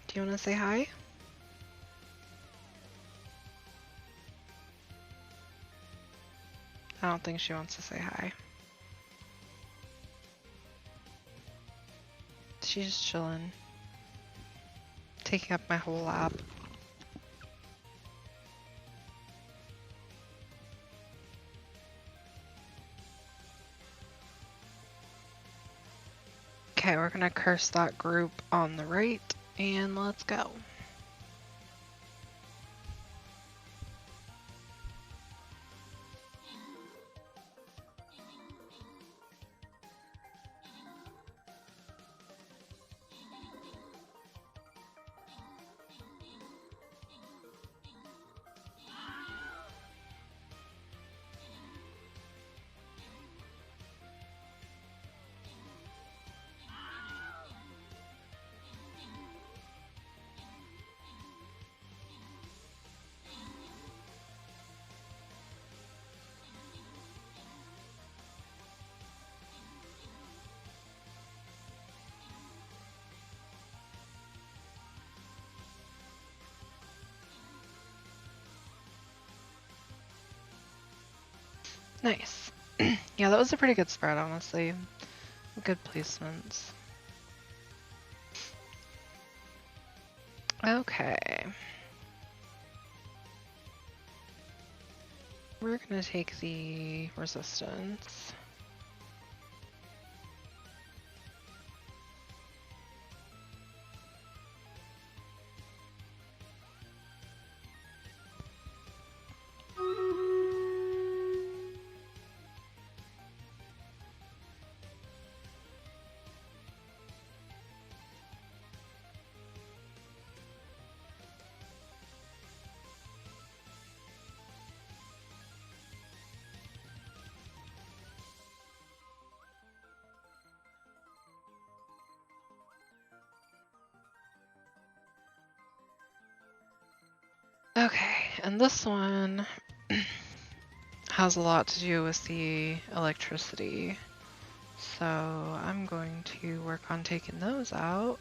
Do you want to say hi? I don't think she wants to say hi. She's just chilling. Taking up my whole lap. Okay, we're gonna curse that group on the right, and let's go. Nice. Yeah, that was a pretty good spread, honestly. Good placements. Okay. We're gonna take the resistance. Okay, and this one has a lot to do with the electricity. So I'm going to work on taking those out.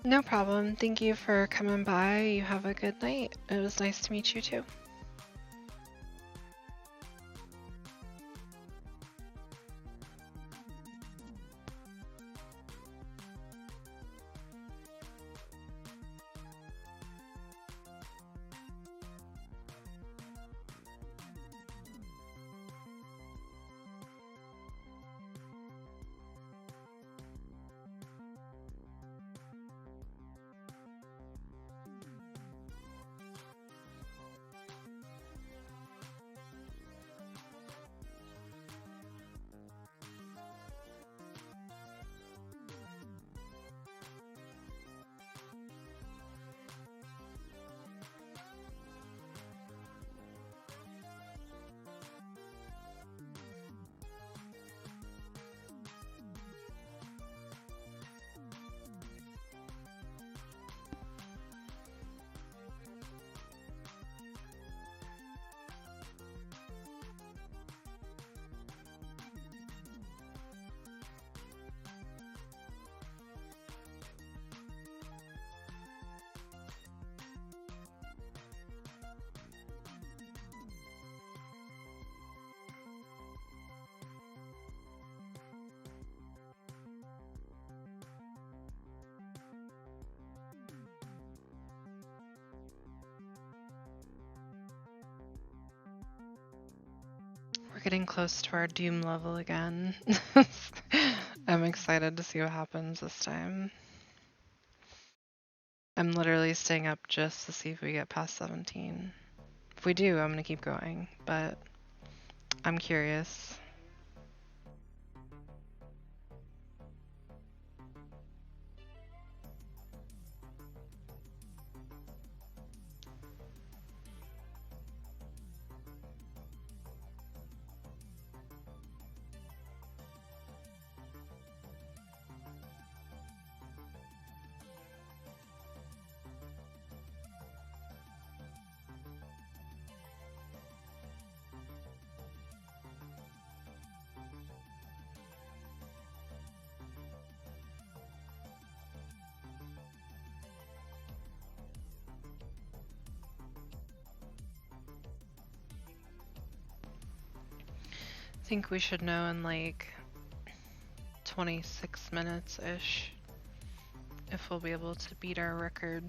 No problem. Thank you for coming by. You have a good night. It was nice to meet you too. We're getting close to our doom level again. I'm excited to see what happens this time. I'm literally staying up just to see if we get past 17. If we do, I'm gonna keep going, but I'm curious. I think we should know in like 26 minutes-ish if we'll be able to beat our record.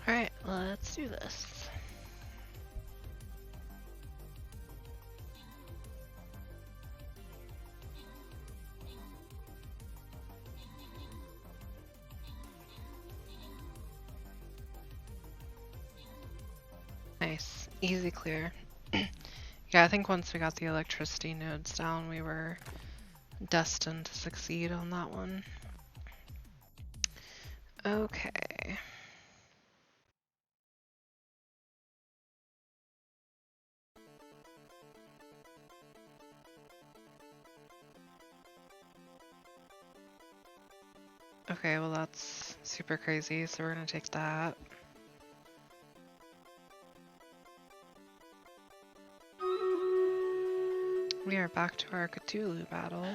Alright, let's do this. Nice. Easy clear. Yeah, I think once we got the electricity nodes down, we were destined to succeed on that one. Okay. Okay, well that's super crazy, so we're gonna take that. We are back to our Cthulhu battle.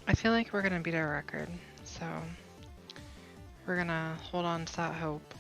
I feel like we're gonna beat our record, so we're gonna hold on to that hope.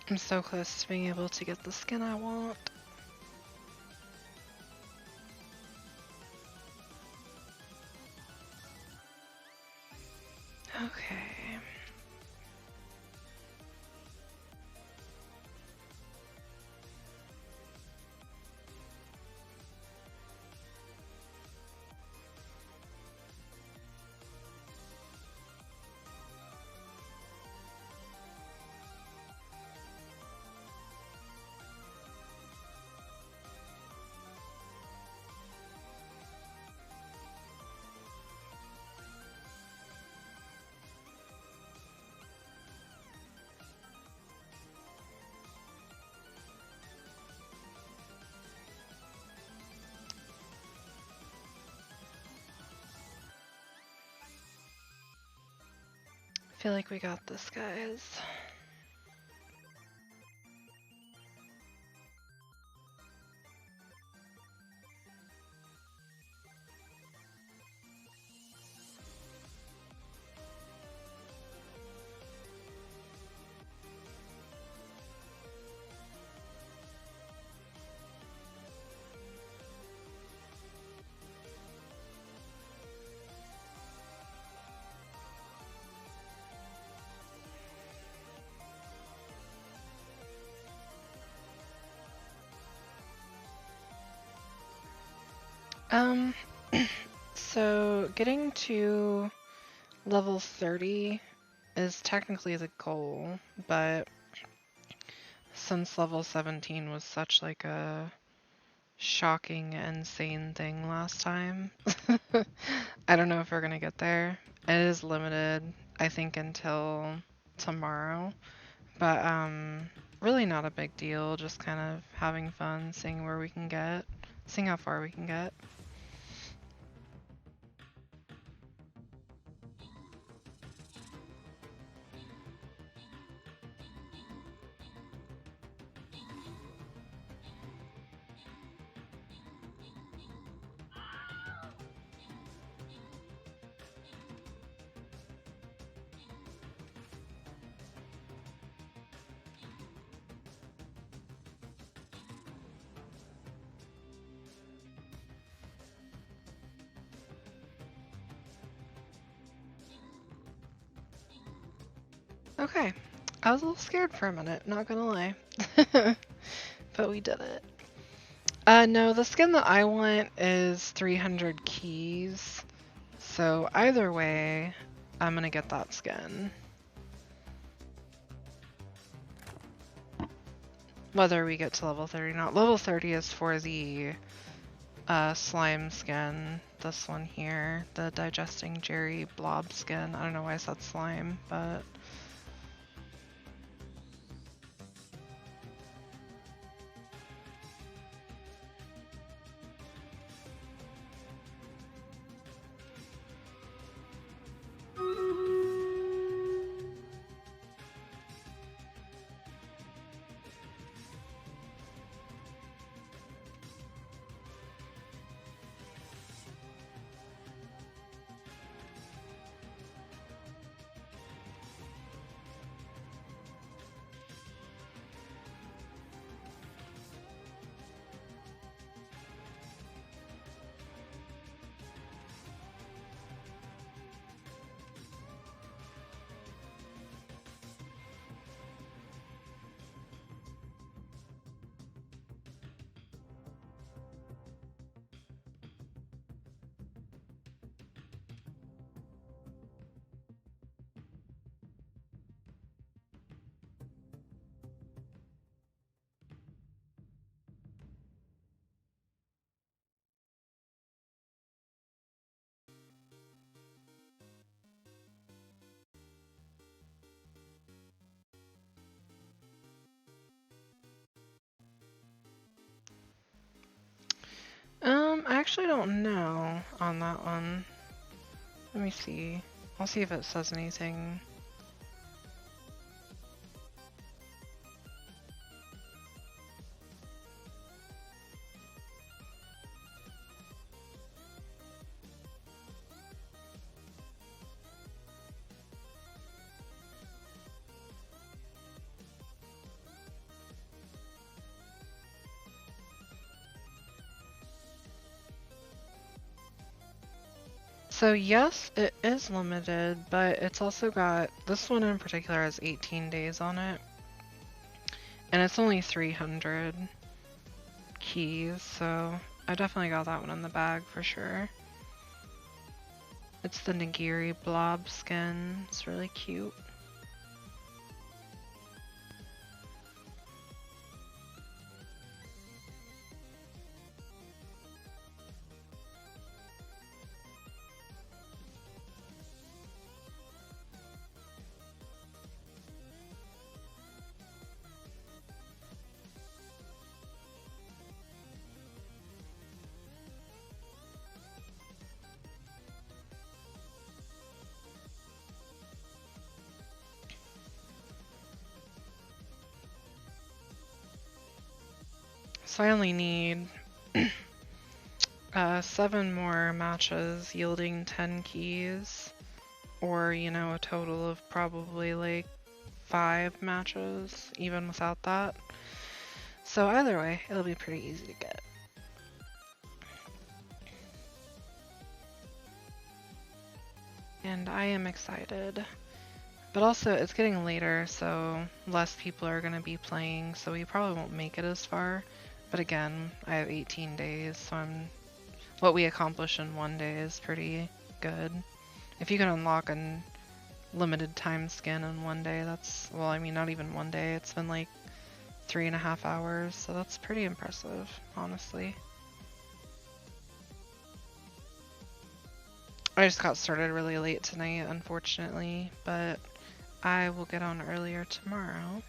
I'm so close to being able to get the skin I want. Okay. feel like we got this, guys. So getting to level 30 is technically the goal, but since level 17 was such like a shocking, insane thing last time, I don't know if we're gonna get there. It is limited, I think, until tomorrow, but really not a big deal, just kind of having fun, seeing where we can get, seeing how far we can get. Okay, I was a little scared for a minute, not gonna lie. But we did it. No, the skin that I want is 300 keys. So either way, I'm gonna get that skin. Whether we get to level 30 or not. Level 30 is for the slime skin. This one here, the digesting Jerry blob skin. I don't know why I said slime, but... I actually don't know on that one. Let me see. I'll see if it says anything. So yes, it is limited, but it's also got, this one in particular has 18 days on it. And it's only 300 keys, so I definitely got that one in the bag for sure. It's the Nigiri blob skin. It's really cute. So I only need 7 more matches yielding 10 keys, or, you know, a total of probably like 5 matches, even without that. So either way, it'll be pretty easy to get. And I am excited. But also, it's getting later, so less people are going to be playing, so we probably won't make it as far. But again, I have 18 days, so what we accomplish in 1 day is pretty good. If you can unlock a limited time skin in 1 day, that's, well, I mean, not even 1 day, it's been like 3.5 hours, so that's pretty impressive, honestly. I just got started really late tonight, unfortunately, but I will get on earlier tomorrow.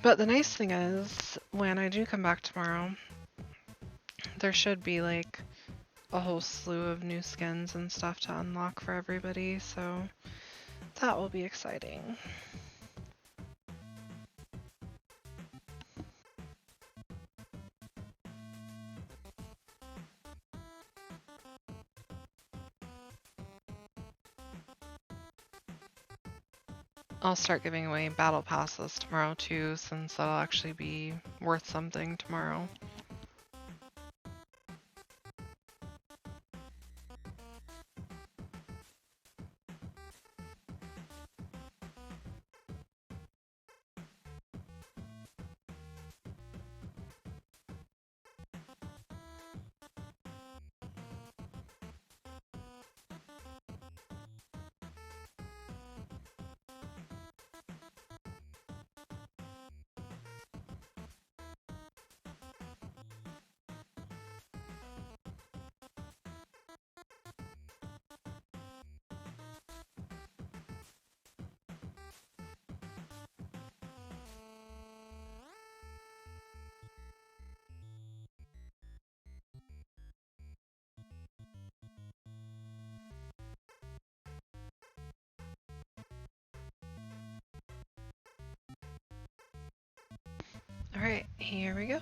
But the nice thing is, when I do come back tomorrow, there should be like a whole slew of new skins and stuff to unlock for everybody, so that will be exciting. I'll start giving away battle passes tomorrow too, since that'll actually be worth something tomorrow. Alright, here we go.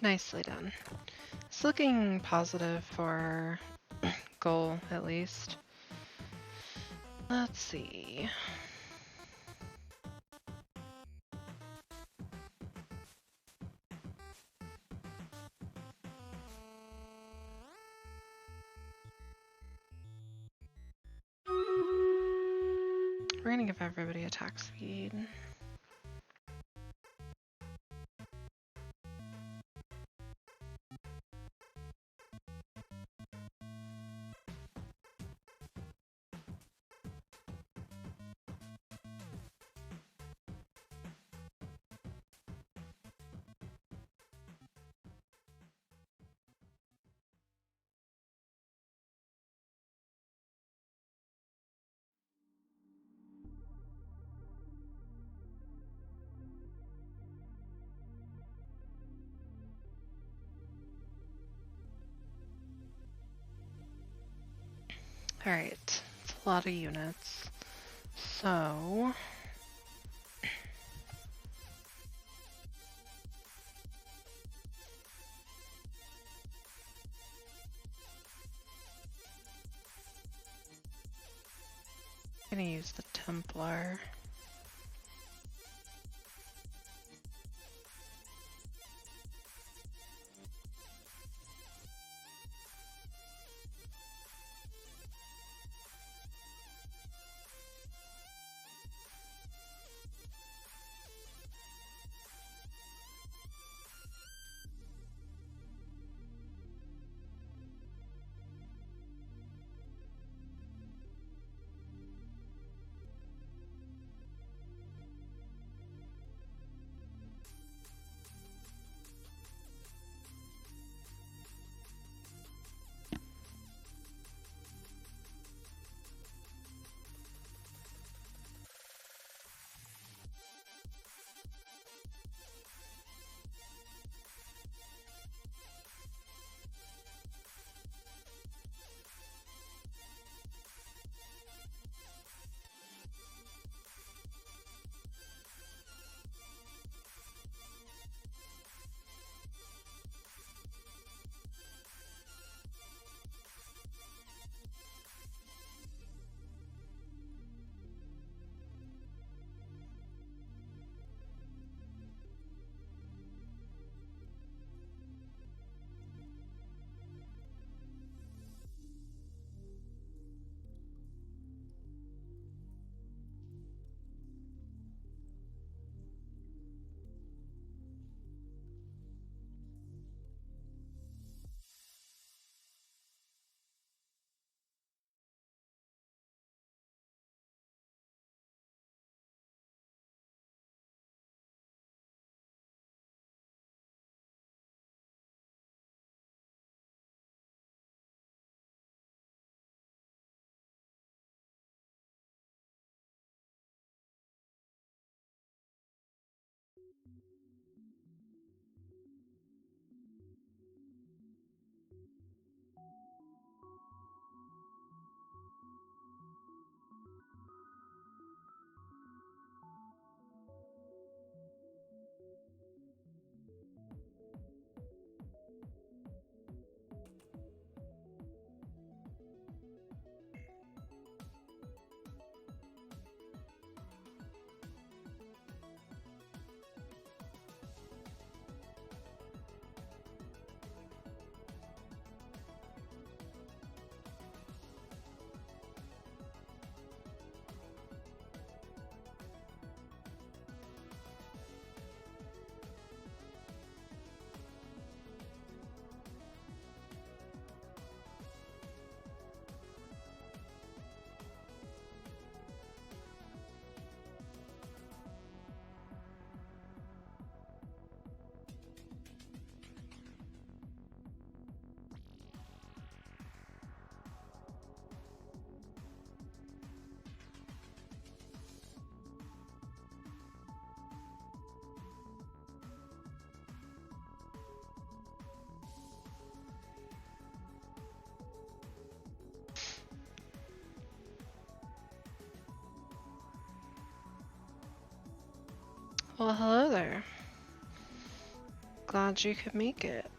Nicely done. It's looking positive for goal, at least. Let's see. We're gonna give everybody attack speed. Alright, it's a lot of units. So... I'm gonna use the Templar. Well, hello there. Glad you could make it.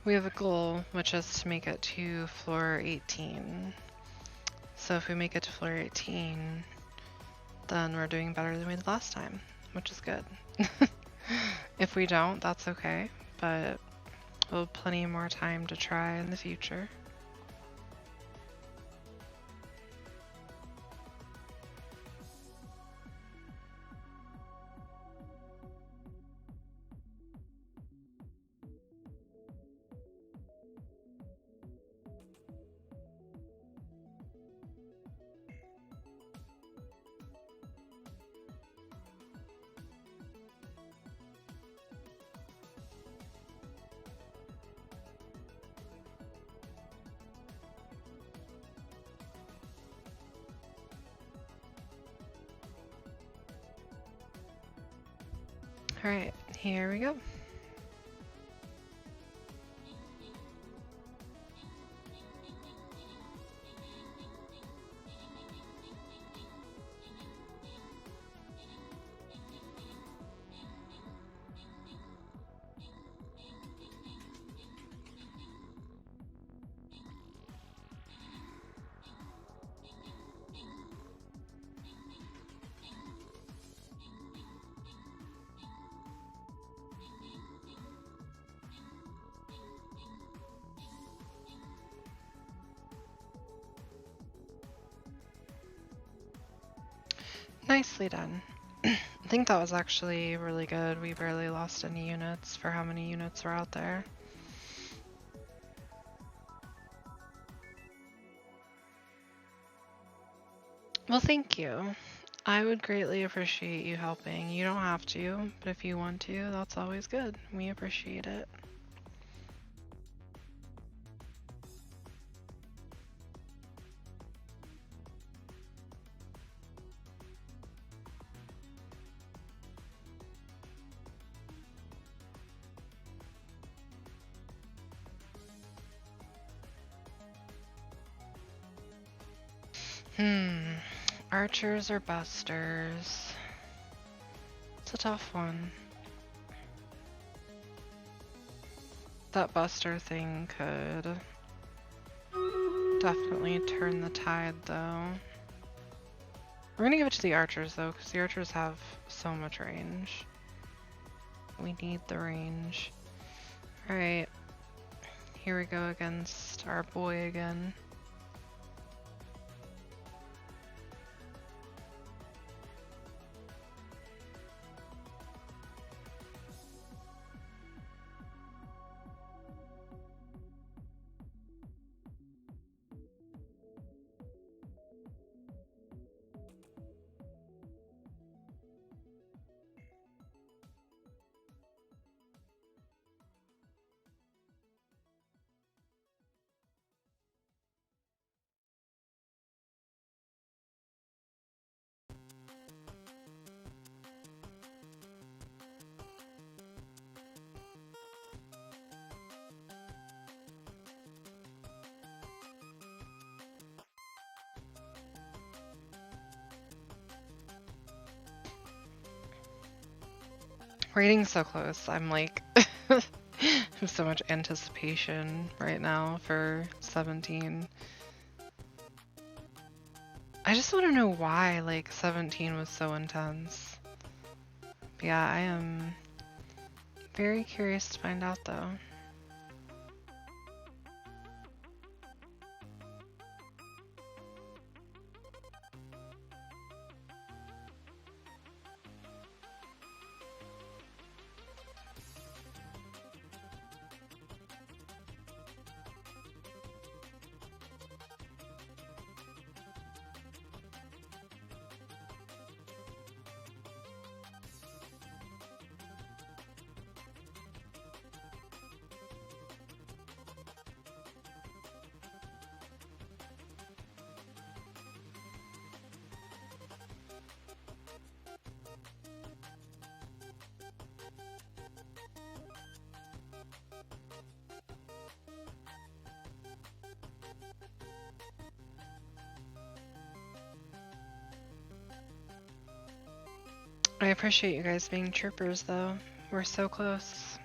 We have a goal, which is to make it to floor 18. So if we make it to floor 18, then we're doing better than we did last time, which is good. If we don't, that's okay, but we'll have plenty more time to try in the future. Alright, here we go. Nicely done. I think that was actually really good. We barely lost any units for how many units were out there. Well, thank you. I would greatly appreciate you helping. You don't have to, but if you want to, that's always good. We appreciate it. Archers or busters? It's a tough one. That buster thing could definitely turn the tide, though. We're gonna give it to the archers, though, because the archers have so much range. We need the range. Alright. Here we go against our boy again. We're getting so close. I'm like, I have so much anticipation right now for 17. I just want to know why, like, 17 was so intense. But yeah, I am very curious to find out, though. I appreciate you guys being troopers, though. We're so close.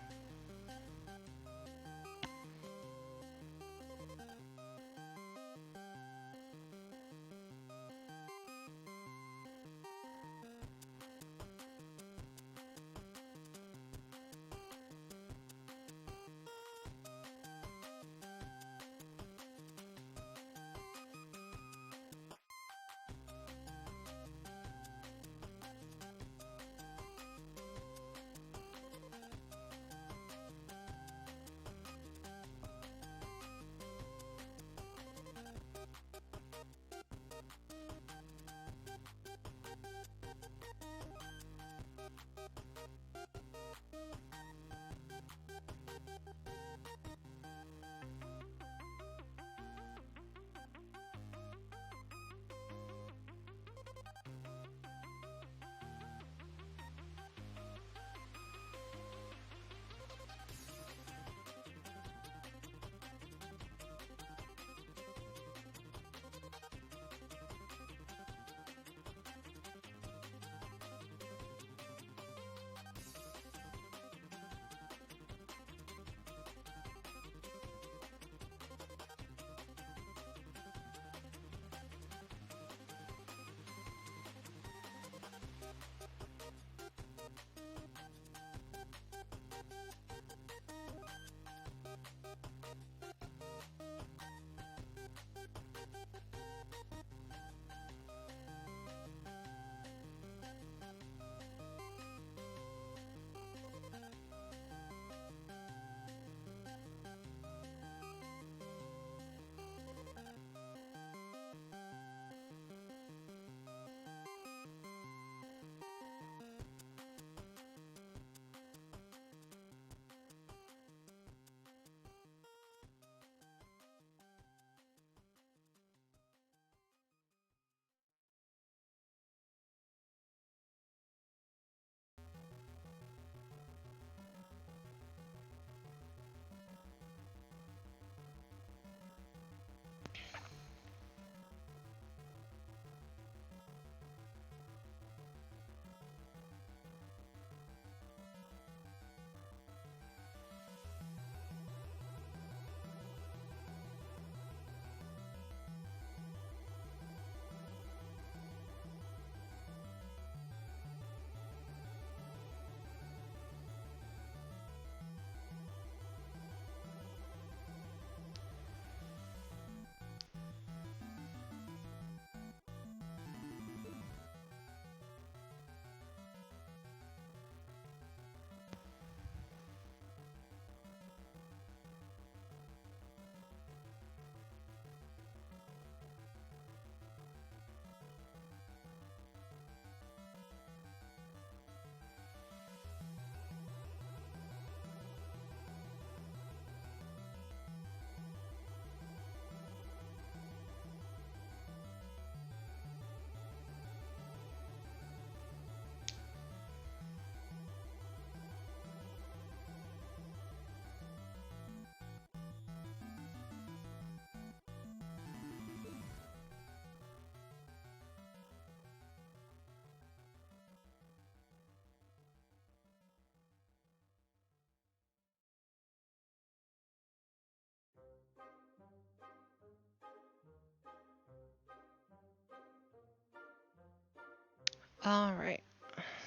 Alright,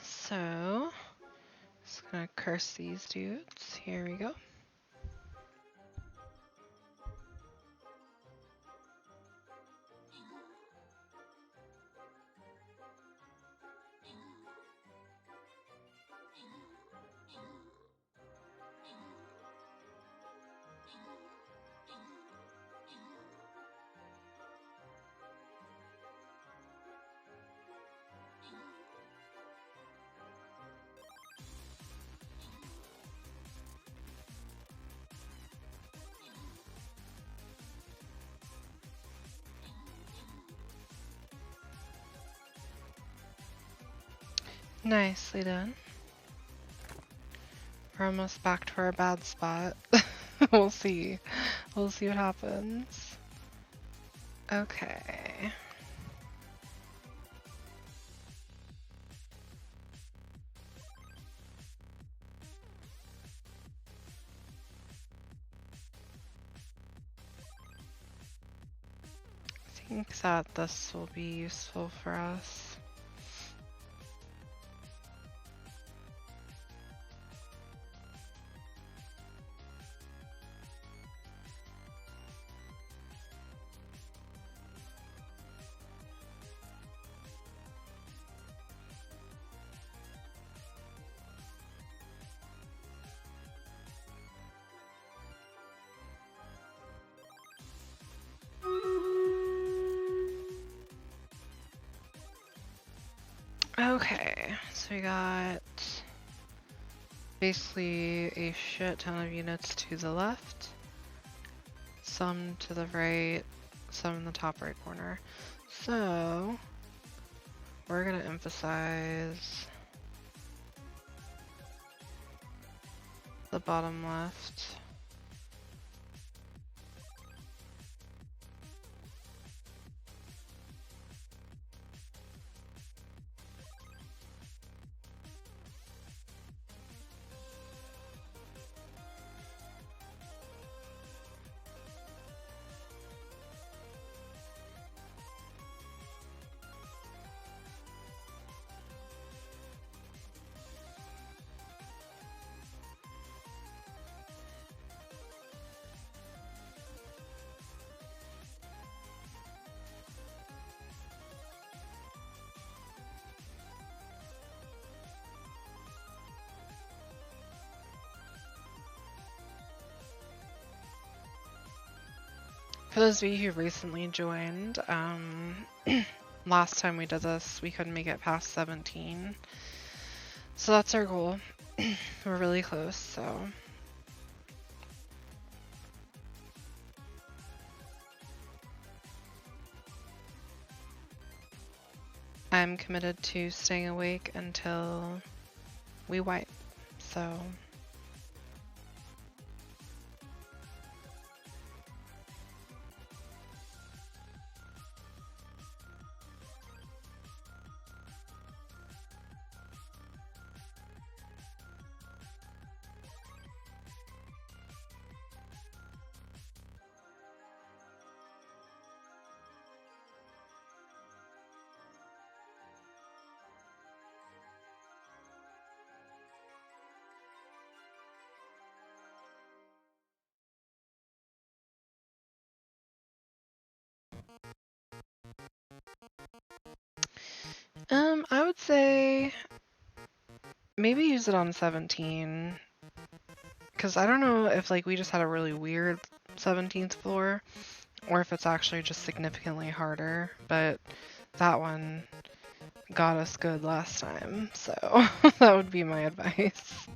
so just gonna curse these dudes. Here we go. Nicely done. We're almost back to our bad spot. We'll see. We'll see what happens. Okay. think that this will be useful for us. Okay, so we got basically a shit ton of units to the left, some to the right, some in the top right corner. So we're gonna emphasize the bottom left. For those of you who recently joined, last time we did this, we couldn't make it past 17. So that's our goal. We're really close, so. I'm committed to staying awake until we wipe, so. I would say maybe use it on 17, because I don't know if like we just had a really weird 17th floor, or if it's actually just significantly harder, but that one got us good last time, so that would be my advice.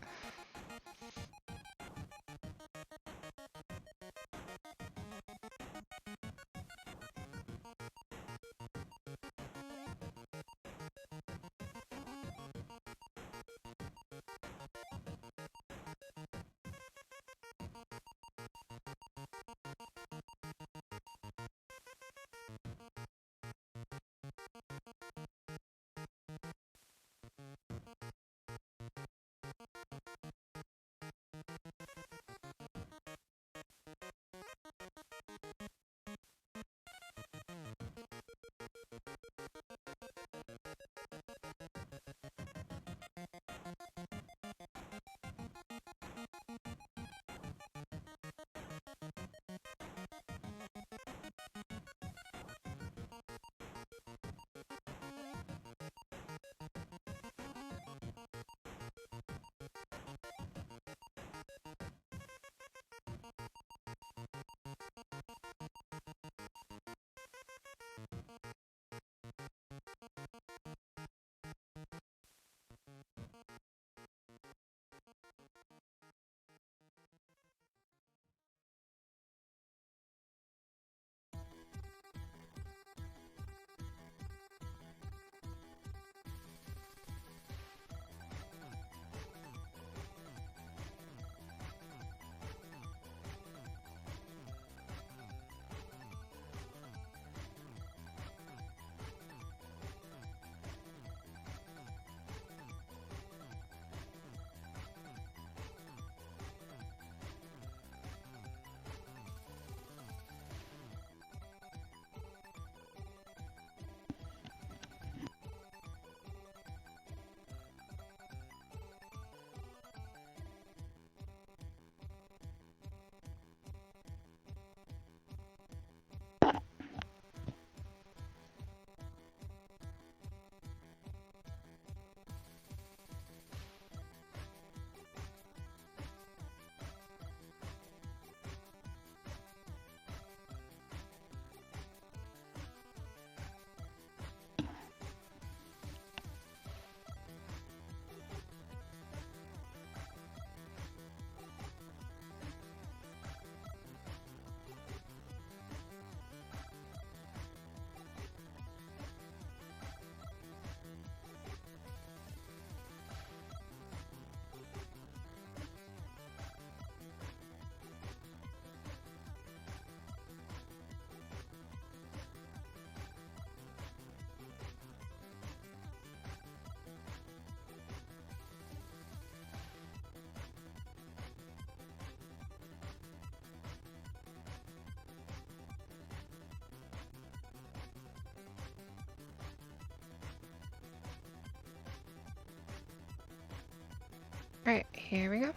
Alright, here we go.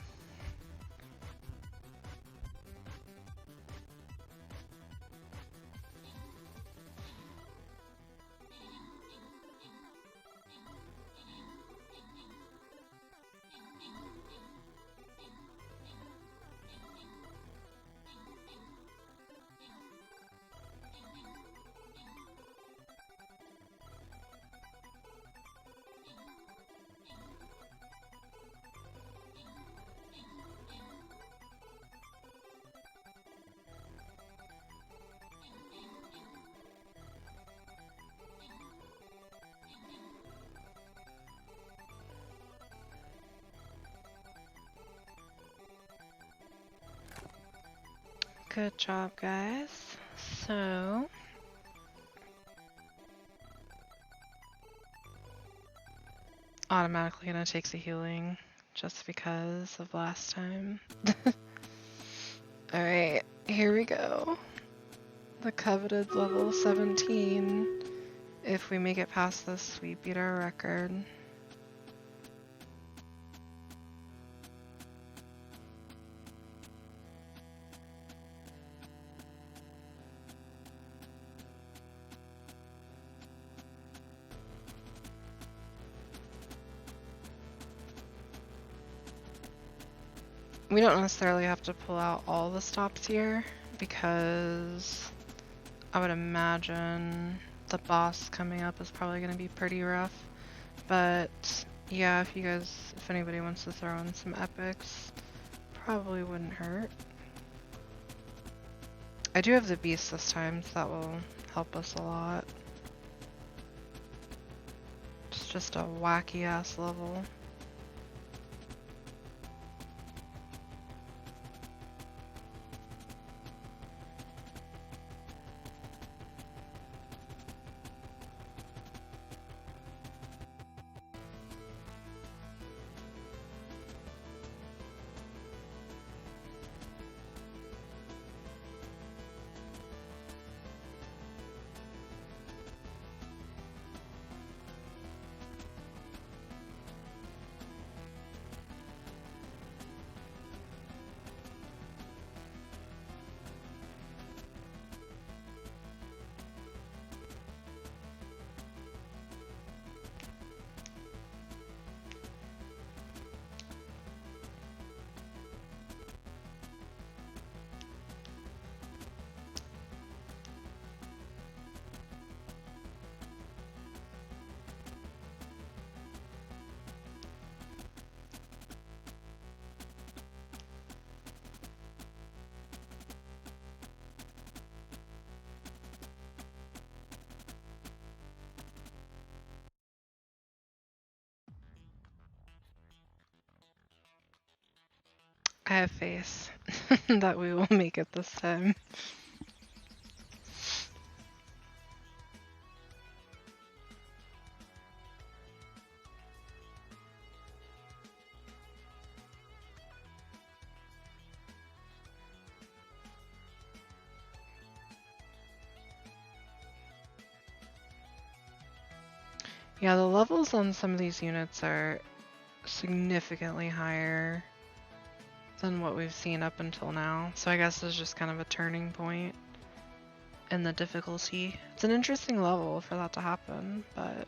Good job, guys. So, automatically gonna take the healing just because of last time. Alright, here we go. The coveted level 17. If we make it past this, we beat our record. We don't necessarily have to pull out all the stops here because I would imagine the boss coming up is probably going to be pretty rough. But yeah, if anybody wants to throw in some epics, probably wouldn't hurt. I do have the beast this time, so that will help us a lot. It's just a wacky ass level. I have faith that we will make it this time. Yeah, the levels on some of these units are significantly higher than what we've seen up until now. So I guess it's just kind of a turning point in the difficulty. It's an interesting level for that to happen, but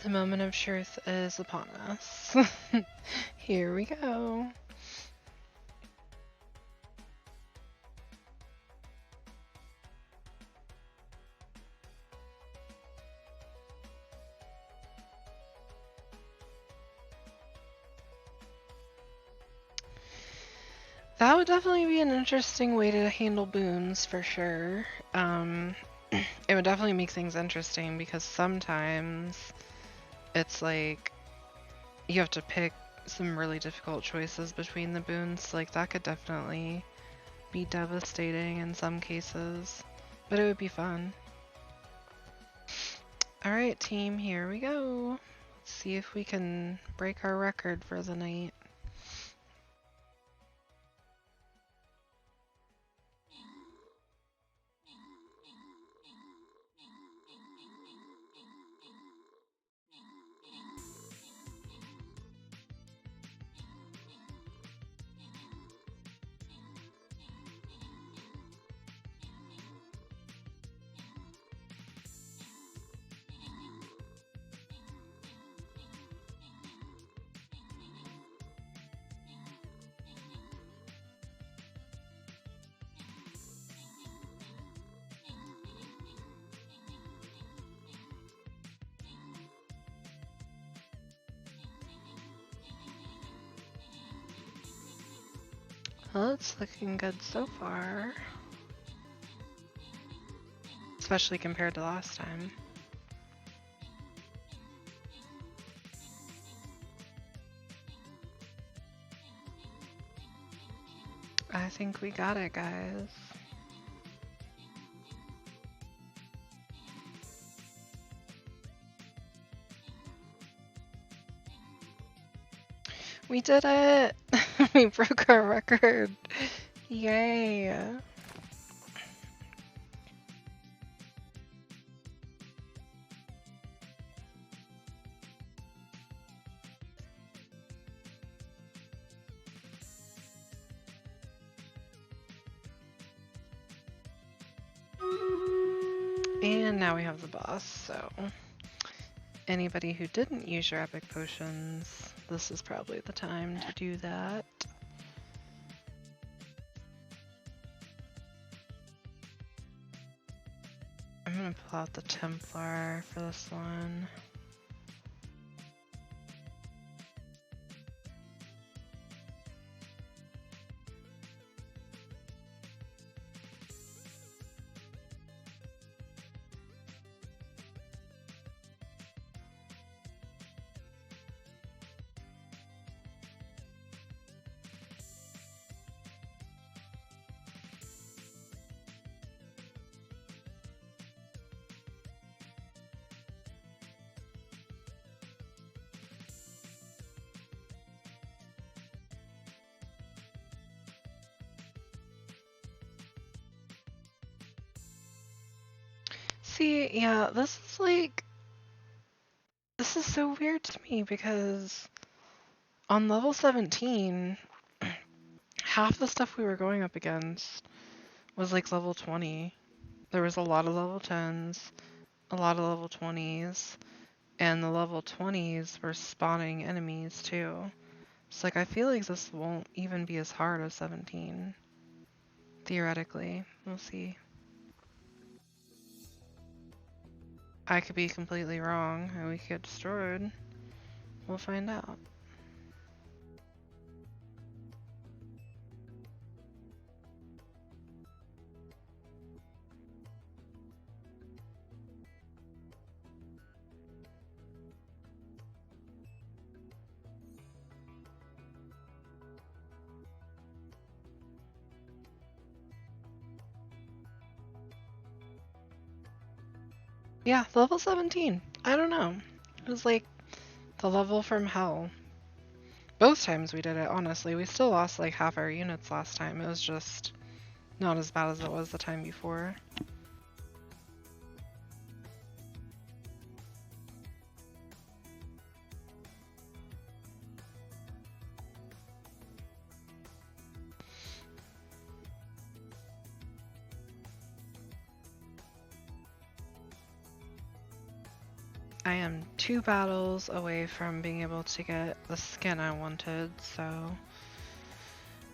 The moment of truth is upon us. Here we go. That would definitely be an interesting way to handle boons for sure. It would definitely make things interesting because sometimes it's like you have to pick some really difficult choices between the boons. Like that could definitely be devastating in some cases, but it would be fun. Alright team, here we go. Let's see if we can break our record for the night. Well, it's looking good so far. Especially compared to last time. I think we got it, guys. We did it! We broke our record. Yay! And now we have the boss, so anybody who didn't use your epic potions, this is probably the time to do that. I'm gonna pull out the Templar for this one. See, yeah, this is so weird to me because on level 17, half the stuff we were going up against was like level 20. There was a lot of level 10s, a lot of level 20s, and the level 20s were spawning enemies too. It's like I feel like this won't even be as hard as 17. Theoretically, we'll see. I could be completely wrong and we could get destroyed. We'll find out. Yeah, level 17. I don't know. It was like the level from hell. Both times we did it, honestly. We still lost like half our units last time. It was just not as bad as it was the time before. I am 2 battles away from being able to get the skin I wanted, so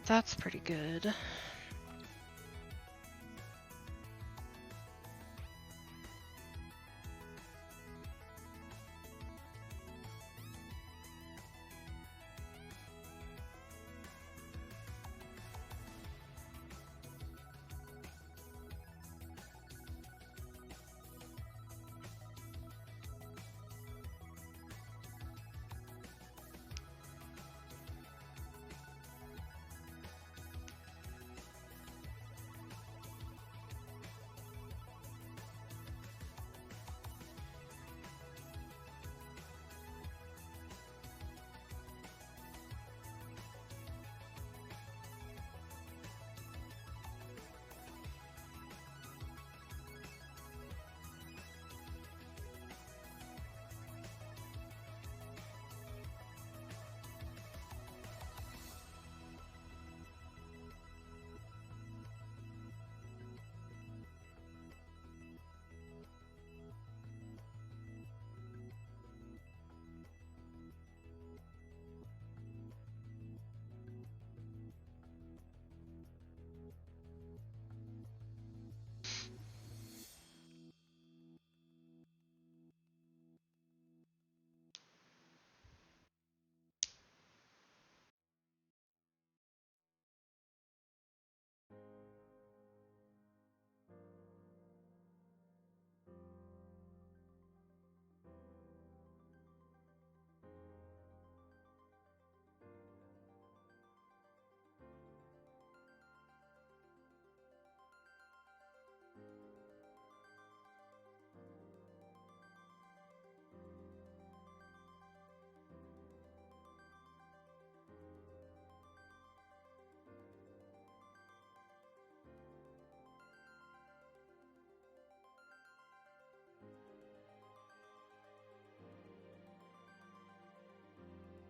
that's pretty good.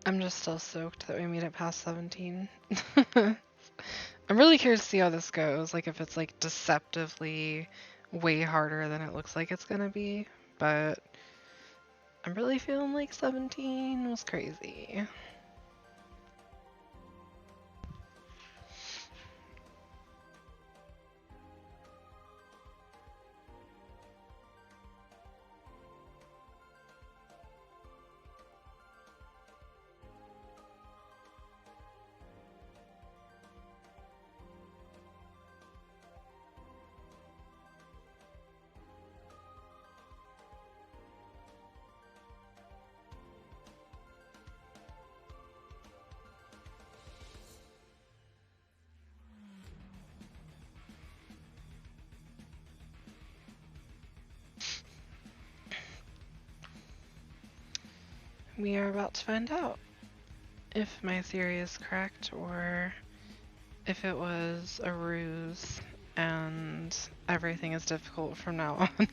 I'm just still stoked that we made it past 17. I'm really curious to see how this goes, like if it's like deceptively way harder than it looks like it's gonna be, but I'm really feeling like 17 was crazy. We are about to find out if my theory is correct or if it was a ruse and everything is difficult from now on.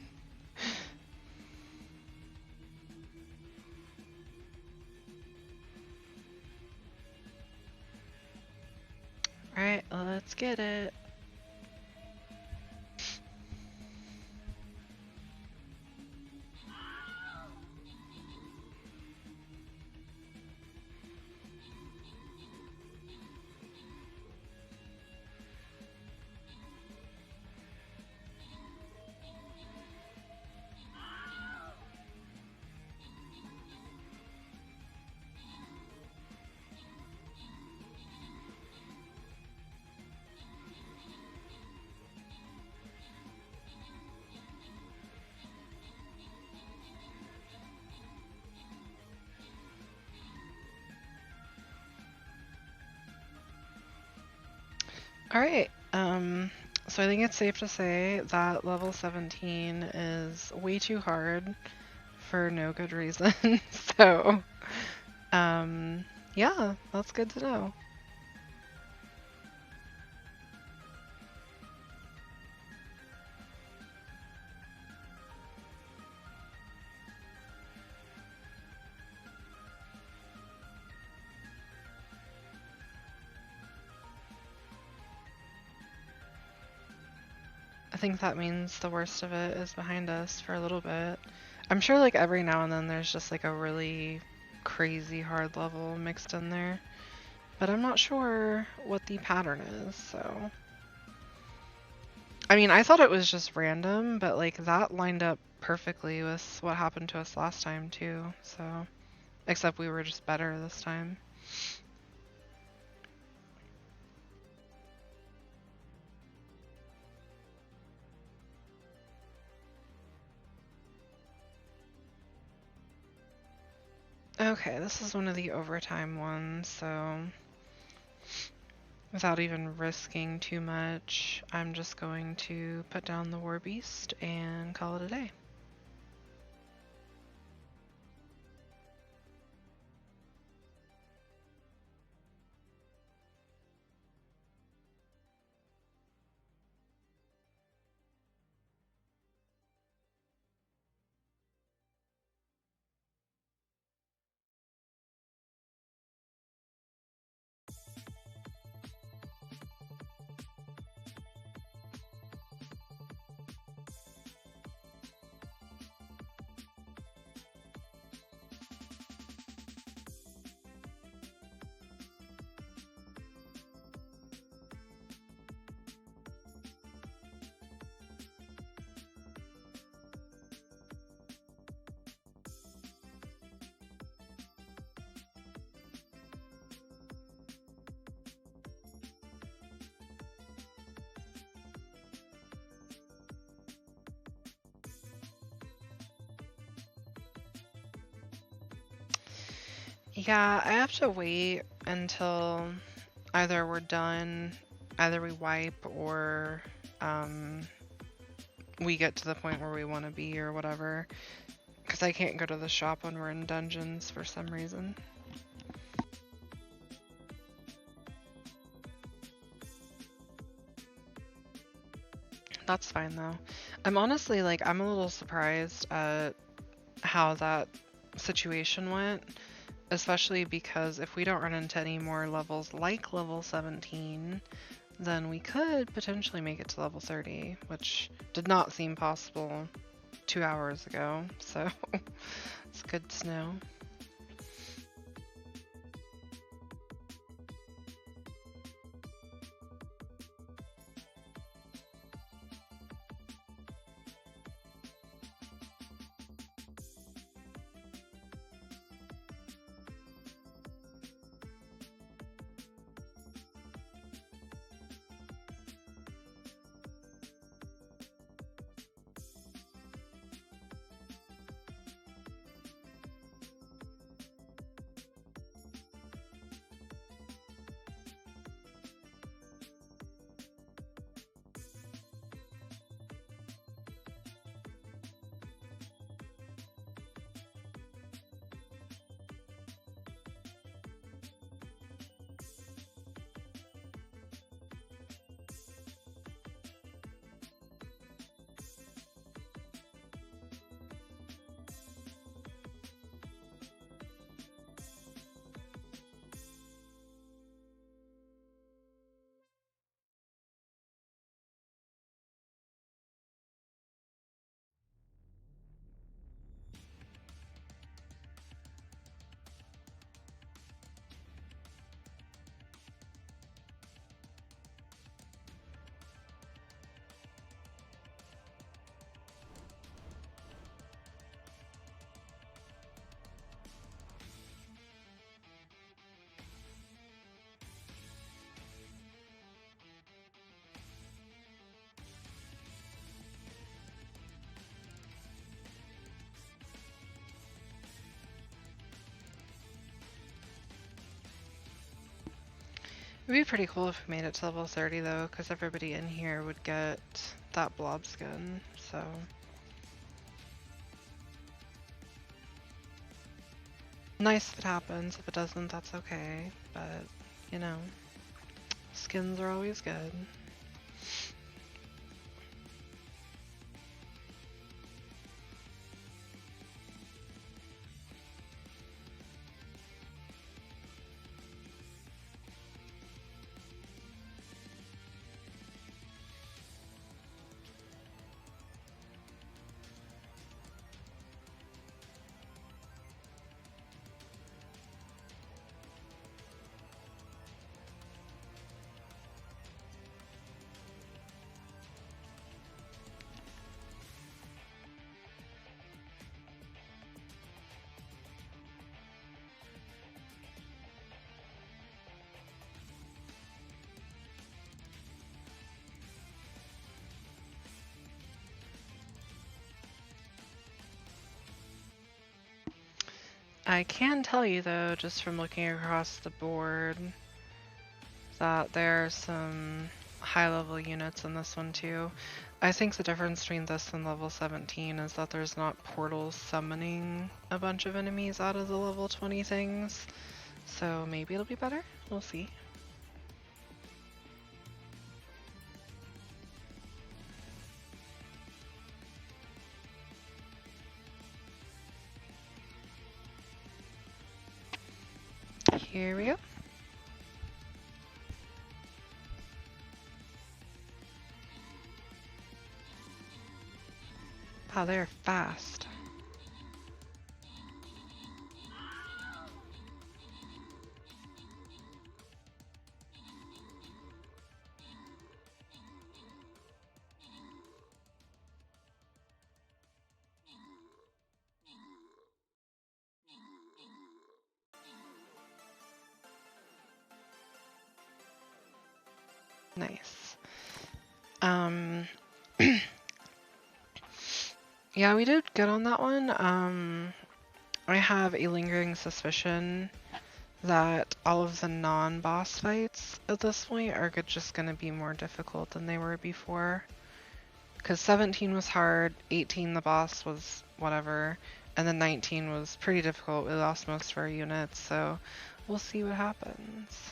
Alright, let's get it. Alright, so I think it's safe to say that level 17 is way too hard for no good reason. So, yeah, that's good to know. I think that means the worst of it is behind us for a little bit. I'm sure like every now and then there's just like a really crazy hard level mixed in there, but I'm not sure what the pattern is, so. I mean, I thought it was just random, but like that lined up perfectly with what happened to us last time too, so. Except we were just better this time. Okay, this is one of the overtime ones, so without even risking too much, I'm just going to put down the War Beast and call it a day. Yeah, I have to wait until either we're done, either we wipe or we get to the point where we want to be or whatever. Because I can't go to the shop when we're in dungeons for some reason. That's fine though. I'm honestly like, I'm a little surprised at how that situation went, especially because if we don't run into any more levels like level 17, then we could potentially make it to level 30, which did not seem possible 2 hours ago, so it's good to know. It'd be pretty cool if we made it to level 30 though, because everybody in here would get that blob skin, so. Nice if it happens, if it doesn't, that's okay, but, you know, skins are always good. I can tell you though, just from looking across the board, that there are some high-level units in this one too. I think the difference between this and level 17 is that there's not portals summoning a bunch of enemies out of the level 20 things. So maybe it'll be better. We'll see. Here we go. Wow, they're fast. Nice. Yeah, we did good on that one. I have a lingering suspicion that all of the non-boss fights at this point are just going to be more difficult than they were before. Because 17 was hard, 18 the boss was whatever, and then 19 was pretty difficult. We lost most of our units, so we'll see what happens.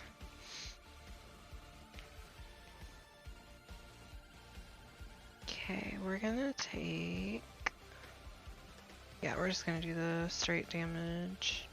Okay, we're gonna take... Yeah, we're just gonna do the straight damage.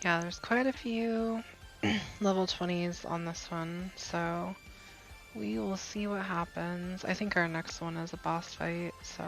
Yeah, there's quite a few level 20s on this one, so we will see what happens. I think our next one is a boss fight, so...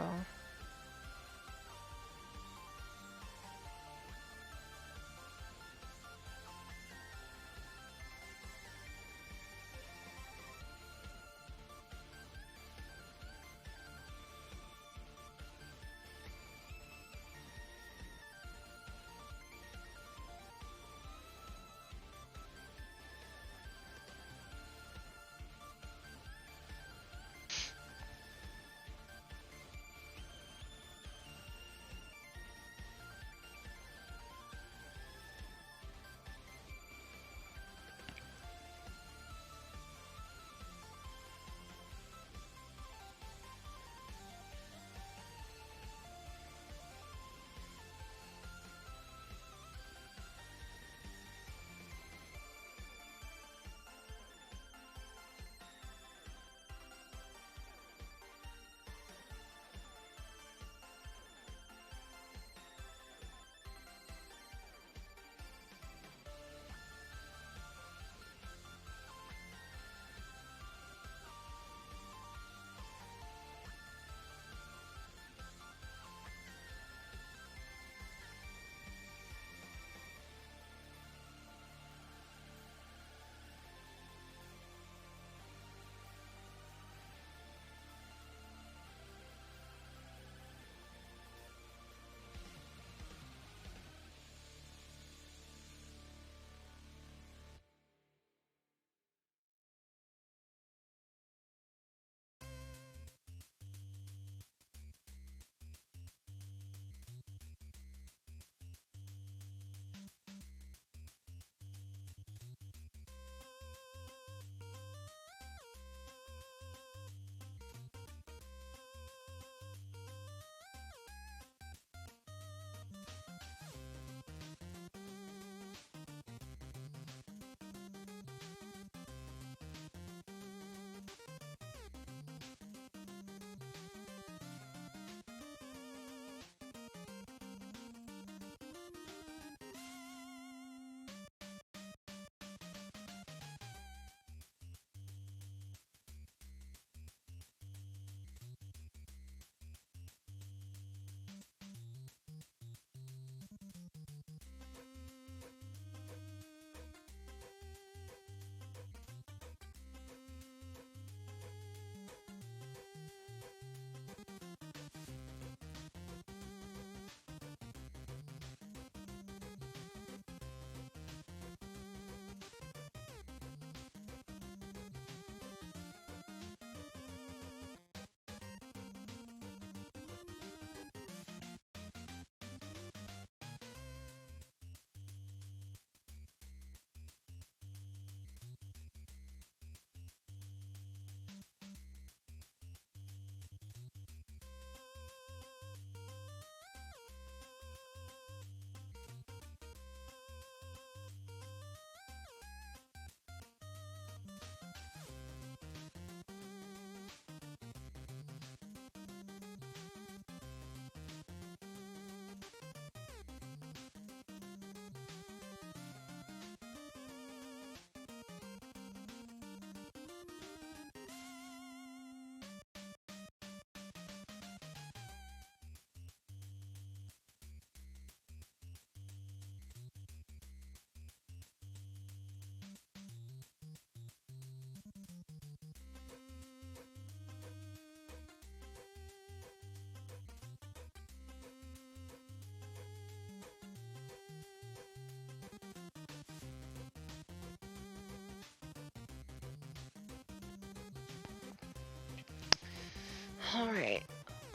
Alright,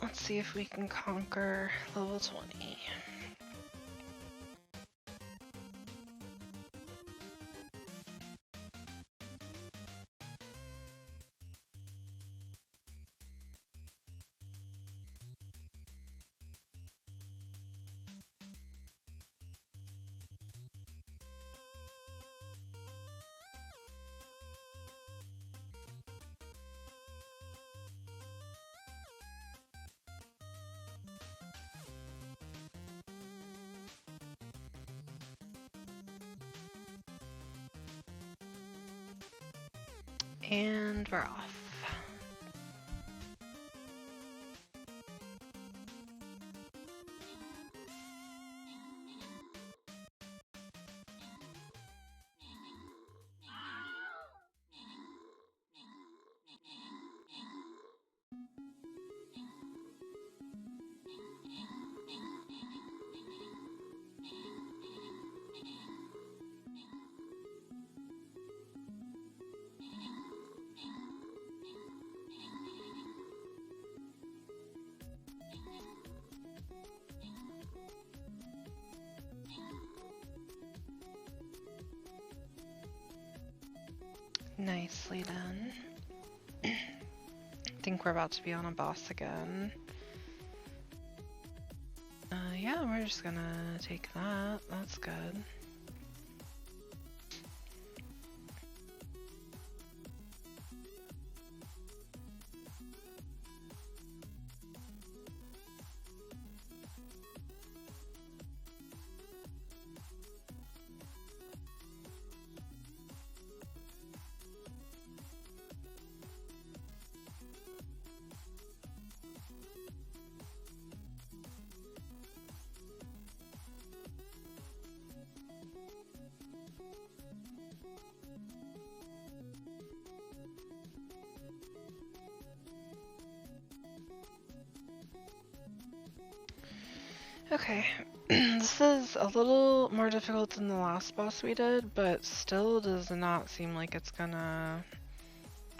let's see if we can conquer level 20. And we're off. Nicely done. I think we're about to be on a boss again. Yeah, we're just gonna take that. That's good. Okay, this is a little more difficult than the last boss we did, but still does not seem like it's gonna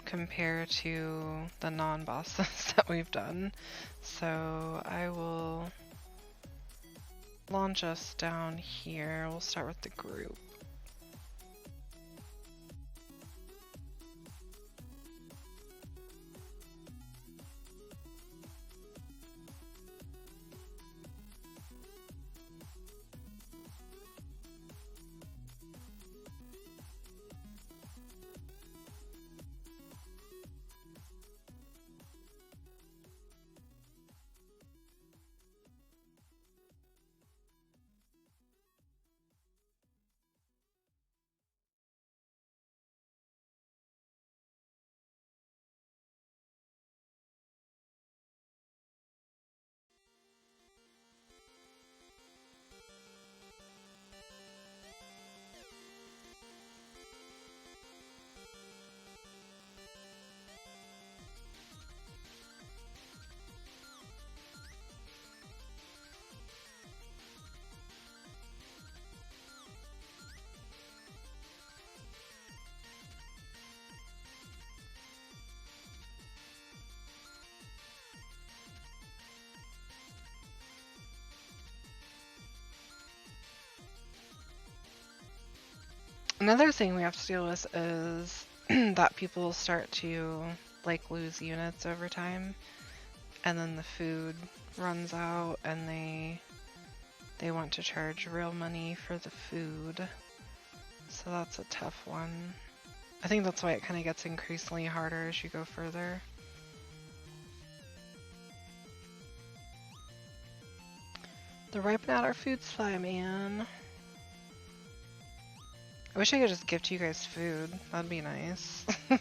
compare to the non-bosses that we've done. So I will launch us down here. We'll start with the group. Another thing we have to deal with is that people start to like lose units over time, and then the food runs out and they want to charge real money for the food. So that's a tough one. I think that's why it kind of gets increasingly harder as you go further. They're wiping out our food supply, man. I wish I could just gift you guys food. That'd be nice. I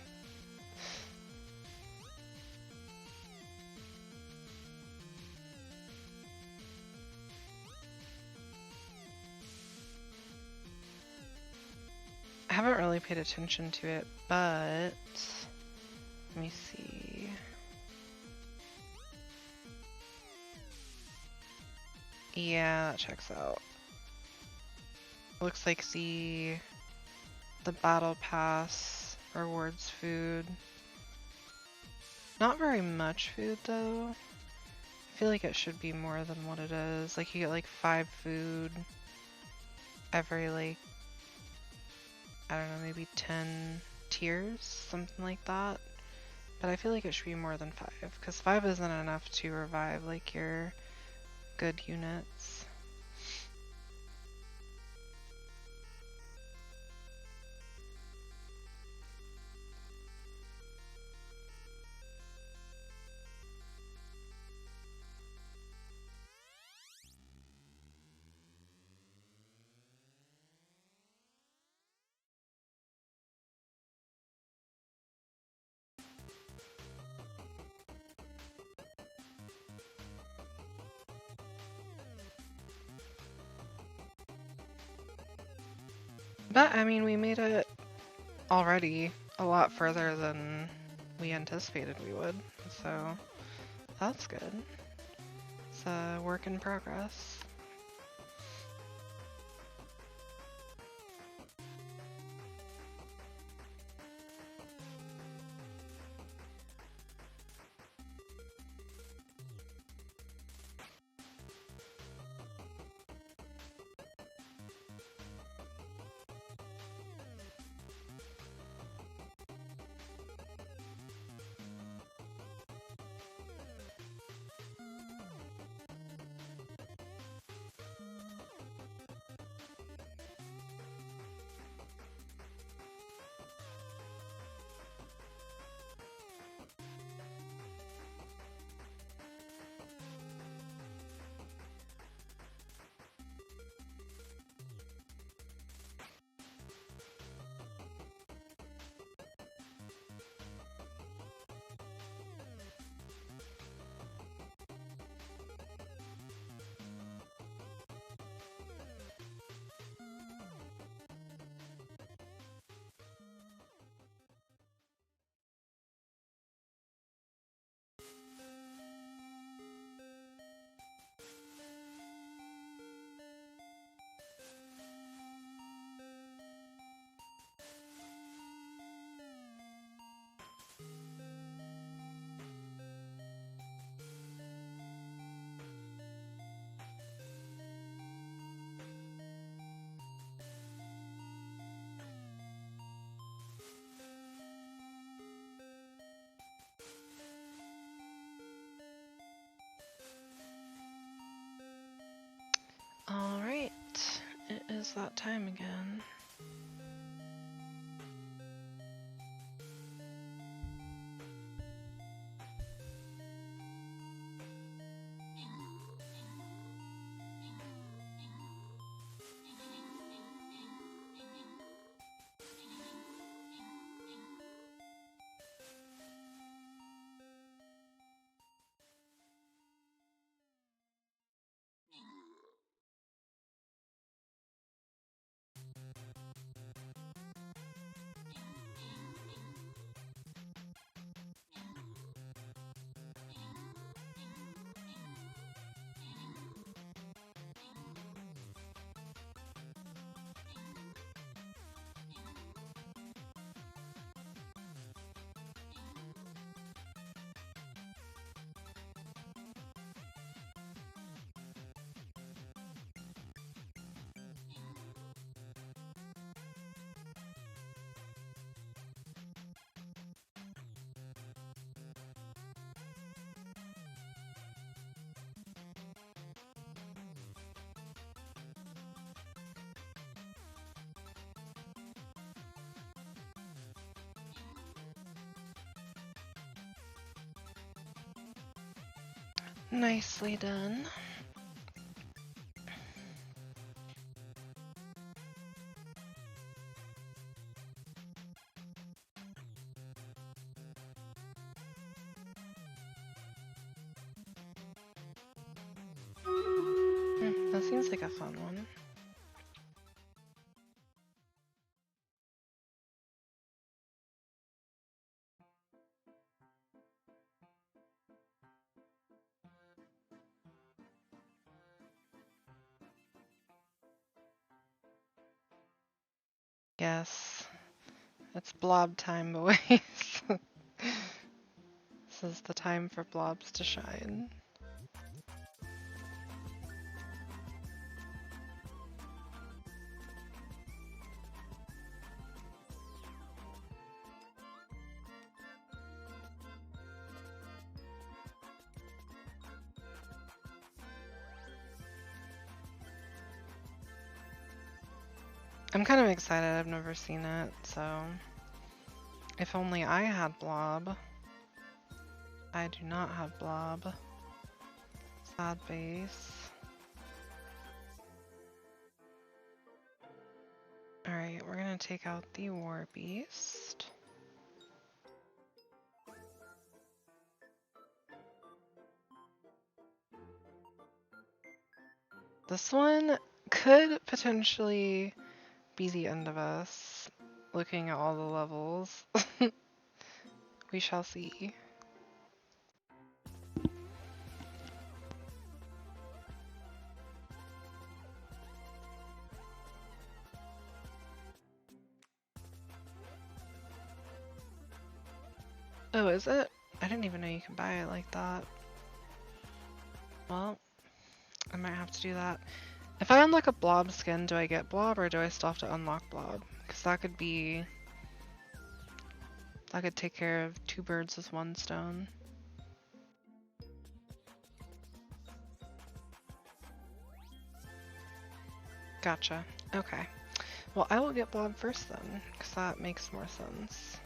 haven't really paid attention to it, but let me see. Yeah, that checks out. Looks like the battle pass rewards food. Not very much food though. I feel like it should be more than what it is. Like you get like 5 food every like, I don't know, maybe 10 tiers, something like that. But I feel like it should be more than 5, because 5 isn't enough to revive like your good units. But I mean, we made it already a lot further than we anticipated we would, so that's good. It's a work in progress. Alright, it is that time again. Nicely done. That seems like a fun one. Yes, it's blob time, boys. This is the time for blobs to shine. I'm kind of excited, I've never seen it, so if only I had blob. I do not have blob. Sad base. Alright, we're gonna take out the war beast. This one could potentially be the end of us, looking at all the levels. We shall see. Oh, is it? I didn't even know you could buy it like that. Well, I might have to do that. If I unlock a blob skin, do I get blob or do I still have to unlock blob? Because that could be... that could take care of 2 birds with 1 stone. Gotcha. Okay. Well, I will get blob first then, because that makes more sense.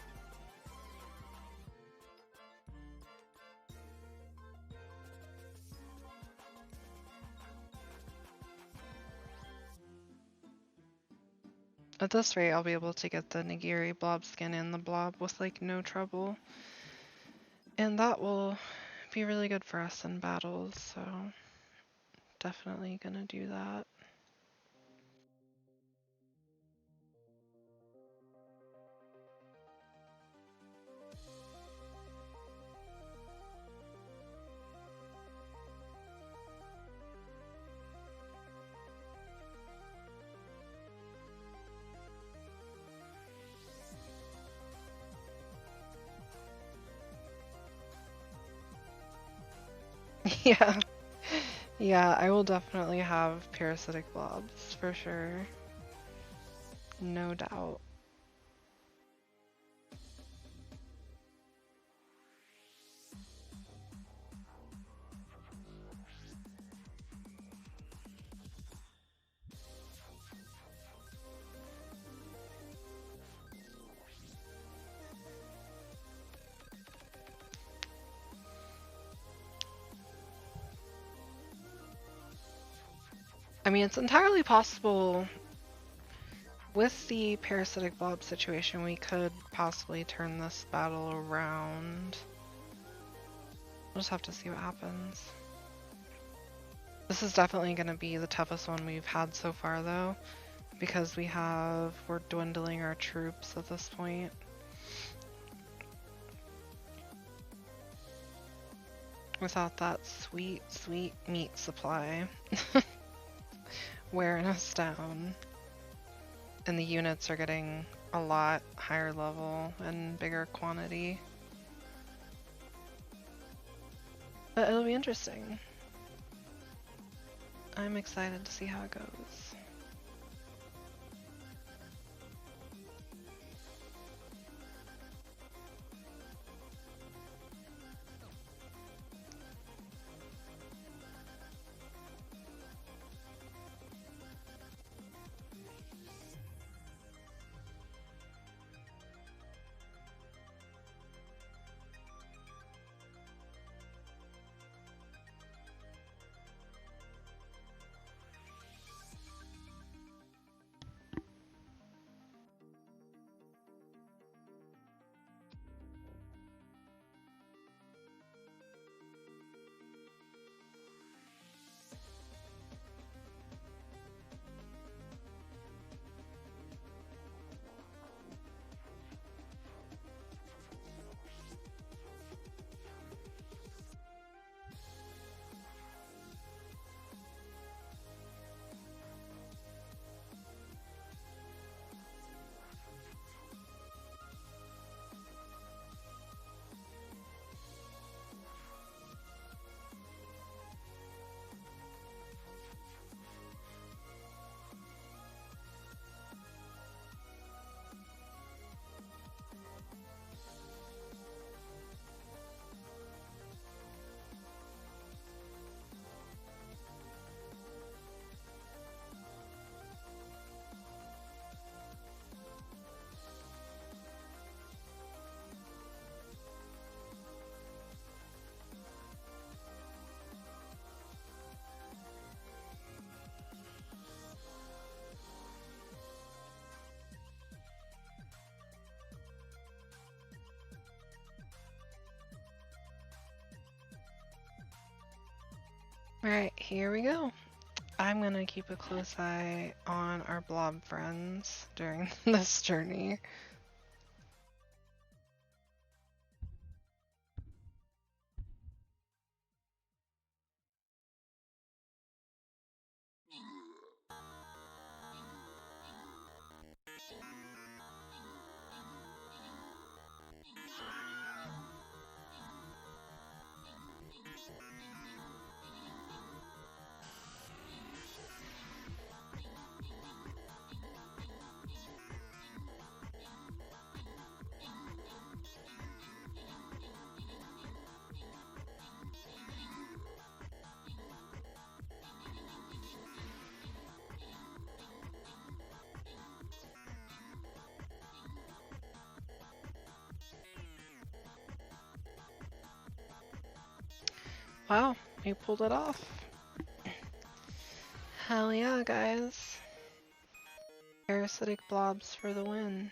At this rate, I'll be able to get the Nigiri blob skin and the blob with like no trouble. And that will be really good for us in battles, so definitely gonna do that. Yeah. Yeah, I will definitely have parasitic blobs for sure. No doubt. I mean, it's entirely possible with the parasitic blob situation, we could possibly turn this battle around. We'll just have to see what happens. This is definitely going to be the toughest one we've had so far, though, because we're dwindling our troops at this point. Without that sweet, sweet meat supply wearing us down. And the units are getting a lot higher level and bigger quantity. But it'll be interesting. I'm excited to see how it goes. Alright, here we go. I'm gonna keep a close eye on our blob friends during this journey. Wow, we pulled it off. Hell yeah, guys. Parasitic blobs for the win.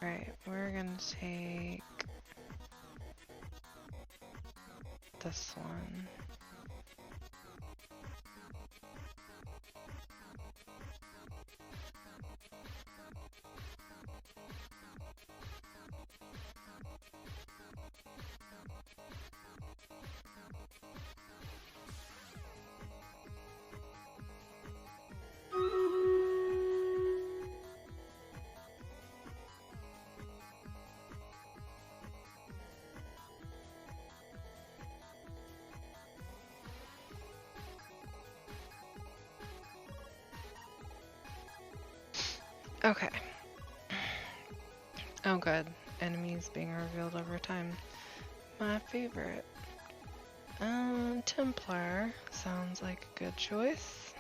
Alright, we're gonna take this one. Okay. Oh good. Enemies being revealed over time. My favorite. Templar sounds like a good choice.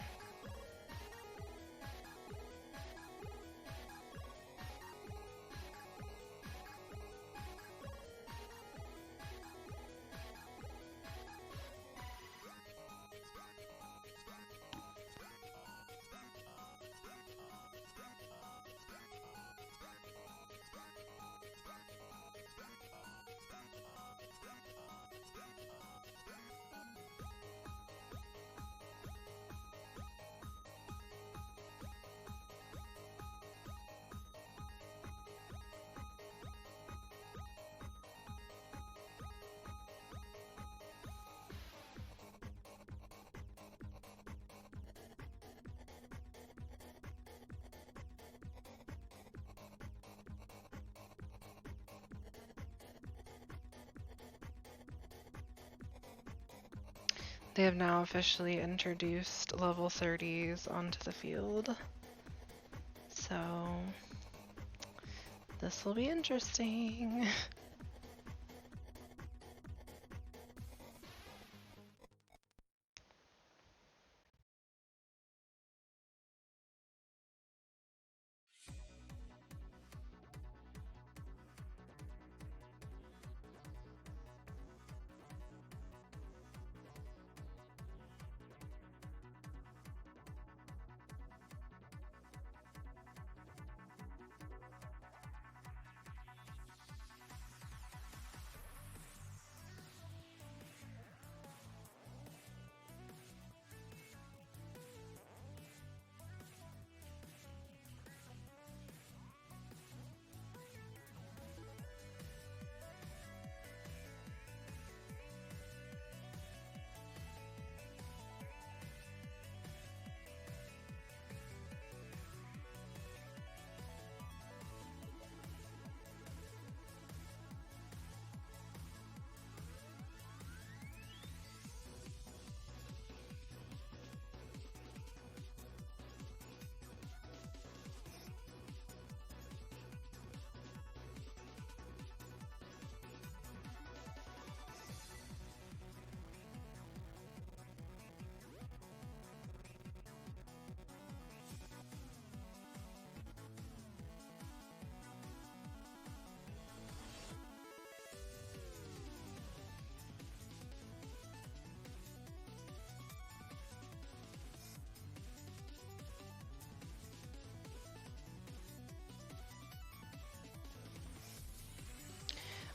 They have now officially introduced level 30s onto the field. So this will be interesting.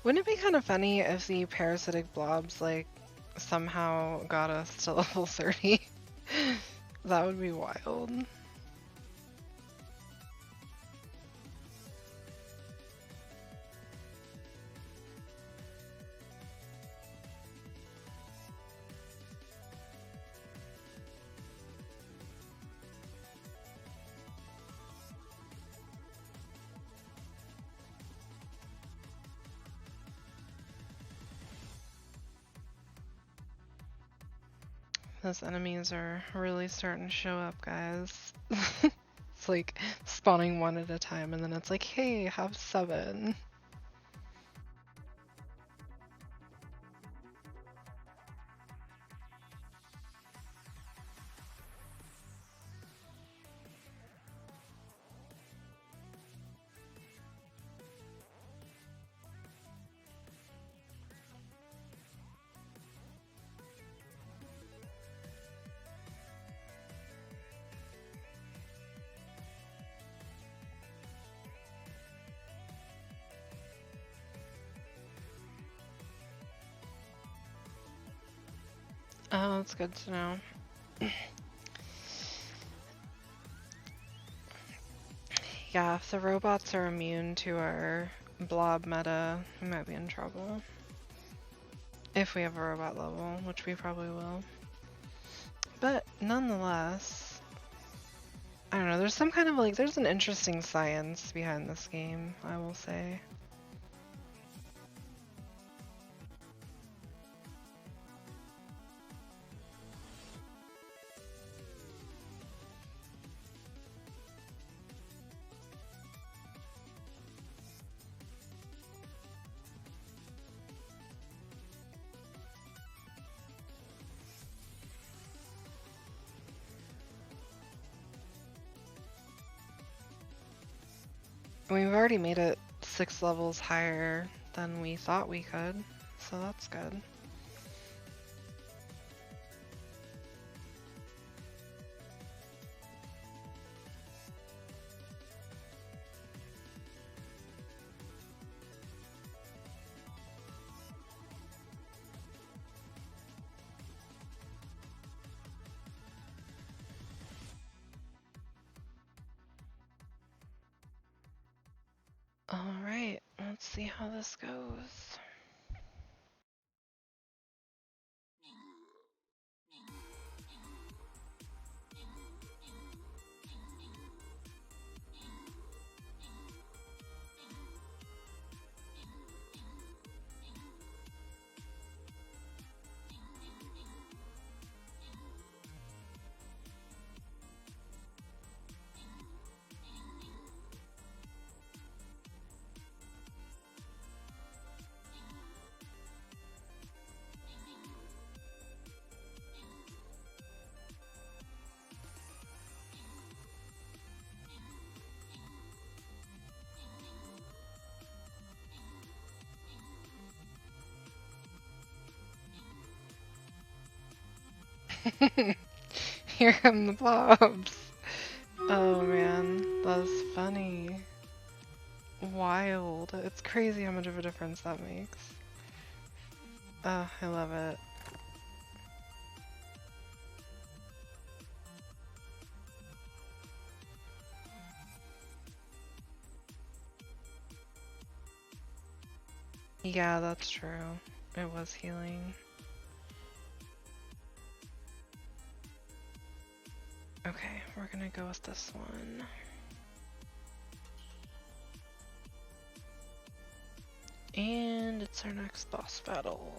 Wouldn't it be kind of funny if the parasitic blobs, like, somehow got us to level 30? That would be wild. Those enemies are really starting to show up, guys. It's like spawning one at a time, and then it's like, hey, have 7. Oh, that's good to know. Yeah, if the robots are immune to our blob meta, we might be in trouble. If we have a robot level, which we probably will. But nonetheless, I don't know, there's some kind of like, there's an interesting science behind this game, I will say. We've already made it 6 levels higher than we thought we could, so that's good. Alright, let's see how this goes. Here come the blobs. Oh man, that's funny. Wild. It's crazy how much of a difference that makes. Oh, I love it. Yeah, that's true. It was healing. Okay, we're gonna go with this one. And it's our next boss battle.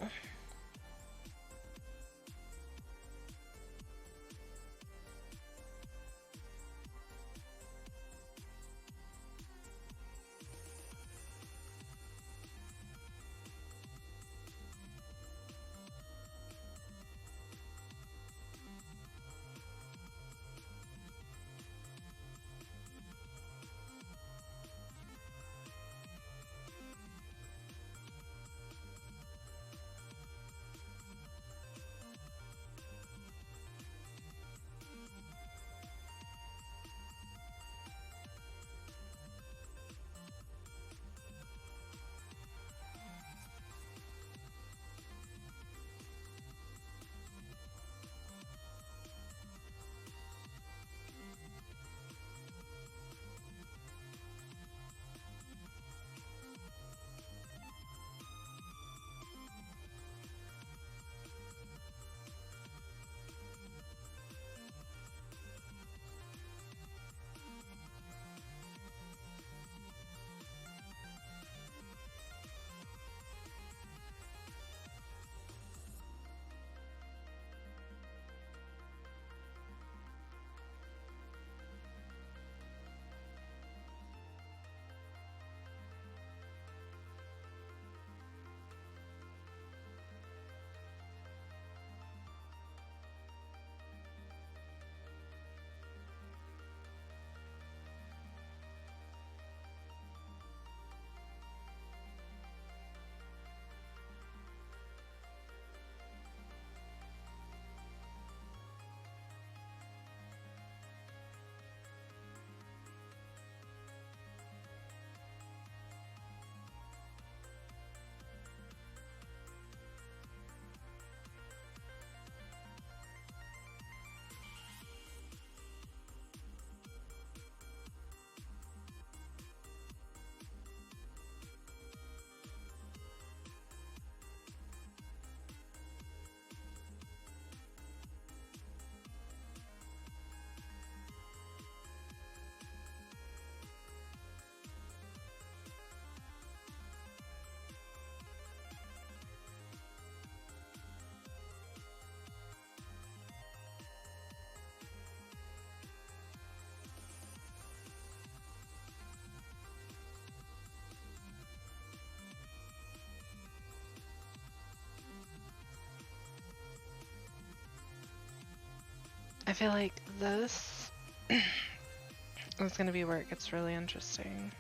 I feel like this is gonna be where it gets really interesting.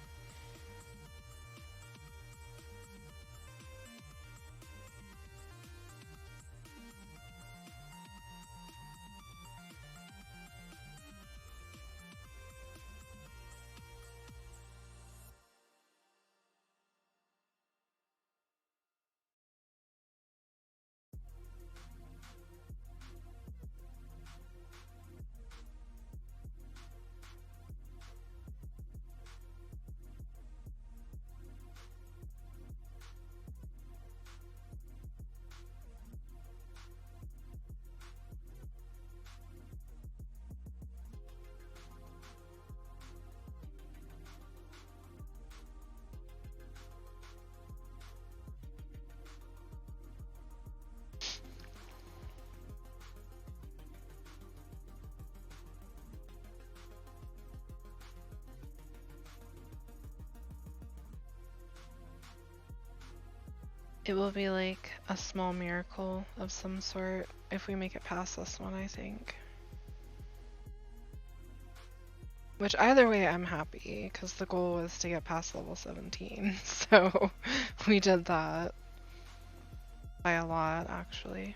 It will be like a small miracle of some sort if we make it past this one, I think. Which either way, I'm happy, because the goal was to get past level 17, so we did that by a lot, actually.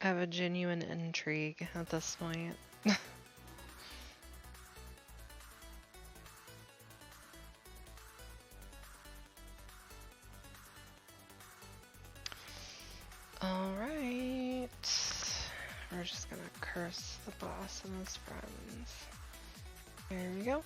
I have a genuine intrigue at this point. Alright. We're just gonna curse the boss and his friends. Here we go.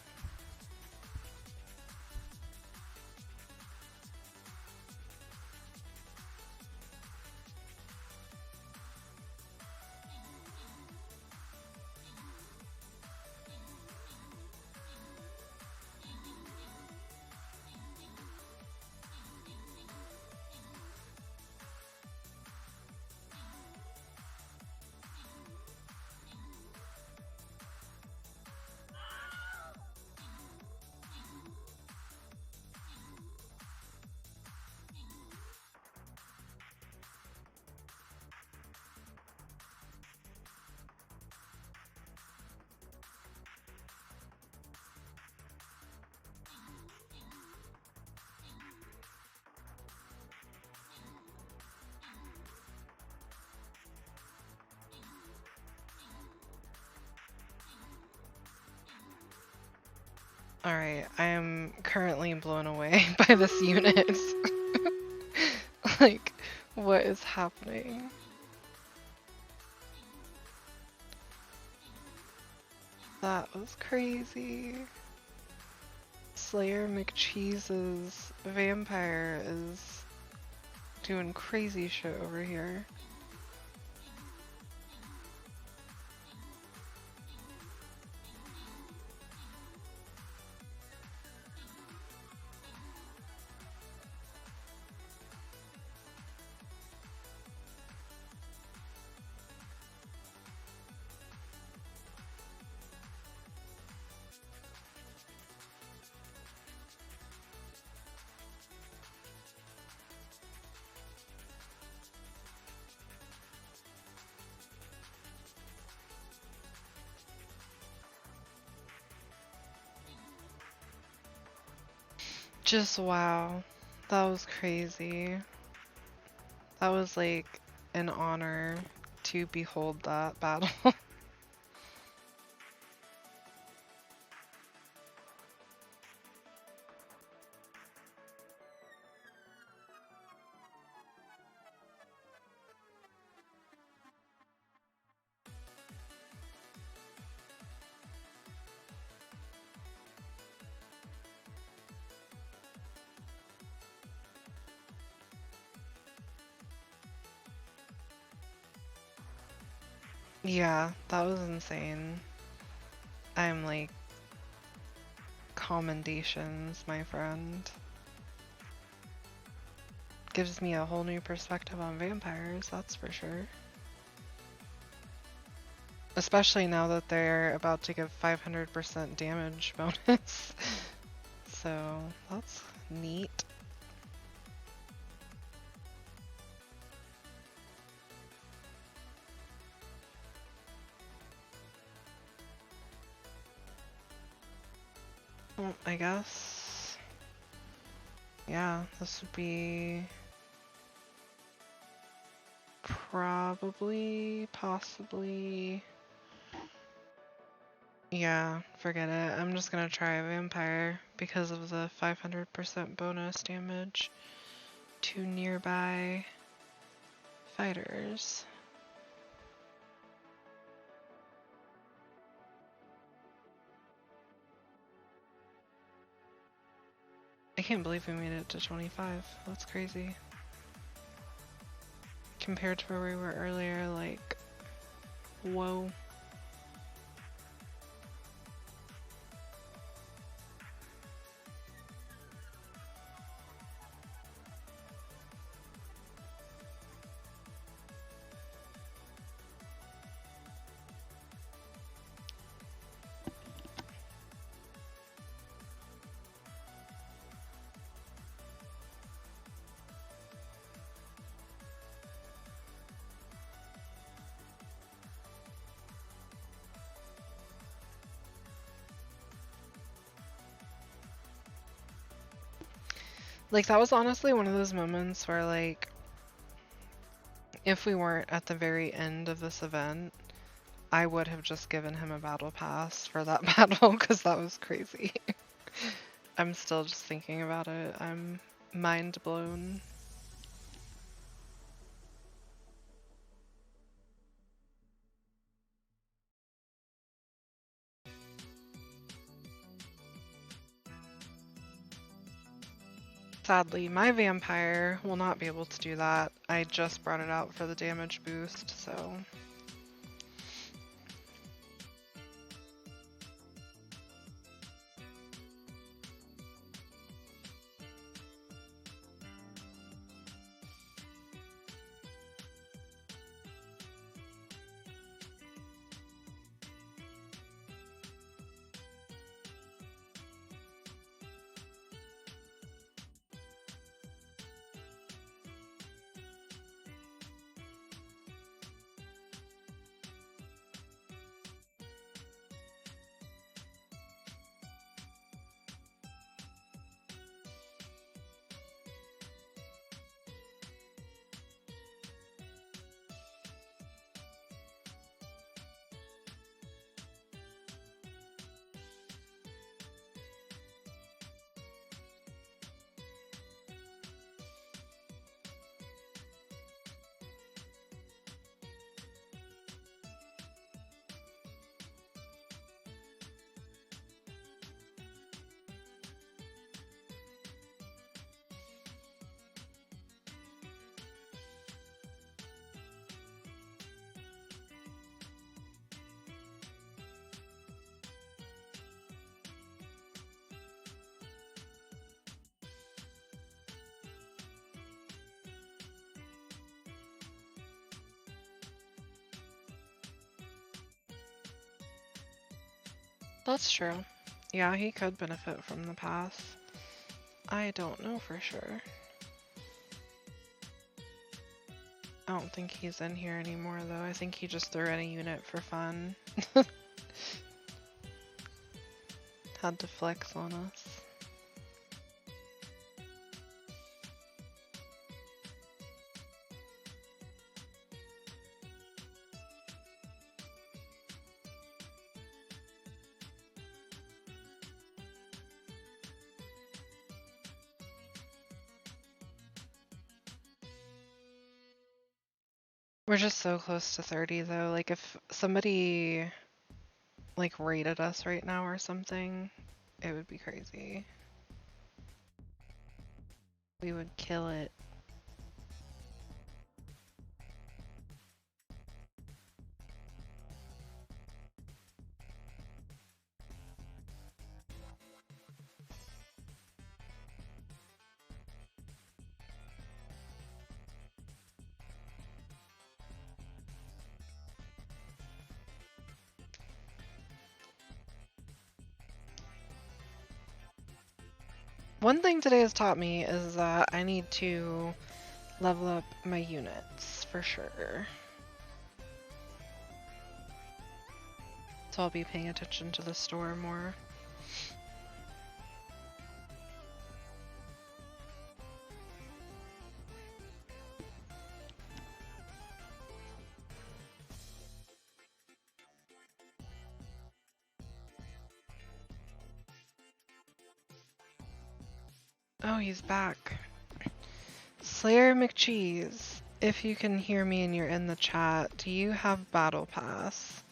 Alright, I am currently blown away by this unit. Like, what is happening? That was crazy. Slayer McCheese's vampire is doing crazy shit over here. Just wow. That was crazy. That was like an honor to behold that battle. Yeah, that was insane. I'm like, commendations, my friend. Gives me a whole new perspective on vampires, that's for sure. Especially now that they're about to give 500% damage bonus. So, that's neat. Well, I guess... yeah, this would be... probably, possibly... yeah, forget it. I'm just gonna try a vampire because of the 500% bonus damage to nearby fighters. I can't believe we made it to 25. That's crazy. Compared to where we were earlier, like, whoa. Like, that was honestly one of those moments where, like, if we weren't at the very end of this event, I would have just given him a battle pass for that battle, because that was crazy. I'm still just thinking about it. I'm mind blown. Sadly, my vampire will not be able to do that. I just brought it out for the damage boost, so... That's true. Yeah, he could benefit from the pass. I don't know for sure. I don't think he's in here anymore, though. I think he just threw in a unit for fun. Had to flex on us. We're just so close to 30 though. Like if somebody like raided us right now or something, it would be crazy. We would kill it. One thing today has taught me is that I need to level up my units for sure. So I'll be paying attention to the store more. Oh, he's back. Slayer McCheese, if you can hear me and you're in the chat, do you have Battle Pass?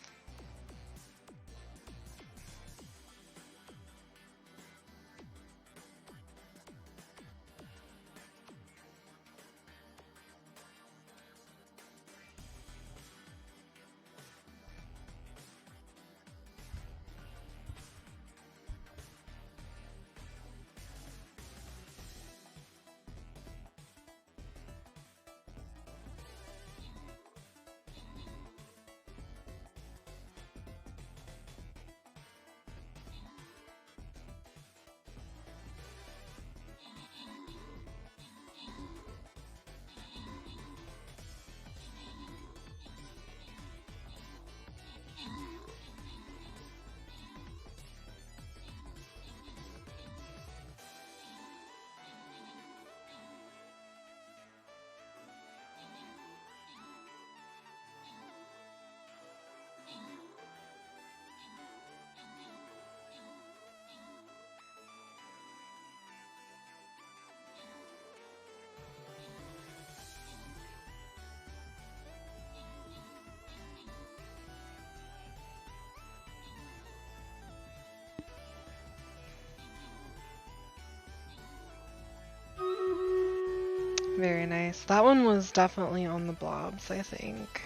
Very nice. That one was definitely on the blobs, I think.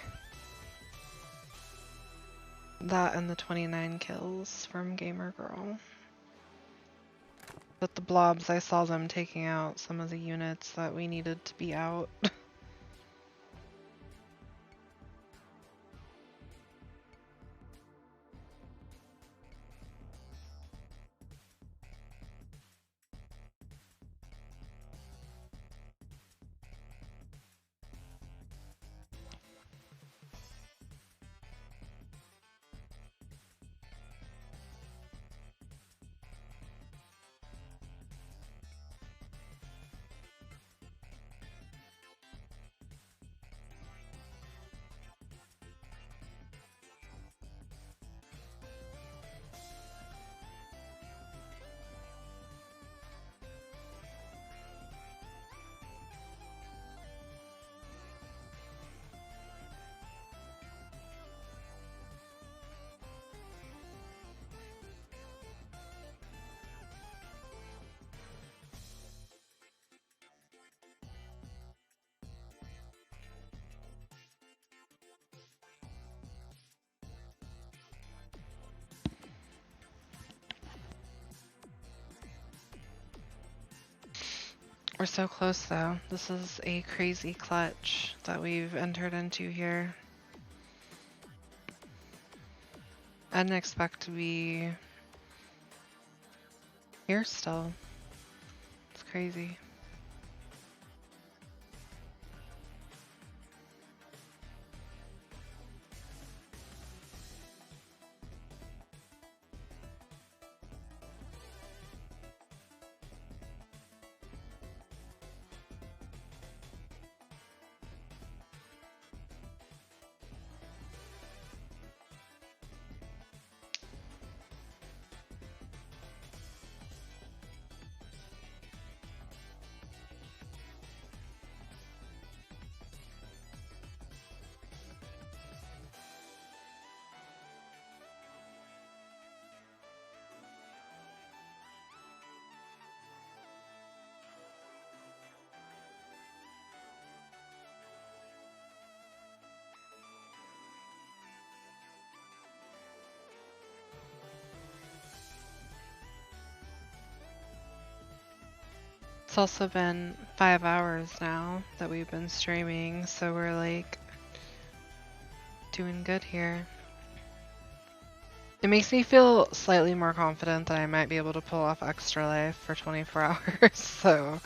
That and the 29 kills from Gamer Girl. But the blobs, I saw them taking out some of the units that we needed to be out. We're so close though. This is a crazy clutch that we've entered into here. I didn't expect to be here still. It's crazy. It's also been 5 hours now that we've been streaming, so we're like doing good here. It makes me feel slightly more confident that I might be able to pull off Extra Life for 24 hours, so...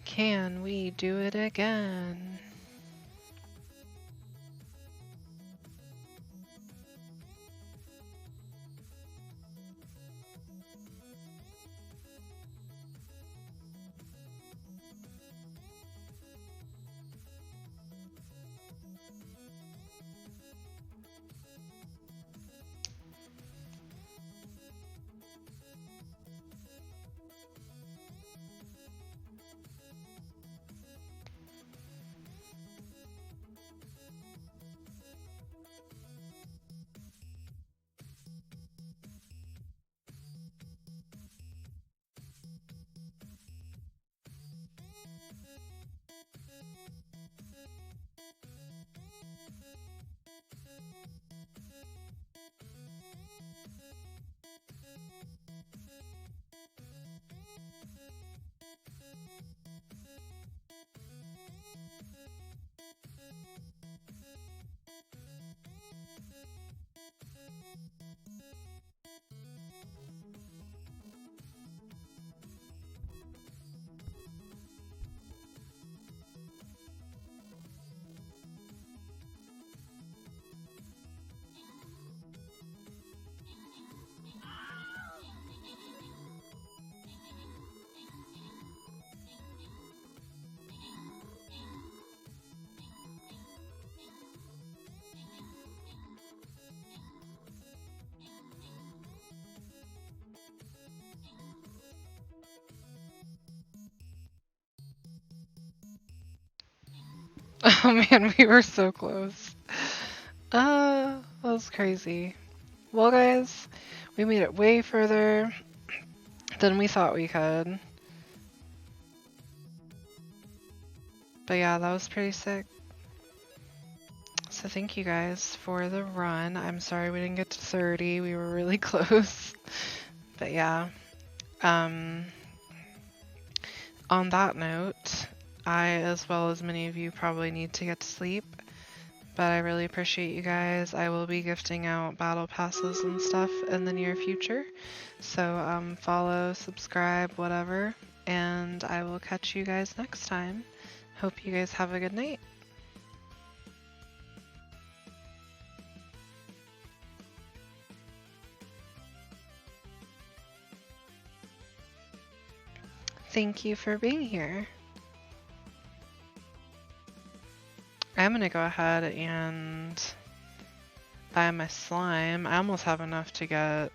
Can we do it again? Oh man, we were so close. That was crazy. Well, guys, we made it way further than we thought we could. But yeah, that was pretty sick. So to thank you guys for the run. I'm sorry we didn't get to 30. We were really close. But yeah. On that note, I, as well as many of you, probably need to get to sleep. But I really appreciate you guys. I will be gifting out battle passes and stuff in the near future. So follow, subscribe, whatever. And I will catch you guys next time. Hope you guys have a good night. Thank you for being here. I'm gonna go ahead and buy my slime. I almost have enough to get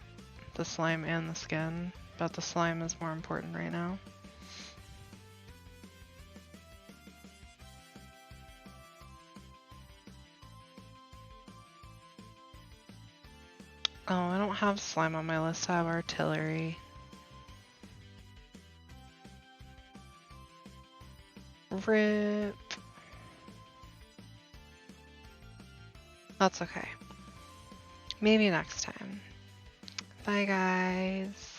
the slime and the skin, but the slime is more important right now. Oh, I don't have slime on my list. I have artillery. RIP. That's okay. Maybe next time. Bye, guys.